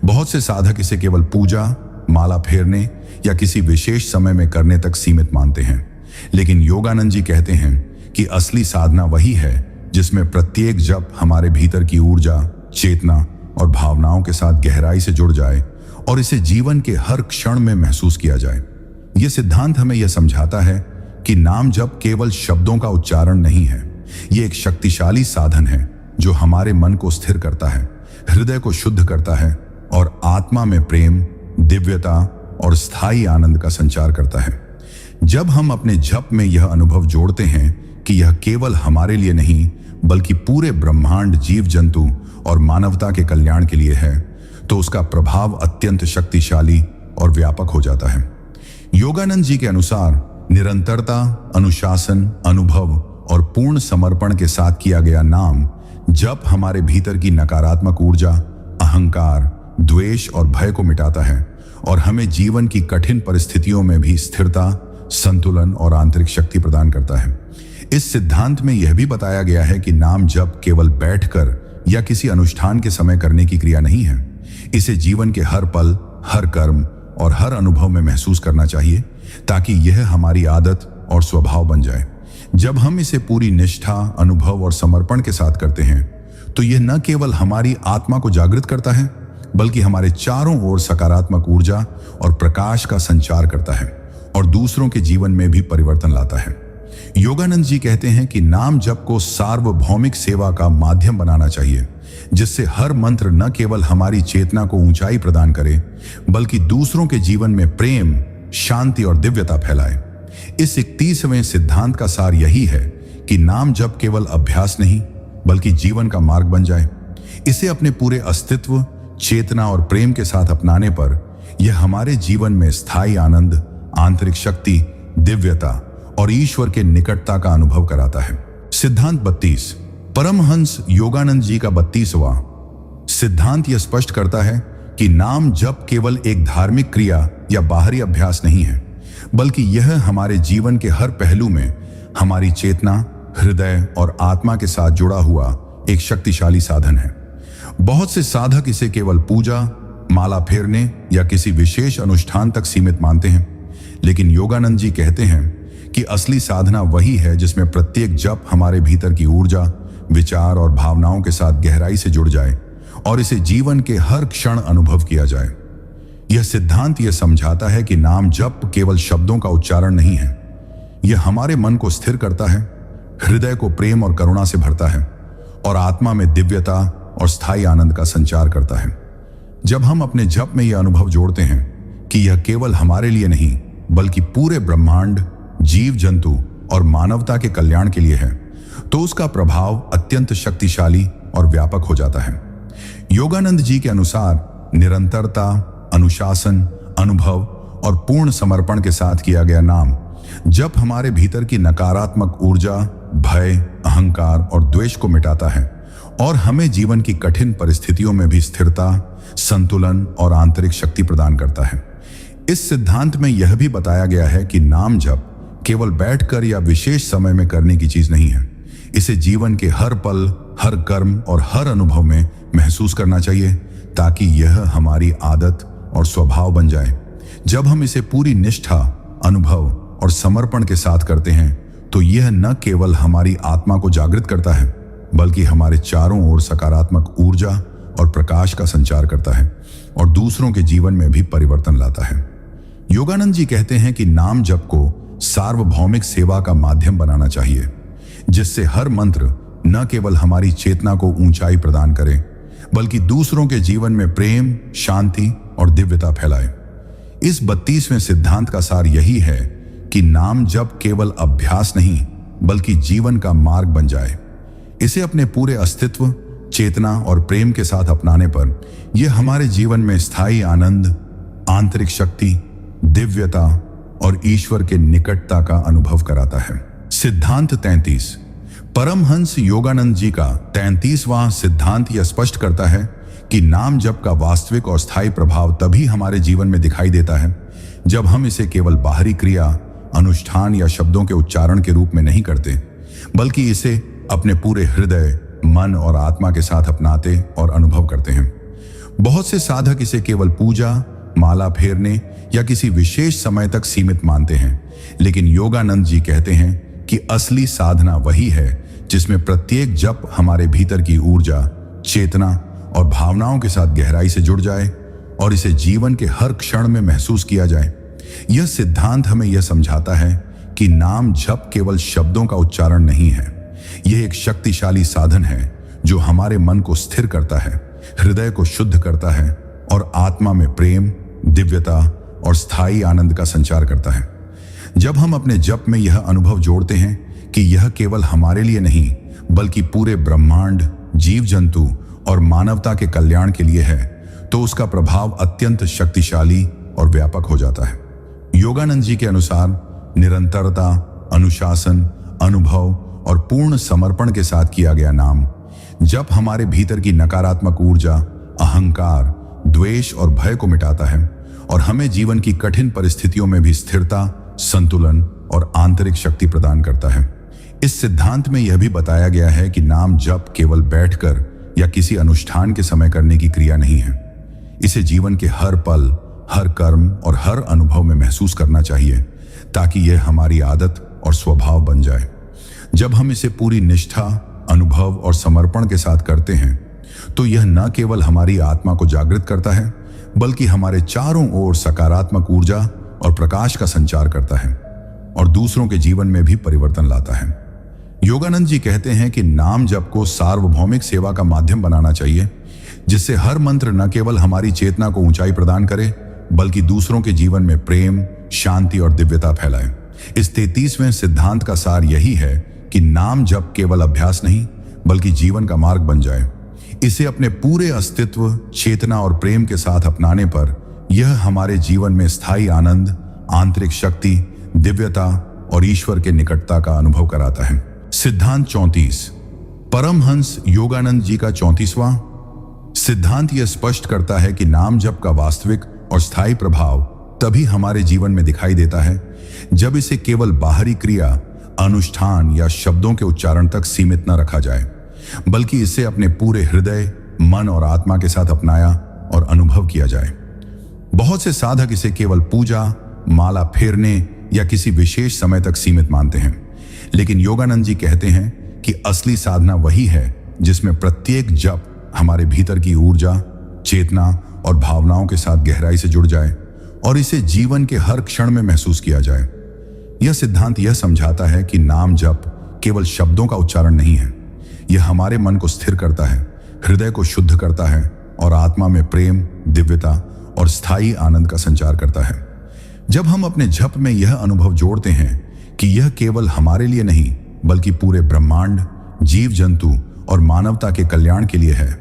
बहुत से साधक इसे केवल पूजा, माला फेरने या किसी विशेष समय में करने तक सीमित मानते हैं, लेकिन योगानंद जी कहते हैं कि असली साधना वही है जिसमें प्रत्येक जप हमारे भीतर की ऊर्जा, चेतना और भावनाओं के साथ गहराई से जुड़ जाए और इसे जीवन के हर क्षण में महसूस किया जाए। यह सिद्धांत हमें यह समझाता है कि नाम जप केवल शब्दों का उच्चारण नहीं है। यह एक शक्तिशाली साधन है जो हमारे मन को स्थिर करता है, हृदय को शुद्ध करता है और आत्मा में प्रेम, दिव्यता और स्थायी आनंद का संचार करता है। जब हम अपने जप में यह अनुभव जोड़ते हैं कि यह केवल हमारे लिए नहीं बल्कि पूरे ब्रह्मांड, जीव जंतु और मानवता के कल्याण के लिए है, तो उसका प्रभाव अत्यंत शक्तिशाली और व्यापक हो जाता है। योगानंद जी के अनुसार निरंतरता, अनुशासन, अनुभव और पूर्ण समर्पण के साथ किया गया नाम जप हमारे भीतर की नकारात्मक ऊर्जा, अहंकार, द्वेष और भय को मिटाता है और हमें जीवन की कठिन परिस्थितियों में भी स्थिरता, संतुलन और आंतरिक शक्ति प्रदान करता है। इस सिद्धांत में यह भी बताया गया है कि नाम जप केवल बैठकर या किसी अनुष्ठान के समय करने की क्रिया नहीं है। इसे जीवन के हर पल, हर कर्म और हर अनुभव में महसूस करना चाहिए ताकि यह हमारी आदत और स्वभाव बन जाए। जब हम इसे पूरी निष्ठा, अनुभव और समर्पण के साथ करते हैं तो यह न केवल हमारी आत्मा को जागृत करता है बल्कि हमारे चारों ओर सकारात्मक ऊर्जा और प्रकाश का संचार करता है और दूसरों के जीवन में भी परिवर्तन लाता है। योगानंद जी कहते हैं कि नाम जप को सार्वभौमिक सेवा का माध्यम बनाना चाहिए, जिससे हर मंत्र न केवल हमारी चेतना को ऊंचाई प्रदान करे बल्कि दूसरों के जीवन में प्रेम, शांति और दिव्यता फैलाए। इस 31वें सिद्धांत का सार यही है कि नाम जप केवल अभ्यास नहीं बल्कि जीवन का मार्ग बन जाए। इसे अपने पूरे अस्तित्व, चेतना और प्रेम के साथ अपनाने पर यह हमारे जीवन में स्थायी आनंद, आंतरिक शक्ति, दिव्यता और ईश्वर के निकटता का अनुभव कराता है। सिद्धांत 32। परमहंस योगानंद जी का 32वां सिद्धांत यह स्पष्ट करता है कि नाम जप केवल एक धार्मिक क्रिया या बाहरी अभ्यास नहीं है, बल्कि यह हमारे जीवन के हर पहलू में हमारी चेतना, हृदय और आत्मा के साथ जुड़ा हुआ एक शक्तिशाली साधन है। बहुत से साधक इसे केवल पूजा, माला फेरने या किसी विशेष अनुष्ठान तक सीमित मानते हैं, लेकिन योगानंद जी कहते हैं कि असली साधना वही है जिसमें प्रत्येक जप हमारे भीतर की ऊर्जा, विचार और भावनाओं के साथ गहराई से जुड़ जाए और इसे जीवन के हर क्षण अनुभव किया जाए। यह सिद्धांत यह समझाता है कि नाम जप केवल शब्दों का उच्चारण नहीं है। यह हमारे मन को स्थिर करता है, हृदय को प्रेम और करुणा से भरता है और आत्मा में दिव्यता और स्थायी आनंद का संचार करता है। जब हम अपने जप में यह अनुभव जोड़ते हैं कि यह केवल हमारे लिए नहीं बल्कि पूरे ब्रह्मांड, जीव जंतु और मानवता के कल्याण के लिए है, तो उसका प्रभाव अत्यंत शक्तिशाली और व्यापक हो जाता है। योगानंद जी के अनुसार निरंतरता, अनुशासन, अनुभव और पूर्ण समर्पण के साथ किया गया नाम जप हमारे भीतर की नकारात्मक ऊर्जा, भय, अहंकार और द्वेष को मिटाता है और हमें जीवन की कठिन परिस्थितियों में भी स्थिरता, संतुलन और आंतरिक शक्ति प्रदान करता है। इस सिद्धांत में यह भी बताया गया है कि नाम जप केवल बैठकर या विशेष समय में करने की चीज नहीं है। इसे जीवन के हर पल, हर कर्म और हर अनुभव में महसूस करना चाहिए ताकि यह हमारी आदत और स्वभाव बन जाए। जब हम इसे पूरी निष्ठा, अनुभव और समर्पण के साथ करते हैं तो यह न केवल हमारी आत्मा को जागृत करता है बल्कि हमारे चारों ओर सकारात्मक ऊर्जा और प्रकाश का संचार करता है और दूसरों के जीवन में भी परिवर्तन लाता है। योगानंद जी कहते हैं कि नाम जप को सार्वभौमिक सेवा का माध्यम बनाना चाहिए, जिससे हर मंत्र न केवल हमारी चेतना को ऊंचाई प्रदान करे बल्कि दूसरों के जीवन में प्रेम, शांति और दिव्यता फैलाए। इस 32वें सिद्धांत का सार यही है कि नाम जप केवल अभ्यास नहीं बल्कि जीवन का मार्ग बन जाए। इसे अपने पूरे अस्तित्व, चेतना और प्रेम के साथ अपनाने पर यह हमारे जीवन में स्थायी आनंद, आंतरिक शक्ति, दिव्यता और ईश्वर के निकटता का अनुभव कराता है। सिद्धांत 33। परमहंस योगानंद जी का 33वां सिद्धांत यह स्पष्ट करता है कि नाम जप का वास्तविक और स्थायी प्रभाव तभी हमारे जीवन में दिखाई देता है जब हम इसे केवल बाहरी क्रिया, अनुष्ठान या शब्दों के उच्चारण के रूप में नहीं करते, बल्कि इसे अपने पूरे हृदय, मन और आत्मा के साथ अपनाते और अनुभव करते हैं। बहुत से साधक इसे केवल पूजा, माला फेरने या किसी विशेष समय तक सीमित मानते हैं, लेकिन योगानंद जी कहते हैं कि असली साधना वही है जिसमें प्रत्येक जप हमारे भीतर की ऊर्जा, चेतना और भावनाओं के साथ गहराई से जुड़ जाए और इसे जीवन के हर क्षण में महसूस किया जाए। यह सिद्धांत हमें यह समझाता है कि नाम जप केवल शब्दों का उच्चारण नहीं है। यह एक शक्तिशाली साधन है जो हमारे मन को स्थिर करता है, हृदय को शुद्ध करता है और आत्मा में प्रेम, दिव्यता और स्थायी आनंद का संचार करता है। जब हम अपने जप में यह अनुभव जोड़ते हैं कि यह केवल हमारे लिए नहीं बल्कि पूरे ब्रह्मांड, जीव जंतु और मानवता के कल्याण के लिए है, तो उसका प्रभाव अत्यंत शक्तिशाली और व्यापक हो जाता है। योगानंद जी के अनुसार निरंतरता, अनुशासन, अनुभव और पूर्ण समर्पण के साथ किया गया नाम जप हमारे भीतर की नकारात्मक ऊर्जा, अहंकार, द्वेष और भय को मिटाता है और हमें जीवन की कठिन परिस्थितियों में भी स्थिरता, संतुलन और आंतरिक शक्ति प्रदान करता है। इस सिद्धांत में यह भी बताया गया है कि नाम जप केवल बैठकर या किसी अनुष्ठान के समय करने की क्रिया नहीं है। इसे जीवन के हर पल, हर कर्म और हर अनुभव में महसूस करना चाहिए ताकि यह हमारी आदत और स्वभाव बन जाए। जब हम इसे पूरी निष्ठा, अनुभव और समर्पण के साथ करते हैं तो यह न केवल हमारी आत्मा को जागृत करता है बल्कि हमारे चारों ओर सकारात्मक ऊर्जा और प्रकाश का संचार करता है और दूसरों के जीवन में भी परिवर्तन लाता है। योगानंद जी कहते हैं कि नाम जप को सार्वभौमिक सेवा का माध्यम बनाना चाहिए, जिससे हर मंत्र न केवल हमारी चेतना को ऊंचाई प्रदान करे बल्कि दूसरों के जीवन में प्रेम, शांति और दिव्यता फैलाए। इस 33वें सिद्धांत का सार यही है कि नाम जप केवल अभ्यास नहीं बल्कि जीवन का मार्ग बन जाए। इसे अपने पूरे अस्तित्व, चेतना और प्रेम के साथ अपनाने पर यह हमारे जीवन में स्थायी आनंद, आंतरिक शक्ति, दिव्यता और ईश्वर के निकटता का अनुभव कराता है। सिद्धांत 34, परमहंस योगानंद जी का 34वां सिद्धांत यह स्पष्ट करता है कि नाम जप का वास्तविक और स्थायी प्रभाव तभी हमारे जीवन में दिखाई देता है जब इसे केवल बाहरी क्रिया, अनुष्ठान या शब्दों के उच्चारण तक सीमित न रखा जाए बल्कि इसे अपने पूरे हृदय, मन और आत्मा के साथ अपनाया और अनुभव किया जाए। बहुत से साधक इसे केवल पूजा, माला फेरने या किसी विशेष समय तक सीमित मानते हैं, लेकिन योगानंद जी कहते हैं कि असली साधना वही है जिसमें प्रत्येक जप हमारे भीतर की ऊर्जा, चेतना और भावनाओं के साथ गहराई से जुड़ जाए और इसे जीवन के हर क्षण में महसूस किया जाए। यह सिद्धांत यह समझाता है कि नाम जप केवल शब्दों का उच्चारण नहीं है, यह हमारे मन को स्थिर करता है, हृदय को शुद्ध करता है और आत्मा में प्रेम, दिव्यता और स्थायी आनंद का संचार करता है। जब हम अपने जप में यह अनुभव जोड़ते हैं कि यह केवल हमारे लिए नहीं बल्कि पूरे ब्रह्मांड, जीव जंतु और मानवता के कल्याण के लिए है,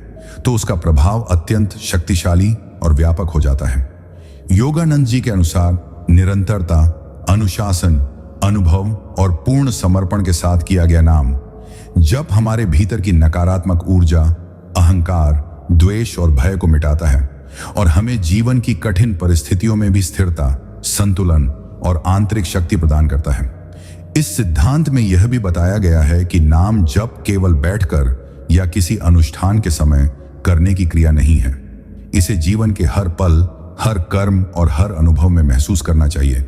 तो उसका प्रभाव अत्यंत शक्तिशाली और व्यापक हो जाता है। योगानंद जी के अनुसार निरंतरता, अनुशासन, अनुभव और पूर्ण समर्पण के साथ किया गया नाम जप हमारे भीतर की नकारात्मक ऊर्जा, अहंकार, द्वेष और भय को मिटाता है और हमें जीवन की कठिन परिस्थितियों में भी स्थिरता, संतुलन और आंतरिक शक्ति प्रदान करता है। इस सिद्धांत में यह भी बताया गया है कि नाम जप केवल बैठकर या किसी अनुष्ठान के समय करने की क्रिया नहीं है। इसे जीवन के हर पल, हर कर्म और हर अनुभव में महसूस करना चाहिए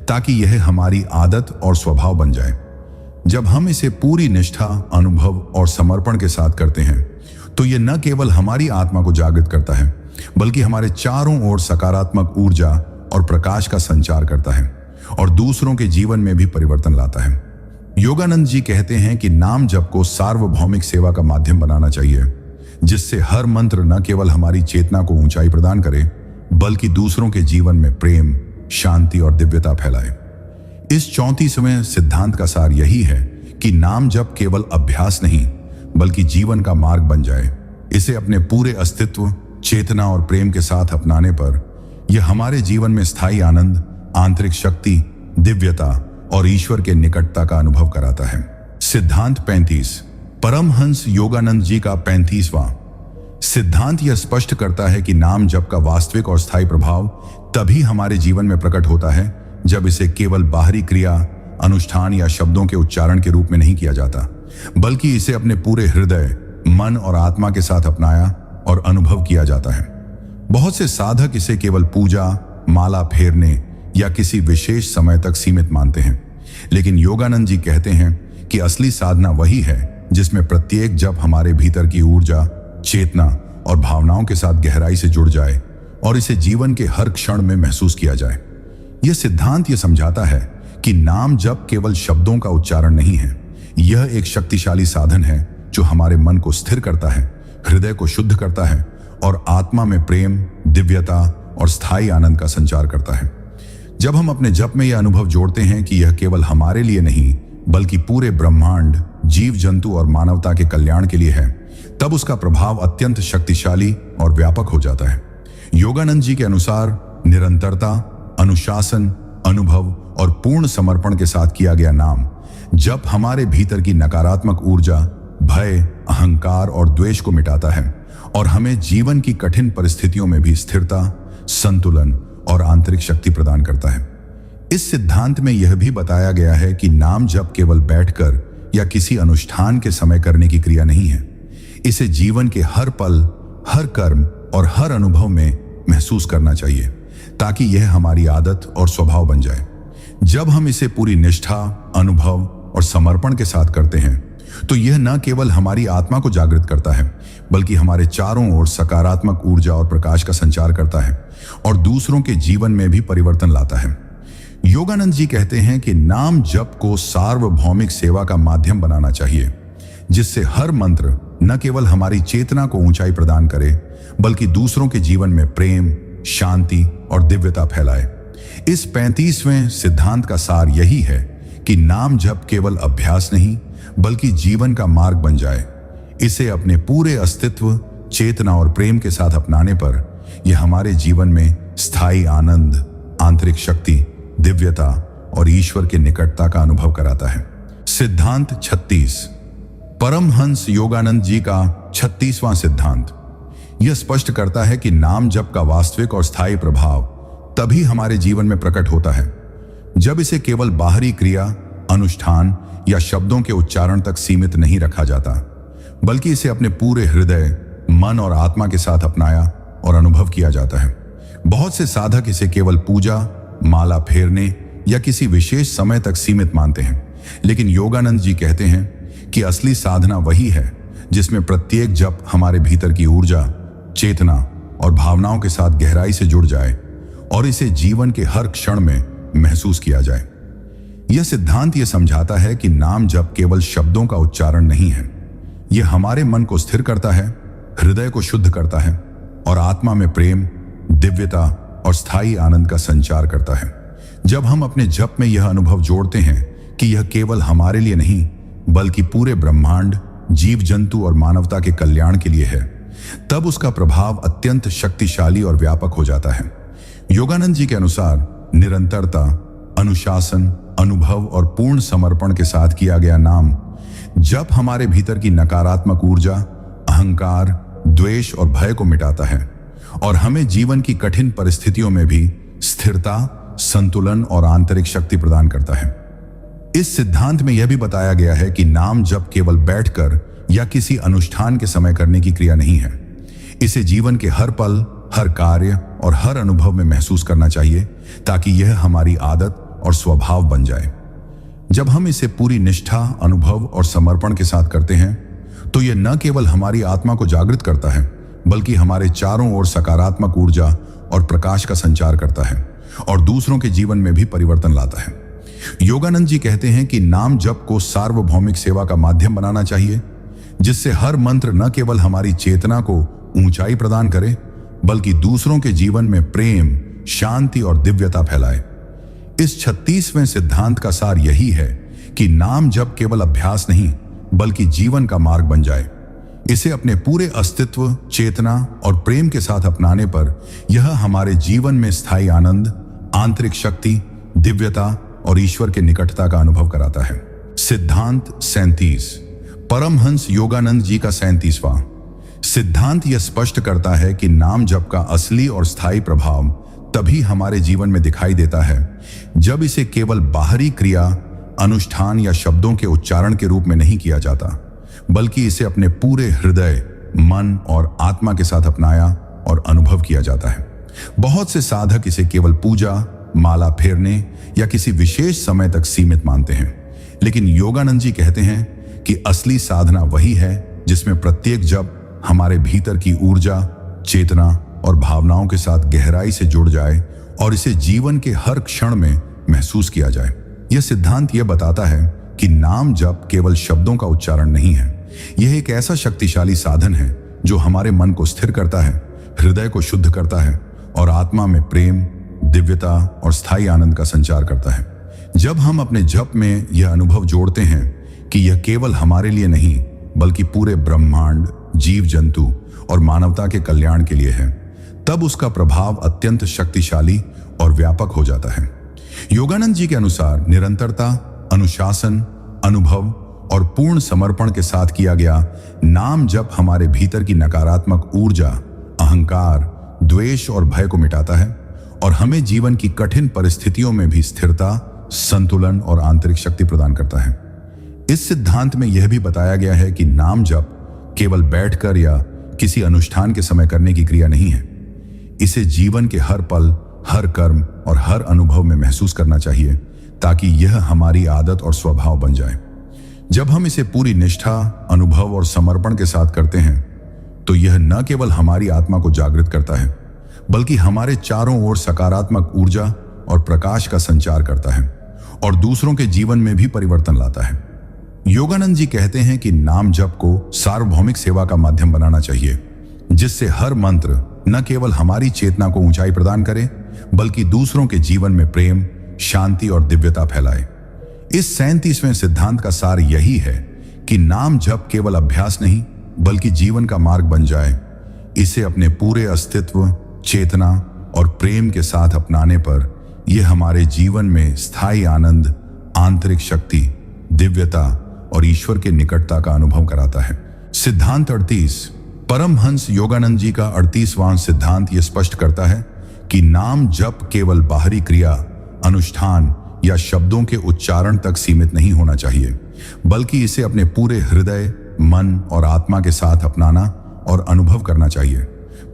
ताकि यह हमारी आदत और स्वभाव बन जाए। जब हम इसे पूरी निष्ठा, अनुभव और समर्पण के साथ करते हैं तो यह न केवल हमारी आत्मा को जागृत करता है बल्कि हमारे चारों ओर सकारात्मक ऊर्जा और प्रकाश का संचार करता है और दूसरों के जीवन में भी परिवर्तन लाता है। योगानंद जी कहते हैं कि नाम जप को सार्वभौमिक सेवा का माध्यम बनाना चाहिए, जिससे हर मंत्र न केवल हमारी चेतना को ऊंचाई प्रदान करे बल्कि दूसरों के जीवन में प्रेम, शांति और दिव्यता फैलाए। इस 34वें सिद्धांत का सार यही है कि नाम जप केवल अभ्यास नहीं बल्कि जीवन का मार्ग बन जाए। इसे अपने पूरे अस्तित्व, चेतना और प्रेम के साथ अपनाने पर यह हमारे जीवन में स्थायी आनंद, आंतरिक शक्ति, दिव्यता और ईश्वर के निकटता का अनुभव कराता है। सिद्धांत 35, परमहंस योगानंद जी का 35वां सिद्धांत यह स्पष्ट करता है कि नाम जप का वास्तविक और स्थायी प्रभाव तभी हमारे जीवन में प्रकट होता है जब इसे केवल बाहरी क्रिया, अनुष्ठान या शब्दों के उच्चारण के रूप में नहीं किया जाता बल्कि इसे अपने पूरे हृदय, मन और आत्मा के साथ अपनाया और अनुभव किया जाता है। बहुत से साधक इसे केवल पूजा, माला फेरने या किसी विशेष समय तक सीमित मानते हैं, लेकिन योगानंद जी कहते हैं कि असली साधना वही है जिसमें प्रत्येक जप हमारे भीतर की ऊर्जा, चेतना और भावनाओं के साथ गहराई से जुड़ जाए और इसे जीवन के हर क्षण में महसूस किया जाए। यह सिद्धांत यह समझाता है कि नाम जप केवल शब्दों का उच्चारण नहीं है। यह एक शक्तिशाली साधन है जो हमारे मन को स्थिर करता है, हृदय को शुद्ध करता है और आत्मा में प्रेम, दिव्यता और स्थायी आनंद का संचार करता है। जब हम अपने जप में यह अनुभव जोड़ते हैं कि यह केवल हमारे लिए नहीं बल्कि पूरे ब्रह्मांड, जीव जंतु और मानवता के कल्याण के लिए है, तब उसका प्रभाव अत्यंत शक्तिशाली और व्यापक हो जाता है। योगानंद जी के अनुसार निरंतरता, अनुशासन, अनुभव और पूर्ण समर्पण के साथ किया गया नाम जप हमारे भीतर की नकारात्मक ऊर्जा, भय, अहंकार और द्वेष को मिटाता है और हमें जीवन की कठिन परिस्थितियों में भी स्थिरता, संतुलन और आंतरिक शक्ति प्रदान करता है। इस सिद्धांत में यह भी बताया गया है कि नाम जप केवल बैठकर या किसी अनुष्ठान के समय करने की क्रिया नहीं है। इसे जीवन के हर पल, हर कर्म और हर अनुभव में महसूस करना चाहिए ताकि यह हमारी आदत और स्वभाव बन जाए। जब हम इसे पूरी निष्ठा, अनुभव और समर्पण के साथ करते हैं तो यह न केवल हमारी आत्मा को जागृत करता है बल्कि हमारे चारों ओर सकारात्मक ऊर्जा और प्रकाश का संचार करता है और दूसरों के जीवन में भी परिवर्तन लाता है। योगानंद जी कहते हैं कि नाम जप को सार्वभौमिक सेवा का माध्यम बनाना चाहिए, जिससे हर मंत्र न केवल हमारी चेतना को ऊंचाई प्रदान करे बल्कि दूसरों के जीवन में प्रेम, शांति और दिव्यता फैलाए। इस 35वें सिद्धांत का सार यही है कि नाम जप केवल अभ्यास नहीं बल्कि जीवन का मार्ग बन जाए। इसे अपने पूरे अस्तित्व, चेतना और प्रेम के साथ अपनाने पर यह हमारे जीवन में स्थायी आनंद, आंतरिक शक्ति, दिव्यता और ईश्वर के निकटता का अनुभव कराता है। सिद्धांत 36, परमहंस योगानंद जी का 36वां सिद्धांत यह स्पष्ट करता है कि नाम जप का वास्तविक और स्थायी प्रभाव तभी हमारे जीवन में प्रकट होता है जब इसे केवल बाहरी क्रिया, अनुष्ठान या शब्दों के उच्चारण तक सीमित नहीं रखा जाता बल्कि इसे अपने पूरे हृदय, मन और आत्मा के साथ अपनाया और अनुभव किया जाता है। बहुत से साधक इसे केवल पूजा, माला फेरने या किसी विशेष समय तक सीमित मानते हैं, लेकिन योगानंद जी कहते हैं कि असली साधना वही है जिसमें प्रत्येक जप हमारे भीतर की ऊर्जा, चेतना और भावनाओं के साथ गहराई से जुड़ जाए और इसे जीवन के हर क्षण में महसूस किया जाए। यह सिद्धांत यह समझाता है कि नाम जप केवल शब्दों का उच्चारण नहीं है। यह हमारे मन को स्थिर करता है, हृदय को शुद्ध करता है और आत्मा में प्रेम, दिव्यता और स्थायी आनंद का संचार करता है। जब हम अपने जप में यह अनुभव जोड़ते हैं कि यह केवल हमारे लिए नहीं बल्कि पूरे ब्रह्मांड, जीव जंतु और मानवता के कल्याण के लिए है, तब उसका प्रभाव अत्यंत शक्तिशाली और व्यापक हो जाता है। योगानंद जी के अनुसार निरंतरता, अनुशासन, अनुभव और पूर्ण समर्पण के साथ किया गया नाम जप हमारे भीतर की नकारात्मक ऊर्जा, अहंकार, द्वेष और भय को मिटाता है और हमें जीवन की कठिन परिस्थितियों में भी स्थिरता, संतुलन और आंतरिक शक्ति प्रदान करता है। इस सिद्धांत में यह भी बताया गया है कि नाम जप केवल बैठकर या किसी अनुष्ठान के समय करने की क्रिया नहीं है। इसे जीवन के हर पल, हर कार्य और हर अनुभव में महसूस करना चाहिए ताकि यह हमारी आदत और स्वभाव बन जाए। जब हम इसे पूरी निष्ठा, अनुभव और समर्पण के साथ करते हैं तो यह न केवल हमारी आत्मा को जागृत करता है बल्कि हमारे चारों ओर सकारात्मक ऊर्जा और प्रकाश का संचार करता है और दूसरों के जीवन में भी परिवर्तन लाता है। योगानंद जी कहते हैं कि नाम जप को सार्वभौमिक सेवा का माध्यम बनाना चाहिए, जिससे हर मंत्र न केवल हमारी चेतना को ऊंचाई प्रदान करे बल्कि दूसरों के जीवन में प्रेम, शांति और दिव्यता फैलाए। इस 36वें सिद्धांत का सार यही है कि नाम जप केवल अभ्यास नहीं बल्कि जीवन का मार्ग बन जाए। इसे अपने पूरे अस्तित्व, चेतना और प्रेम के साथ अपनाने पर यह हमारे जीवन में स्थायी आनंद, आंतरिक शक्ति, दिव्यता और ईश्वर के निकटता का अनुभव कराता है। सिद्धांत 37, परमहंस योगानंद जी का 37वां सिद्धांत यह स्पष्ट करता है कि नाम जप का असली और स्थायी प्रभाव तभी हमारे जीवन में दिखाई देता है जब इसे केवल बाहरी क्रिया, अनुष्ठान या शब्दों के उच्चारण के रूप में नहीं किया जाता बल्कि इसे अपने पूरे हृदय, मन और आत्मा के साथ अपनाया और अनुभव किया जाता है। बहुत से साधक इसे केवल पूजा, माला फेरने या किसी विशेष समय तक सीमित मानते हैं, लेकिन योगानंद जी कहते हैं कि असली साधना वही है जिसमें प्रत्येक जप हमारे भीतर की ऊर्जा, चेतना और भावनाओं के साथ गहराई से जुड़ जाए और इसे जीवन के हर क्षण में महसूस किया जाए। यह सिद्धांत यह बताता है कि नाम जप केवल शब्दों का उच्चारण नहीं है, यह एक ऐसा शक्तिशाली साधन है जो हमारे मन को स्थिर करता है, हृदय को शुद्ध करता है और आत्मा में प्रेम, दिव्यता और स्थायी आनंद का संचार करता है। जब हम अपने जप में यह अनुभव जोड़ते हैं कि यह केवल हमारे लिए नहीं बल्कि पूरे ब्रह्मांड, जीव जंतु और मानवता के कल्याण के लिए है, तब उसका प्रभाव अत्यंत शक्तिशाली और व्यापक हो जाता है। योगानंद जी के अनुसार निरंतरता, अनुशासन, अनुभव और पूर्ण समर्पण के साथ किया गया नाम जप हमारे भीतर की नकारात्मक ऊर्जा, अहंकार, द्वेष और भय को मिटाता है और हमें जीवन की कठिन परिस्थितियों में भी स्थिरता, संतुलन और आंतरिक शक्ति प्रदान करता है। इस सिद्धांत में यह भी बताया गया है कि नाम जप केवल बैठकर या किसी अनुष्ठान के समय करने की क्रिया नहीं है। इसे जीवन के हर पल, हर कर्म और हर अनुभव में महसूस करना चाहिए ताकि यह हमारी आदत और स्वभाव बन जाए। जब हम इसे पूरी निष्ठा, अनुभव और समर्पण के साथ करते हैं तो यह न केवल हमारी आत्मा को जागृत करता है बल्कि हमारे चारों ओर सकारात्मक ऊर्जा और प्रकाश का संचार करता है और दूसरों के जीवन में भी परिवर्तन लाता है। योगानंद जी कहते हैं कि नाम जप को सार्वभौमिक सेवा का माध्यम बनाना चाहिए, जिससे हर मंत्र न केवल हमारी चेतना को ऊंचाई प्रदान करे बल्कि दूसरों के जीवन में प्रेम, शांति और दिव्यता फैलाए। इस 37वें सिद्धांत का सार यही है कि नाम जप केवल अभ्यास नहीं बल्कि जीवन का मार्ग बन जाए। इसे अपने पूरे अस्तित्व, चेतना और प्रेम के साथ अपनाने पर यह हमारे जीवन में स्थायी आनंद, आंतरिक शक्ति, दिव्यता और ईश्वर के निकटता का अनुभव कराता है। सिद्धांत 38। परमहंस योगानंद जी का 38वां सिद्धांत यह स्पष्ट करता है कि नाम जप केवल बाहरी क्रिया, अनुष्ठान या शब्दों के उच्चारण तक सीमित नहीं होना चाहिए बल्कि इसे अपने पूरे हृदय, मन और आत्मा के साथ अपनाना और अनुभव करना चाहिए।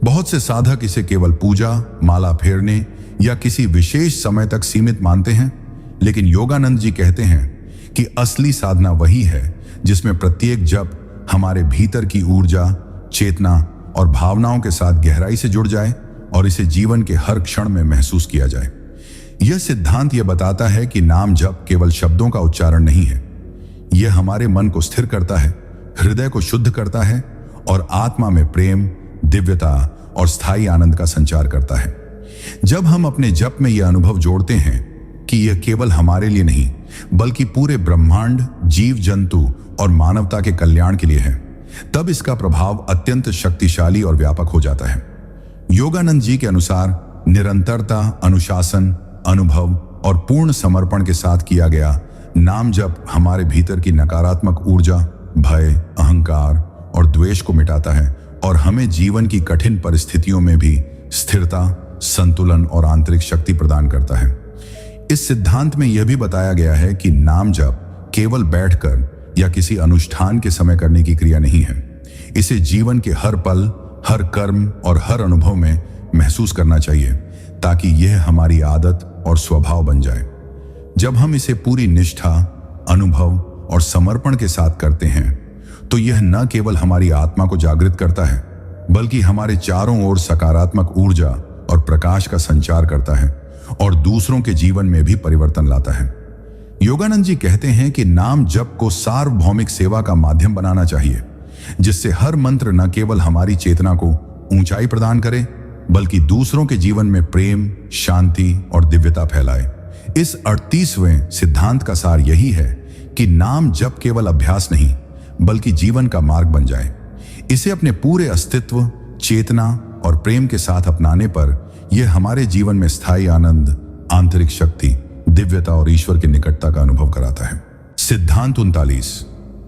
बहुत से साधक इसे केवल पूजा, माला फेरने या किसी विशेष समय तक सीमित मानते हैं, लेकिन योगानंद जी कहते हैं कि असली साधना वही है जिसमें प्रत्येक जप हमारे भीतर की ऊर्जा, चेतना और भावनाओं के साथ गहराई से जुड़ जाए और इसे जीवन के हर क्षण में महसूस किया जाए। यह सिद्धांत यह बताता है कि नाम जप केवल शब्दों का उच्चारण नहीं है, यह हमारे मन को स्थिर करता है, हृदय को शुद्ध करता है और आत्मा में प्रेम, दिव्यता और स्थायी आनंद का संचार करता है। जब हम अपने जप में यह अनुभव जोड़ते हैं कि यह केवल हमारे लिए नहीं बल्कि पूरे ब्रह्मांड, जीव जंतु और मानवता के कल्याण के लिए है, तब इसका प्रभाव अत्यंत शक्तिशाली और व्यापक हो जाता है। योगानंद जी के अनुसार निरंतरता, अनुशासन, अनुभव और पूर्ण समर्पण के साथ किया गया नाम जप हमारे भीतर की नकारात्मक ऊर्जा, भय, अहंकार और द्वेष को मिटाता है और हमें जीवन की कठिन परिस्थितियों में भी स्थिरता, संतुलन और आंतरिक शक्ति प्रदान करता है। इस सिद्धांत में यह भी बताया गया है कि नाम जप केवल बैठकर या किसी अनुष्ठान के समय करने की क्रिया नहीं है। इसे जीवन के हर पल, हर कर्म और हर अनुभव में महसूस करना चाहिए ताकि यह हमारी आदत और स्वभाव बन जाए। जब हम इसे पूरी निष्ठा, अनुभव और समर्पण के साथ करते हैं तो यह न केवल हमारी आत्मा को जागृत करता है बल्कि हमारे चारों ओर सकारात्मक ऊर्जा और प्रकाश का संचार करता है और दूसरों के जीवन में भी परिवर्तन लाता है। योगानंद जी कहते हैं कि नाम जप को सार्वभौमिक सेवा का माध्यम बनाना चाहिए, जिससे हर मंत्र न केवल हमारी चेतना को ऊंचाई प्रदान करे बल्कि दूसरों के जीवन में प्रेम, शांति और दिव्यता फैलाए। इस 38वें सिद्धांत का सार यही है कि नाम जप केवल अभ्यास नहीं बल्कि जीवन का मार्ग बन जाए। इसे अपने पूरे अस्तित्व, चेतना और प्रेम के साथ अपनाने पर यह हमारे जीवन में स्थायी आनंद, आंतरिक शक्ति, दिव्यता और ईश्वर की निकटता का अनुभव कराता है। सिद्धांत 39।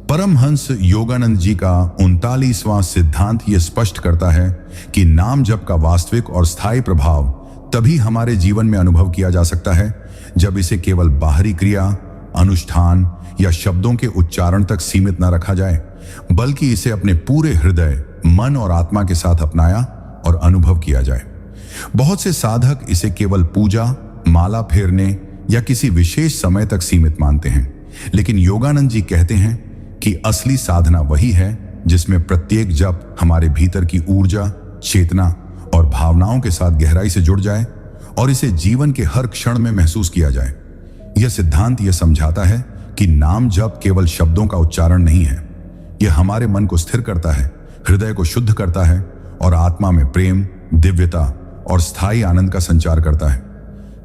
परमहंस योगानंद जी का 39वां सिद्धांत यह स्पष्ट करता है कि नाम जप का वास्तविक और स्थायी प्रभाव तभी हमारे जीवन में अनुभव किया जा सकता है जब इसे केवल बाहरी क्रिया, अनुष्ठान या शब्दों के उच्चारण तक सीमित न रखा जाए बल्कि इसे अपने पूरे हृदय, मन और आत्मा के साथ अपनाया और अनुभव किया जाए। बहुत से साधक इसे केवल पूजा, माला फेरने या किसी विशेष समय तक सीमित मानते हैं, लेकिन योगानंद जी कहते हैं कि असली साधना वही है जिसमें प्रत्येक जप हमारे भीतर की ऊर्जा, चेतना और भावनाओं के साथ गहराई से जुड़ जाए और इसे जीवन के हर क्षण में महसूस किया जाए। यह सिद्धांत यह समझाता है कि नाम जप केवल शब्दों का उच्चारण नहीं है। यह हमारे मन को स्थिर करता है, हृदय को शुद्ध करता है और आत्मा में प्रेम, दिव्यता और स्थायी आनंद का संचार करता है।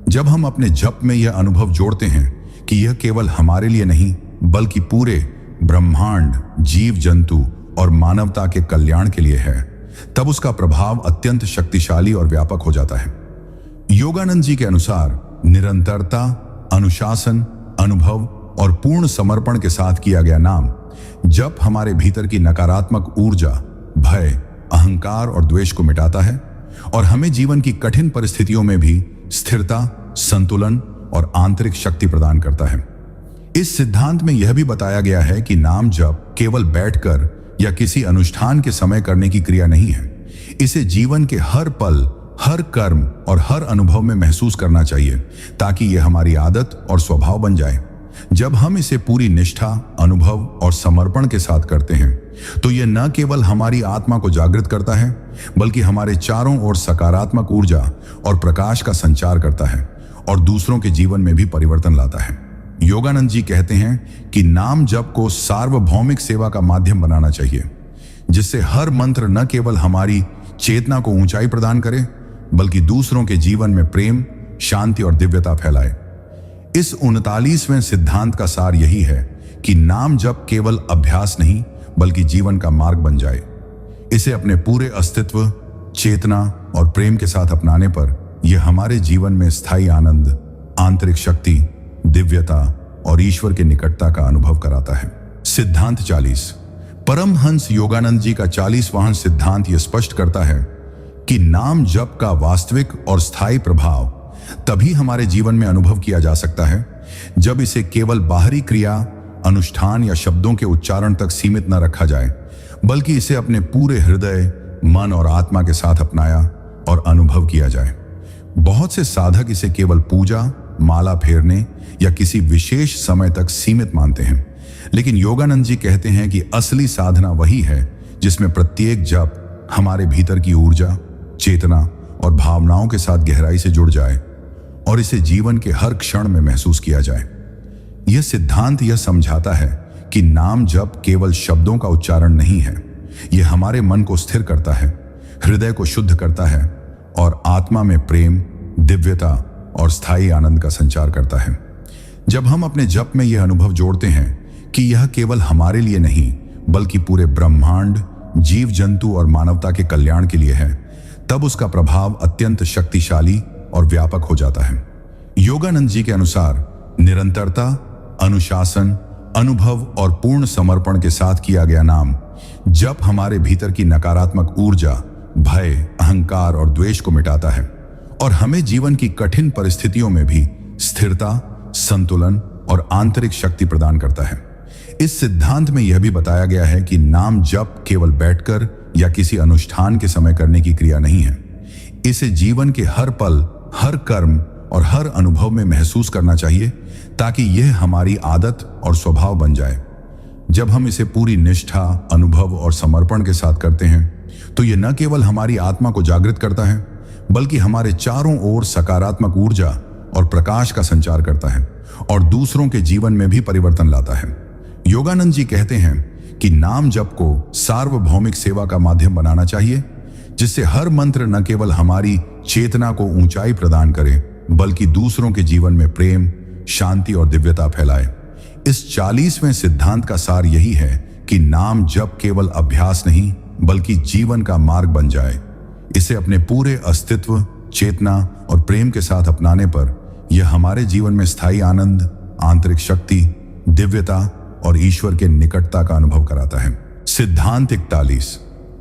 जब हम अपने जप में यह अनुभव जोड़ते हैं कि यह केवल हमारे लिए नहीं बल्कि पूरे ब्रह्मांड, जीव जंतु और मानवता के कल्याण के लिए है, तब उसका प्रभाव अत्यंत शक्तिशाली और व्यापक हो जाता है। योगानंद जी के अनुसार निरंतरता, अनुशासन, अनुभव और पूर्ण समर्पण के साथ किया गया नाम जप हमारे भीतर की नकारात्मक ऊर्जा, भय, अहंकार और द्वेष को मिटाता है और हमें जीवन की कठिन परिस्थितियों में भी स्थिरता, संतुलन और आंतरिक शक्ति प्रदान करता है। इस सिद्धांत में यह भी बताया गया है कि नाम जप केवल बैठकर या किसी अनुष्ठान के समय करने की क्रिया नहीं है। इसे जीवन के हर पल, हर कर्म और हर अनुभव में महसूस करना चाहिए ताकि यह हमारी आदत और स्वभाव बन जाए। जब हम इसे पूरी निष्ठा, अनुभव और समर्पण के साथ करते हैं तो यह न केवल हमारी आत्मा को जागृत करता है बल्कि हमारे चारों ओर सकारात्मक ऊर्जा और प्रकाश का संचार करता है और दूसरों के जीवन में भी परिवर्तन लाता है। योगानंद जी कहते हैं कि नाम जप को सार्वभौमिक सेवा का माध्यम बनाना चाहिए, जिससे हर मंत्र न केवल हमारी चेतना को ऊंचाई प्रदान करे बल्कि दूसरों के जीवन में प्रेम, शांति और दिव्यता फैलाए। इस 39वें सिद्धांत का सार यही है कि नाम जप केवल अभ्यास नहीं बल्कि जीवन का मार्ग बन जाए। इसे अपने पूरे अस्तित्व, चेतना और प्रेम के साथ अपनाने पर यह हमारे जीवन में स्थायी आनंद, आंतरिक शक्ति, दिव्यता और ईश्वर के निकटता का अनुभव कराता है। सिद्धांत 40। परमहंस योगानंद जी का 40वां सिद्धांत यह स्पष्ट करता है कि नाम जप का वास्तविक और स्थायी प्रभाव तभी हमारे जीवन में अनुभव किया जा सकता है जब इसे केवल बाहरी क्रिया, अनुष्ठान या शब्दों के उच्चारण तक सीमित न रखा जाए बल्कि इसे अपने पूरे हृदय, मन और आत्मा के साथ अपनाया और अनुभव किया जाए। बहुत से साधक इसे केवल पूजा, माला फेरने या किसी विशेष समय तक सीमित मानते हैं, लेकिन योगानंद जी कहते हैं कि असली साधना वही है जिसमें प्रत्येक जप हमारे भीतर की ऊर्जा, चेतना और भावनाओं के साथ गहराई से जुड़ जाए और इसे जीवन के हर क्षण में महसूस किया जाए। यह सिद्धांत यह समझाता है कि नाम जप केवल शब्दों का उच्चारण नहीं है, यह हमारे मन को स्थिर करता है, हृदय को शुद्ध करता है और आत्मा में प्रेम, दिव्यता और स्थायी आनंद का संचार करता है। जब हम अपने जप में यह अनुभव जोड़ते हैं कि यह केवल हमारे लिए नहीं बल्कि पूरे ब्रह्मांड, जीव जंतु और मानवता के कल्याण के लिए है, तब उसका प्रभाव अत्यंत शक्तिशाली और व्यापक हो जाता है। योगानंद जी के अनुसार निरंतरता, अनुशासन, अनुभव और पूर्ण समर्पण के साथ किया गया नाम जप हमारे भीतर की नकारात्मक ऊर्जा, भय, अहंकार और द्वेष को मिटाता है और हमें जीवन की कठिन परिस्थितियों में भी स्थिरता, संतुलन और आंतरिक शक्ति प्रदान करता है। इस सिद्धांत में यह भी बताया गया है कि नाम जप केवल बैठकर या किसी अनुष्ठान के समय करने की क्रिया नहीं है। इसे जीवन के हर पल, हर कर्म और हर अनुभव में महसूस करना चाहिए ताकि यह हमारी आदत और स्वभाव बन जाए। जब हम इसे पूरी निष्ठा, अनुभव और समर्पण के साथ करते हैं तो यह न केवल हमारी आत्मा को जागृत करता है बल्कि हमारे चारों ओर सकारात्मक ऊर्जा और प्रकाश का संचार करता है और दूसरों के जीवन में भी परिवर्तन लाता है। योगानंद जी कहते हैं कि नाम जप को सार्वभौमिक सेवा का माध्यम बनाना चाहिए, जिससे हर मंत्र न केवल हमारी चेतना को ऊंचाई प्रदान करे बल्कि दूसरों के जीवन में प्रेम, शांति और दिव्यता फैलाए। इस 40वें सिद्धांत का सार यही है कि नाम जप केवल अभ्यास नहीं बल्कि जीवन का मार्ग बन जाए। इसे अपने पूरे अस्तित्व, चेतना और प्रेम के साथ अपनाने पर यह हमारे जीवन में स्थायी आनंद, आंतरिक शक्ति, दिव्यता और ईश्वर के निकटता का अनुभव कराता है। सिद्धांत 41।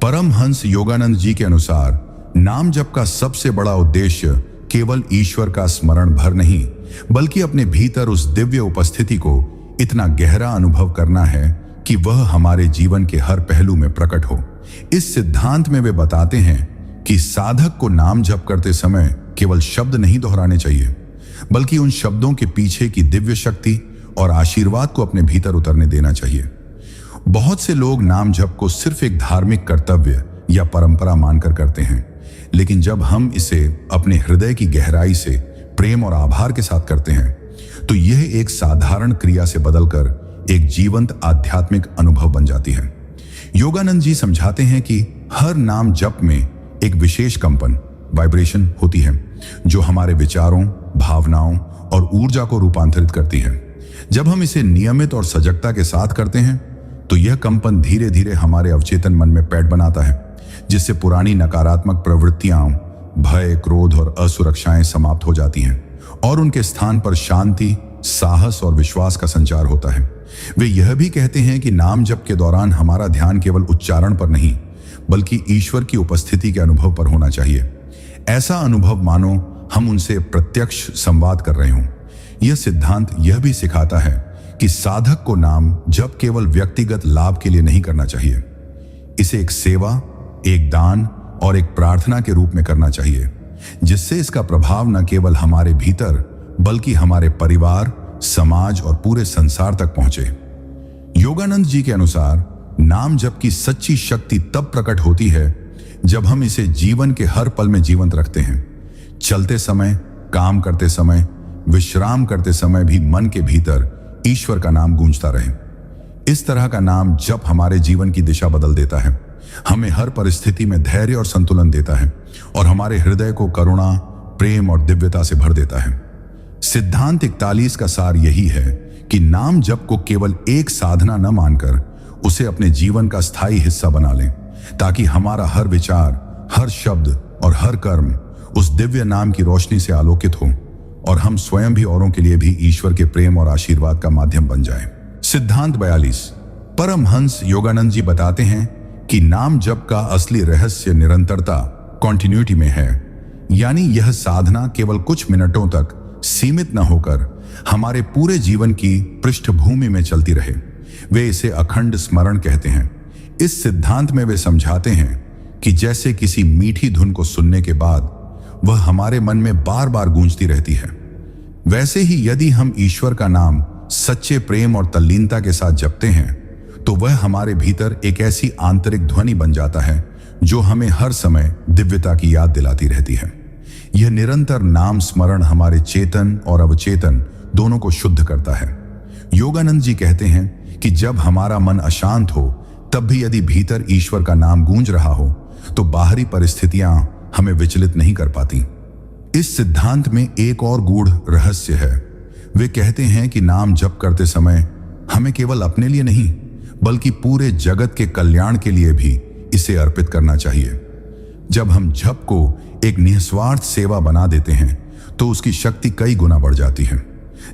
परमहंस योगानंद जी के अनुसार नाम जप का सबसे बड़ा उद्देश्य केवल ईश्वर का स्मरण भर नहीं बल्कि अपने भीतर उस दिव्य उपस्थिति को इतना गहरा अनुभव करना है कि वह हमारे जीवन के हर पहलू में प्रकट हो। इस सिद्धांत में वे बताते हैं कि साधक को नाम जप करते समय केवल शब्द नहीं दोहराने चाहिए बल्कि उन शब्दों के पीछे की दिव्य शक्ति और आशीर्वाद को अपने भीतर उतरने देना चाहिए। बहुत से लोग नाम जप को सिर्फ एक धार्मिक कर्तव्य या परंपरा मानकर करते हैं, लेकिन जब हम इसे अपने हृदय की गहराई से प्रेम और आभार के साथ करते हैं तो यह एक साधारण क्रिया से बदलकर एक जीवंत आध्यात्मिक अनुभव बन जाती है। योगानंद जी समझाते हैं कि हर नाम जप में एक विशेष कंपन वाइब्रेशन होती है जो हमारे विचारों, भावनाओं और ऊर्जा को रूपांतरित करती है। जब हम इसे नियमित और सजगता के साथ करते हैं तो यह कंपन धीरे धीरे हमारे अवचेतन मन में पैठ बनाता है, जिससे पुरानी नकारात्मक प्रवृत्तियां, भय, क्रोध और असुरक्षाएं समाप्त हो जाती हैं और उनके स्थान पर शांति, साहस और विश्वास का संचार होता है। वे यह भी कहते हैं कि नाम जप के दौरान हमारा ध्यान केवल उच्चारण पर नहीं बल्कि ईश्वर की उपस्थिति के अनुभव पर होना चाहिए। ऐसा अनुभव मानो हम उनसे प्रत्यक्ष संवाद कर रहे हों। यह सिद्धांत यह भी सिखाता है कि साधक को नाम जप केवल व्यक्तिगत लाभ के लिए नहीं करना चाहिए। इसे एक सेवा, एक दान और एक प्रार्थना के रूप में करना चाहिए, जिससे इसका प्रभाव न केवल हमारे भीतर बल्कि हमारे परिवार, समाज और पूरे संसार तक पहुंचे। योगानंद जी के अनुसार नाम जप की सच्ची शक्ति तब प्रकट होती है जब हम इसे जीवन के हर पल में जीवंत रखते हैं। चलते समय, काम करते समय, विश्राम करते समय भी मन के भीतर ईश्वर का नाम गूंजता रहे। इस तरह का नाम जप हमारे जीवन की दिशा बदल देता है, हमें हर परिस्थिति में धैर्य और संतुलन देता है और हमारे हृदय को करुणा, प्रेम और दिव्यता से भर देता है। सिद्धांत 41 का सार यही है कि नाम जप को केवल एक साधना न मानकर उसे अपने जीवन का स्थायी हिस्सा बना लें, ताकि हमारा हर विचार, हर शब्द और हर कर्म उस दिव्य नाम की रोशनी से आलोकित हो और हम स्वयं भी औरों के लिए भी ईश्वर के प्रेम और आशीर्वाद का माध्यम बन जाएं। सिद्धांत 42। परमहंस योगानंद जी बताते हैं कि नाम जप का असली रहस्य निरंतरता, कॉन्टिन्यूटी में है। यानी यह साधना केवल कुछ मिनटों तक सीमित न होकर हमारे पूरे जीवन की पृष्ठभूमि में चलती रहे। वे इसे अखंड स्मरण कहते हैं। इस सिद्धांत में वे समझाते हैं कि जैसे किसी मीठी धुन को सुनने के बाद वह हमारे मन में बार बार गूंजती रहती है, वैसे ही यदि हम ईश्वर का नाम सच्चे प्रेम और तल्लीनता के साथ जपते हैं तो वह हमारे भीतर एक ऐसी आंतरिक ध्वनि बन जाता है जो हमें हर समय दिव्यता की याद दिलाती रहती है। यह निरंतर नाम स्मरण हमारे चेतन और अवचेतन दोनों को शुद्ध करता है। योगानंद जी कहते हैं कि जब हमारा मन अशांत हो तब भी यदि भीतर ईश्वर का नाम गूंज रहा हो तो बाहरी परिस्थितियां हमें विचलित नहीं कर पाती। इस सिद्धांत में एक और गूढ़ रहस्य है। वे कहते हैं कि नाम जप करते समय हमें केवल अपने लिए नहीं बल्कि पूरे जगत के कल्याण के लिए भी इसे अर्पित करना चाहिए। जब हम जप को एक निस्वार्थ सेवा बना देते हैं तो उसकी शक्ति कई गुना बढ़ जाती है।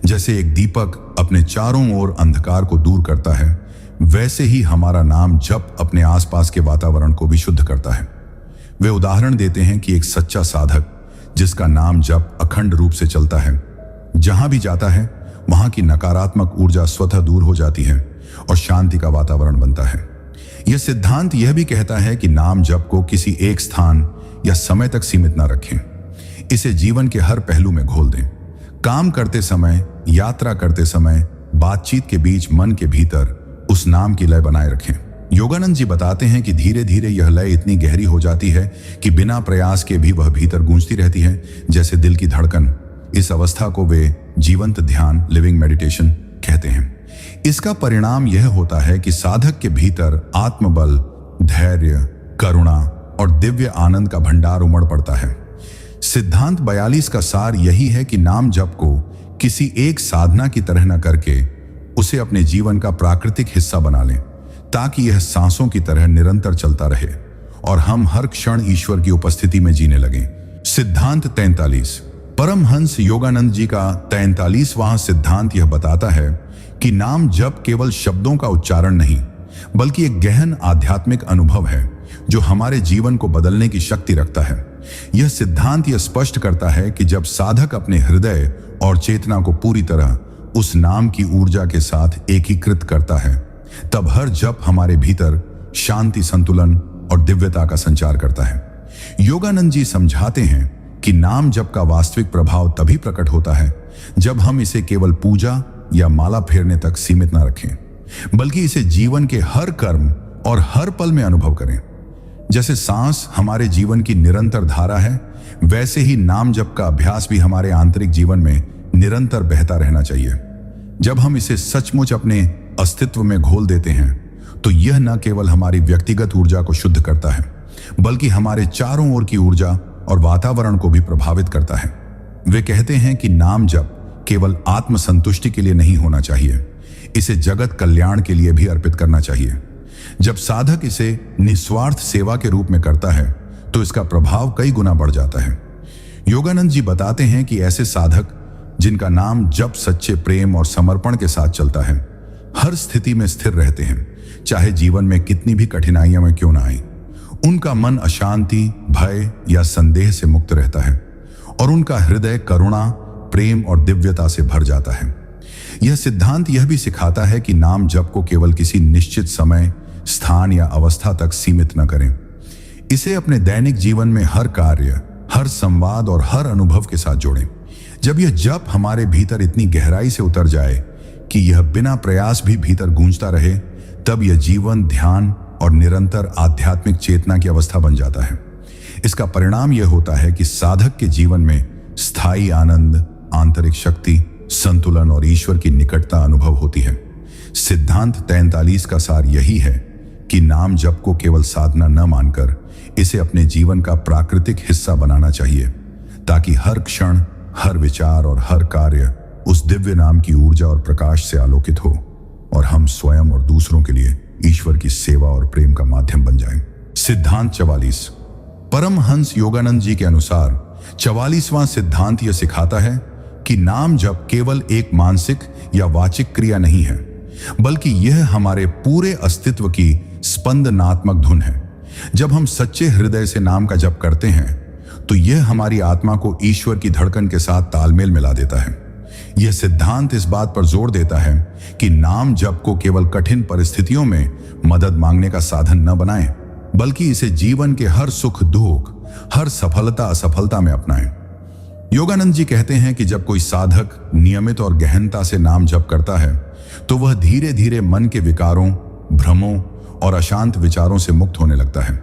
जैसे एक दीपक अपने चारों ओर अंधकार को दूर करता है, वैसे ही हमारा नाम जप अपने आसपास के वातावरण को भी शुद्ध करता है। वे उदाहरण देते हैं कि एक सच्चा साधक जिसका नाम जप अखंड रूप से चलता है, जहां भी जाता है वहां की नकारात्मक ऊर्जा स्वतः दूर हो जाती है और शांति का वातावरण बनता है। यह सिद्धांत यह भी कहता है कि नाम जप को किसी एक स्थान या समय तक सीमित न रखें। इसे जीवन के हर पहलू में घोल दें। काम करते समय, यात्रा करते समय, बातचीत के बीच मन के भीतर उस नाम की लय बनाए रखें। योगानंद जी बताते हैं कि धीरे धीरे यह लय इतनी गहरी हो जाती है कि बिना प्रयास के भी वह भीतर गूंजती रहती है, जैसे दिल की धड़कन। इस अवस्था को वे जीवंत ध्यान, लिविंग मेडिटेशन कहते हैं। इसका परिणाम यह होता है कि साधक के भीतर आत्मबल, धैर्य, करुणा और दिव्य आनंद का भंडार उमड़ पड़ता है। सिद्धांत 42 का सार यही है कि नाम जप को किसी एक साधना की तरह न करके उसे अपने जीवन का प्राकृतिक हिस्सा बना लें, ताकि यह सांसों की तरह निरंतर चलता रहे और हम हर क्षण ईश्वर की उपस्थिति में जीने लगें। सिद्धांत 43। परमहंस योगानंद जी का 43वां सिद्धांत यह बताता है कि नाम जप केवल शब्दों का उच्चारण नहीं बल्कि एक गहन आध्यात्मिक अनुभव है जो हमारे जीवन को बदलने की शक्ति रखता है। यह सिद्धांत यह स्पष्ट करता है कि जब साधक अपने हृदय और चेतना को पूरी तरह उस नाम की ऊर्जा के साथ एकीकृत करता है, तब हर जप हमारे भीतर शांति, संतुलन और दिव्यता का संचार करता है। योगानंद जी समझाते हैं कि नाम जप का वास्तविक प्रभाव तभी प्रकट होता है जब हम इसे केवल पूजा या माला फेरने तक सीमित न रखें, बल्कि इसे जीवन के हर कर्म और हर पल में अनुभव करें। जैसे सांस हमारे जीवन की निरंतर धारा है, वैसे ही नाम जप का अभ्यास भी हमारे आंतरिक जीवन में निरंतर बहता रहना चाहिए। जब हम इसे सचमुच अपने अस्तित्व में घोल देते हैं तो यह न केवल हमारी व्यक्तिगत ऊर्जा को शुद्ध करता है, बल्कि हमारे चारों ओर की ऊर्जा और वातावरण को भी प्रभावित करता है। वे कहते हैं कि नाम जप केवल आत्मसंतुष्टि के लिए नहीं होना चाहिए, इसे जगत कल्याण के लिए भी अर्पित करना चाहिए। जब साधक इसे निस्वार्थ सेवा के रूप में करता है तो इसका प्रभाव कई गुना बढ़ जाता है। योगानंद जी बताते हैं कि ऐसे साधक जिनका नाम जप सच्चे प्रेम और समर्पण के साथ चलता है, हर स्थिति में स्थिर रहते हैं, चाहे जीवन में कितनी भी कठिनाइयां में क्यों ना आए। उनका मन अशांति, भय या संदेह से मुक्त रहता है और उनका हृदय करुणा, प्रेम और दिव्यता से भर जाता है। यह सिद्धांत यह भी सिखाता है कि नाम जप को केवल किसी निश्चित समय, स्थान या अवस्था तक सीमित न करें। इसे अपने दैनिक जीवन में हर कार्य, हर संवाद और हर अनुभव के साथ जोड़ें। जब यह जप हमारे भीतर इतनी गहराई से उतर जाए कि यह बिना प्रयास भी भीतर गूंजता रहे, तब यह जीवन, ध्यान और निरंतर आध्यात्मिक चेतना की अवस्था बन जाता है। इसका परिणाम यह होता है कि साधक के जीवन में स्थायी आनंद, आंतरिक शक्ति, संतुलन और ईश्वर की निकटता अनुभव होती है। सिद्धांत 43 का सार यही है कि नाम जप को केवल साधना न मानकर इसे अपने जीवन का प्राकृतिक हिस्सा बनाना चाहिए, ताकि हर क्षण, हर विचार और हर कार्य उस दिव्य नाम की ऊर्जा और प्रकाश से आलोकित हो और हम स्वयं और दूसरों के लिए ईश्वर की सेवा और प्रेम का माध्यम बन जाएं। सिद्धांत 44। परमहंस योगानंद जी के अनुसार 44वां सिद्धांत यह सिखाता है कि नाम जप केवल एक मानसिक या वाचिक क्रिया नहीं है, बल्कि यह हमारे पूरे अस्तित्व की स्पंदनात्मक धुन है। जब हम सच्चे हृदय से नाम का जप करते हैं तो यह हमारी आत्मा को ईश्वर की धड़कन के साथ तालमेल मिला देता है। यह सिद्धांत इस बात पर जोर देता है कि नाम जप को केवल कठिन परिस्थितियों में मदद मांगने का साधन न बनाएं, बल्कि इसे जीवन के हर सुख दुख, हर सफलता असफलता में अपनाएं। योगानंद जी कहते हैं कि जब कोई साधक नियमित और गहनता से नाम जप करता है तो वह धीरे धीरे मन के विकारों, भ्रमों और अशांत विचारों से मुक्त होने लगता है।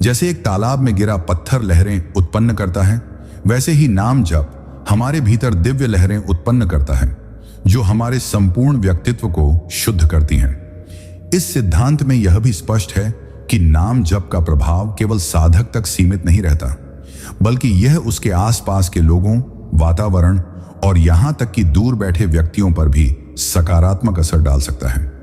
जैसे एक तालाब में गिरा पत्थर लहरें उत्पन्न करता है, वैसे ही नाम जप हमारे भीतर दिव्य लहरें उत्पन्न करता है, जो हमारे संपूर्ण व्यक्तित्व को शुद्ध करती हैं। इस सिद्धांत में यह भी स्पष्ट है कि नाम जप का प्रभाव केवल साधक तक सीमित नहीं रहता, बल्कि यह उसके आसपास के लोगों, वातावरण और यहां तक कि दूर बैठे व्यक्तियों पर भी सकारात्मक असर डाल सकता है।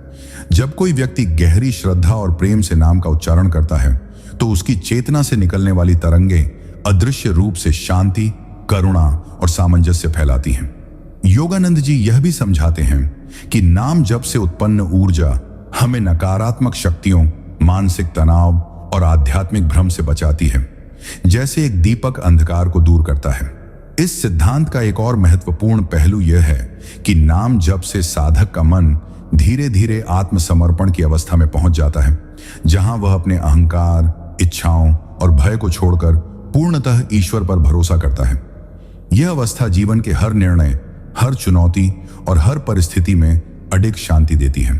जब कोई व्यक्ति गहरी श्रद्धा और प्रेम से नाम का उच्चारण करता है तो उसकी चेतना से निकलने वाली तरंगें अदृश्य रूप से शांति, करुणा और सामंजस्य फैलाती हैं। योगानंद जी यह भी समझाते हैं कि नाम जप से उत्पन्न ऊर्जा हमें नकारात्मक शक्तियों, मानसिक तनाव और आध्यात्मिक भ्रम से बचाती है, जैसे एक दीपक अंधकार को दूर करता है। इस सिद्धांत का एक और महत्वपूर्ण पहलू यह है कि नाम जप से साधक का मन धीरे धीरे आत्मसमर्पण की अवस्था में पहुंच जाता है, जहां वह अपने अहंकार, इच्छाओं और भय को छोड़कर पूर्णतः ईश्वर पर भरोसा करता है। यह अवस्था जीवन के हर निर्णय, हर चुनौती और हर परिस्थिति में अडिग शांति देती है।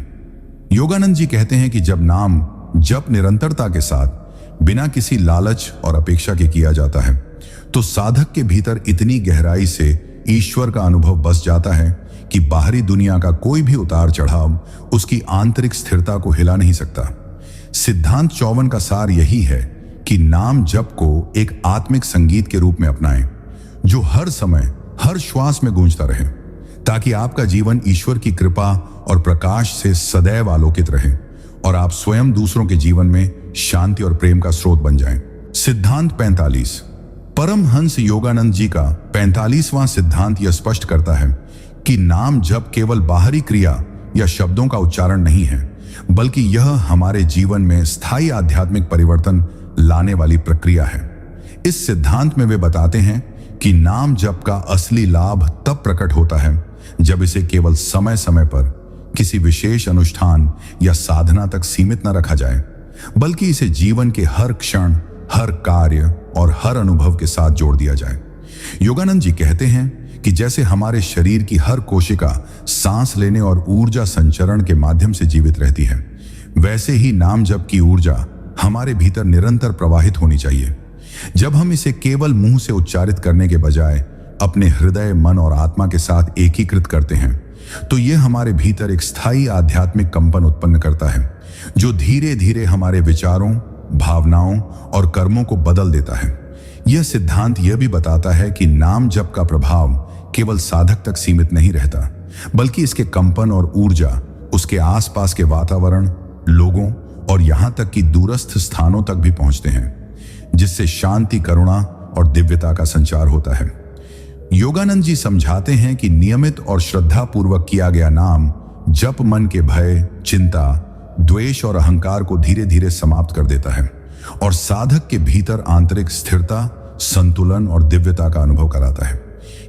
योगानंद जी कहते हैं कि जब नाम जप निरंतरता के साथ बिना किसी लालच और अपेक्षा के किया जाता है तो साधक के भीतर इतनी गहराई से ईश्वर का अनुभव बस जाता है कि बाहरी दुनिया का कोई भी उतार चढ़ाव उसकी आंतरिक स्थिरता को हिला नहीं सकता। सिद्धांत 54 का सार यही है कि नाम जप को एक आत्मिक संगीत के रूप में अपनाएं, जो हर समय, हर श्वास में गूंजता रहे, ताकि आपका जीवन ईश्वर की कृपा और प्रकाश से सदैव आलोकित रहे और आप स्वयं दूसरों के जीवन में शांति और प्रेम का स्रोत बन जाएं। सिद्धांत 45। परमहंस योगानंद जी का 45वां सिद्धांत यह स्पष्ट करता है कि नाम जप केवल बाहरी क्रिया या शब्दों का उच्चारण नहीं है, बल्कि यह हमारे जीवन में स्थायी आध्यात्मिक परिवर्तन लाने वाली प्रक्रिया है। इस सिद्धांत में वे बताते हैं कि नाम जप का असली लाभ तब प्रकट होता है जब इसे केवल समय समय पर किसी विशेष अनुष्ठान या साधना तक सीमित न रखा जाए, बल्कि इसे जीवन के हर क्षण, हर कार्य और हर अनुभव के साथ जोड़ दिया जाए। योगानंद जी कहते हैं कि जैसे हमारे शरीर की हर कोशिका सांस लेने और ऊर्जा संचरण के माध्यम से जीवित रहती है, वैसे ही नाम जप की ऊर्जा हमारे भीतर निरंतर प्रवाहित होनी चाहिए। जब हम इसे केवल मुंह से उच्चारित करने के बजाय अपने हृदय, मन और आत्मा के साथ एकीकृत करते हैं तो यह हमारे भीतर एक स्थायी आध्यात्मिक कंपन उत्पन्न करता है जो धीरे धीरे हमारे विचारों, भावनाओं और कर्मों को बदल देता है। यह सिद्धांत यह भी बताता है कि नाम जप का प्रभाव केवल साधक तक सीमित नहीं रहता, बल्कि इसके कंपन और ऊर्जा उसके आसपास के वातावरण, लोगों और यहां तक कि दूरस्थ स्थानों तक भी पहुंचते हैं, जिससे शांति, करुणा और दिव्यता का संचार होता है। योगानंद जी समझाते हैं कि नियमित और श्रद्धापूर्वक किया गया नाम जप मन के भय, चिंता, द्वेष और अहंकार को धीरे धीरे समाप्त कर देता है और साधक के भीतर आंतरिक स्थिरता, संतुलन और दिव्यता का अनुभव कराता है।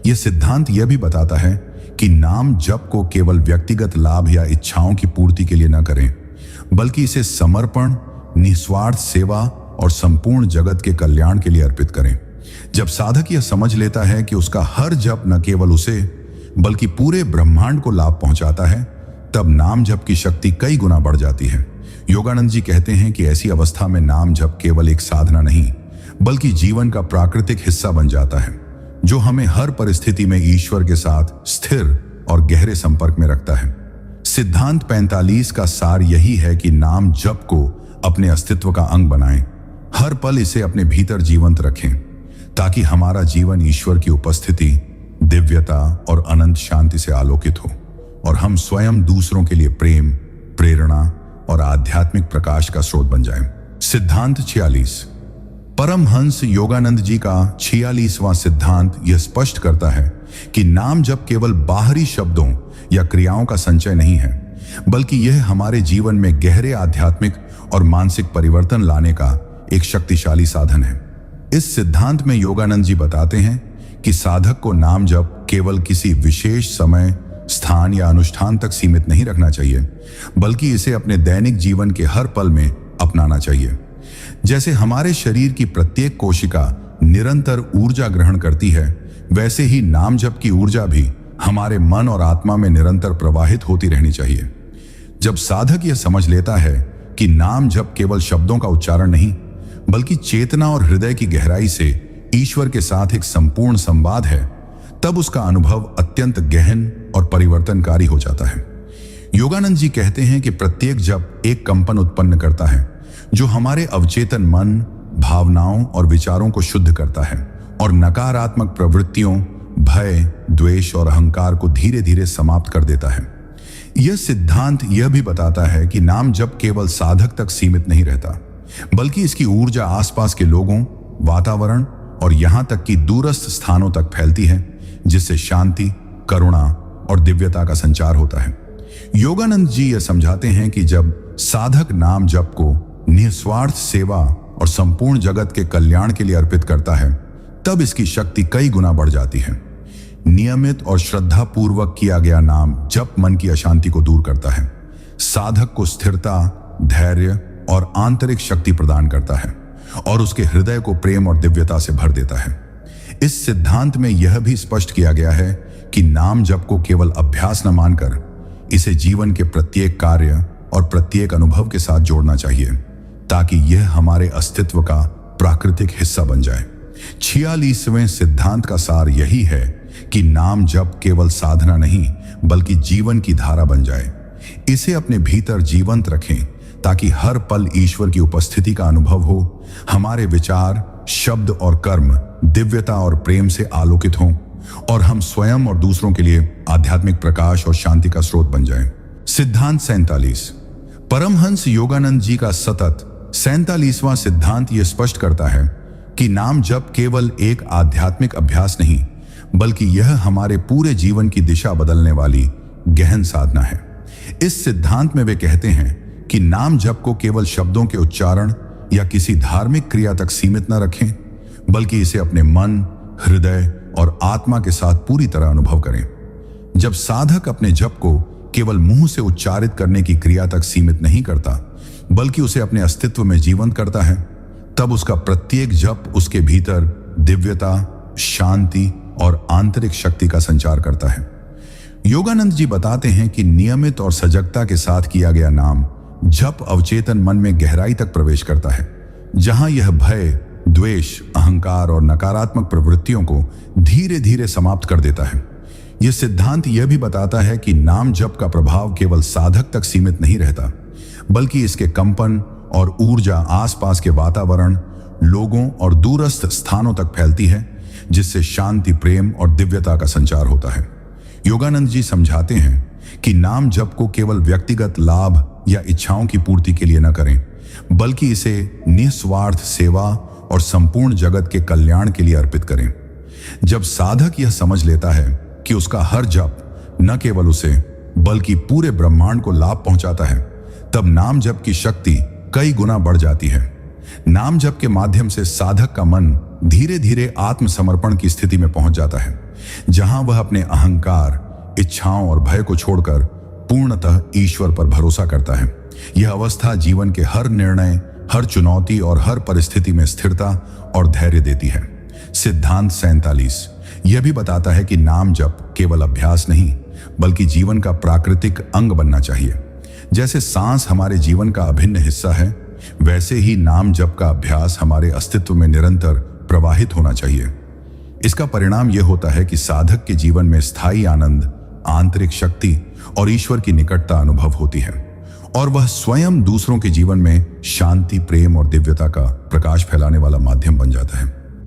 यह सिद्धांत यह भी बताता है कि नाम जप को केवल व्यक्तिगत लाभ या इच्छाओं की पूर्ति के लिए न करें, बल्कि इसे समर्पण, निस्वार्थ सेवा और संपूर्ण जगत के कल्याण के लिए अर्पित करें। जब साधक यह समझ लेता है कि उसका हर जप न केवल उसे बल्कि पूरे ब्रह्मांड को लाभ पहुंचाता है, तब नाम जप की शक्ति कई गुना बढ़ जाती है। योगानंद जी कहते हैं कि ऐसी अवस्था में नाम जप केवल एक साधना नहीं, बल्कि जीवन का प्राकृतिक हिस्सा बन जाता है, जो हमें हर परिस्थिति में ईश्वर के साथ स्थिर और गहरे संपर्क में रखता है। सिद्धांत 45 का सार यही है कि नाम जप को अपने अस्तित्व का अंग बनाएं, हर पल इसे अपने भीतर जीवंत रखें, ताकि हमारा जीवन ईश्वर की उपस्थिति, दिव्यता और अनंत शांति से आलोकित हो और हम स्वयं दूसरों के लिए प्रेम, प्रेरणा और आध्यात्मिक प्रकाश का स्रोत बन जाएं। सिद्धांत 46। परमहंस योगानंद जी का 46वां सिद्धांत यह स्पष्ट करता है कि नाम जप केवल बाहरी शब्दों या क्रियाओं का संचय नहीं है, बल्कि यह हमारे जीवन में गहरे आध्यात्मिक और मानसिक परिवर्तन लाने का एक शक्तिशाली साधन है। इस सिद्धांत में योगानंद जी बताते हैं कि साधक को नाम जप केवल किसी विशेष समय, स्थान या अनुष्ठान तक सीमित नहीं रखना चाहिए, बल्कि इसे अपने दैनिक जीवन के हर पल में अपनाना चाहिए। जैसे हमारे शरीर की प्रत्येक कोशिका निरंतर ऊर्जा ग्रहण करती है, वैसे ही नाम जप की ऊर्जा भी हमारे मन और आत्मा में निरंतर प्रवाहित होती रहनी चाहिए। जब साधक यह समझ लेता है कि नाम जप केवल शब्दों का उच्चारण नहीं, बल्कि चेतना और हृदय की गहराई से ईश्वर के साथ एक संपूर्ण संवाद है, तब उसका अनुभव अत्यंत गहन और परिवर्तनकारी हो जाता है। योगानंद जी कहते हैं कि प्रत्येक जप एक कंपन उत्पन्न करता है जो हमारे अवचेतन मन, भावनाओं और विचारों को शुद्ध करता है और नकारात्मक प्रवृत्तियों, भय, द्वेष और अहंकार को धीरे धीरे समाप्त कर देता है। यह सिद्धांत यह भी बताता है कि नाम जप केवल साधक तक सीमित नहीं रहता, बल्कि इसकी ऊर्जा आसपास के लोगों, वातावरण और यहां तक कि दूरस्थ स्थानों तक फैलती है, जिससे शांति, करुणा और दिव्यता का संचार होता है। योगानंद जी यह समझाते हैं कि जब साधक नाम जप को निस्वार्थ सेवा और संपूर्ण जगत के कल्याण के लिए अर्पित करता है, तब इसकी शक्ति कई गुना बढ़ जाती है। नियमित और श्रद्धापूर्वक किया गया नाम जप मन की अशांति को दूर करता है, साधक को स्थिरता, धैर्य और आंतरिक शक्ति प्रदान करता है और उसके हृदय को प्रेम और दिव्यता से भर देता है। इस सिद्धांत में यह भी स्पष्ट किया गया है कि नाम जप को केवल अभ्यास न मानकर इसे जीवन के प्रत्येक कार्य और प्रत्येक अनुभव के साथ जोड़ना चाहिए, ताकि यह हमारे अस्तित्व का प्राकृतिक हिस्सा बन जाए। 46वें सिद्धांत का सार यही है कि नाम जप केवल साधना नहीं, बल्कि जीवन की धारा बन जाए। इसे अपने भीतर जीवंत रखें, ताकि हर पल ईश्वर की उपस्थिति का अनुभव हो, हमारे विचार, शब्द और कर्म दिव्यता और प्रेम से आलोकित हों और हम स्वयं और दूसरों के लिए आध्यात्मिक प्रकाश और शांति का स्रोत बन जाएं। सिद्धांत 47। परमहंस योगानंद जी का सतत 47वां सिद्धांत यह स्पष्ट करता है कि नाम जप केवल एक आध्यात्मिक अभ्यास नहीं, बल्कि यह हमारे पूरे जीवन की दिशा बदलने वाली गहन साधना है। इस सिद्धांत में वे कहते हैं कि नाम जप को केवल शब्दों के उच्चारण या किसी धार्मिक क्रिया तक सीमित न रखें, बल्कि इसे अपने मन, हृदय और आत्मा के साथ पूरी तरह अनुभव करें। जब साधक अपने जप को केवल मुंह से उच्चारित करने की क्रिया तक सीमित नहीं करता, बल्कि उसे अपने अस्तित्व में जीवंत करता है, तब उसका प्रत्येक जप उसके भीतर दिव्यता, शांति और आंतरिक शक्ति का संचार करता है। योगानंद जी बताते हैं कि नियमित और सजगता के साथ किया गया नाम जप अवचेतन मन में गहराई तक प्रवेश करता है, जहां यह भय, द्वेष, अहंकार और नकारात्मक प्रवृत्तियों को धीरे धीरे समाप्त कर देता है। यह सिद्धांत यह भी बताता है कि नाम जप का प्रभाव केवल साधक तक सीमित नहीं रहता, बल्कि इसके कंपन और ऊर्जा आसपास के वातावरण, लोगों और दूरस्थ स्थानों तक फैलती है, जिससे शांति, प्रेम और दिव्यता का संचार होता है। योगानंद जी समझाते हैं कि नाम जप को केवल व्यक्तिगत लाभ या इच्छाओं की पूर्ति के लिए न करें, बल्कि इसे निस्वार्थ सेवा और संपूर्ण जगत के कल्याण के लिए अर्पित करें। जब साधक यह समझ लेता है कि उसका हर जप न केवल उसे बल्कि पूरे ब्रह्मांड को लाभ पहुंचाता है, तब नाम जप की शक्ति कई गुना बढ़ जाती है। नाम जप के माध्यम से साधक का मन धीरे धीरे आत्मसमर्पण की स्थिति में पहुंच जाता है, जहां वह अपने अहंकार, इच्छाओं और भय को छोड़कर पूर्णतः ईश्वर पर भरोसा करता है। यह अवस्था जीवन के हर निर्णय, हर चुनौती और हर परिस्थिति में स्थिरता और धैर्य देती है। सिद्धांत 47 यह भी बताता है कि नाम जप केवल अभ्यास नहीं, बल्कि जीवन का प्राकृतिक अंग बनना चाहिए। जैसे सांस हमारे जीवन का अभिन्न हिस्सा है, वैसे ही नाम जप का अभ्यास हमारे अस्तित्व में निरंतर प्रवाहित होना चाहिए। इसका परिणाम यह होता है कि साधक के जीवन में स्थायी आनंद, आंतरिक शक्ति और ईश्वर की निकटता अनुभव होती है, और वह स्वयं दूसरों के जीवन में शांति, प्रेम और दिव्यता का प्रकाश फैलाने वाला माध्यम बन जाता है।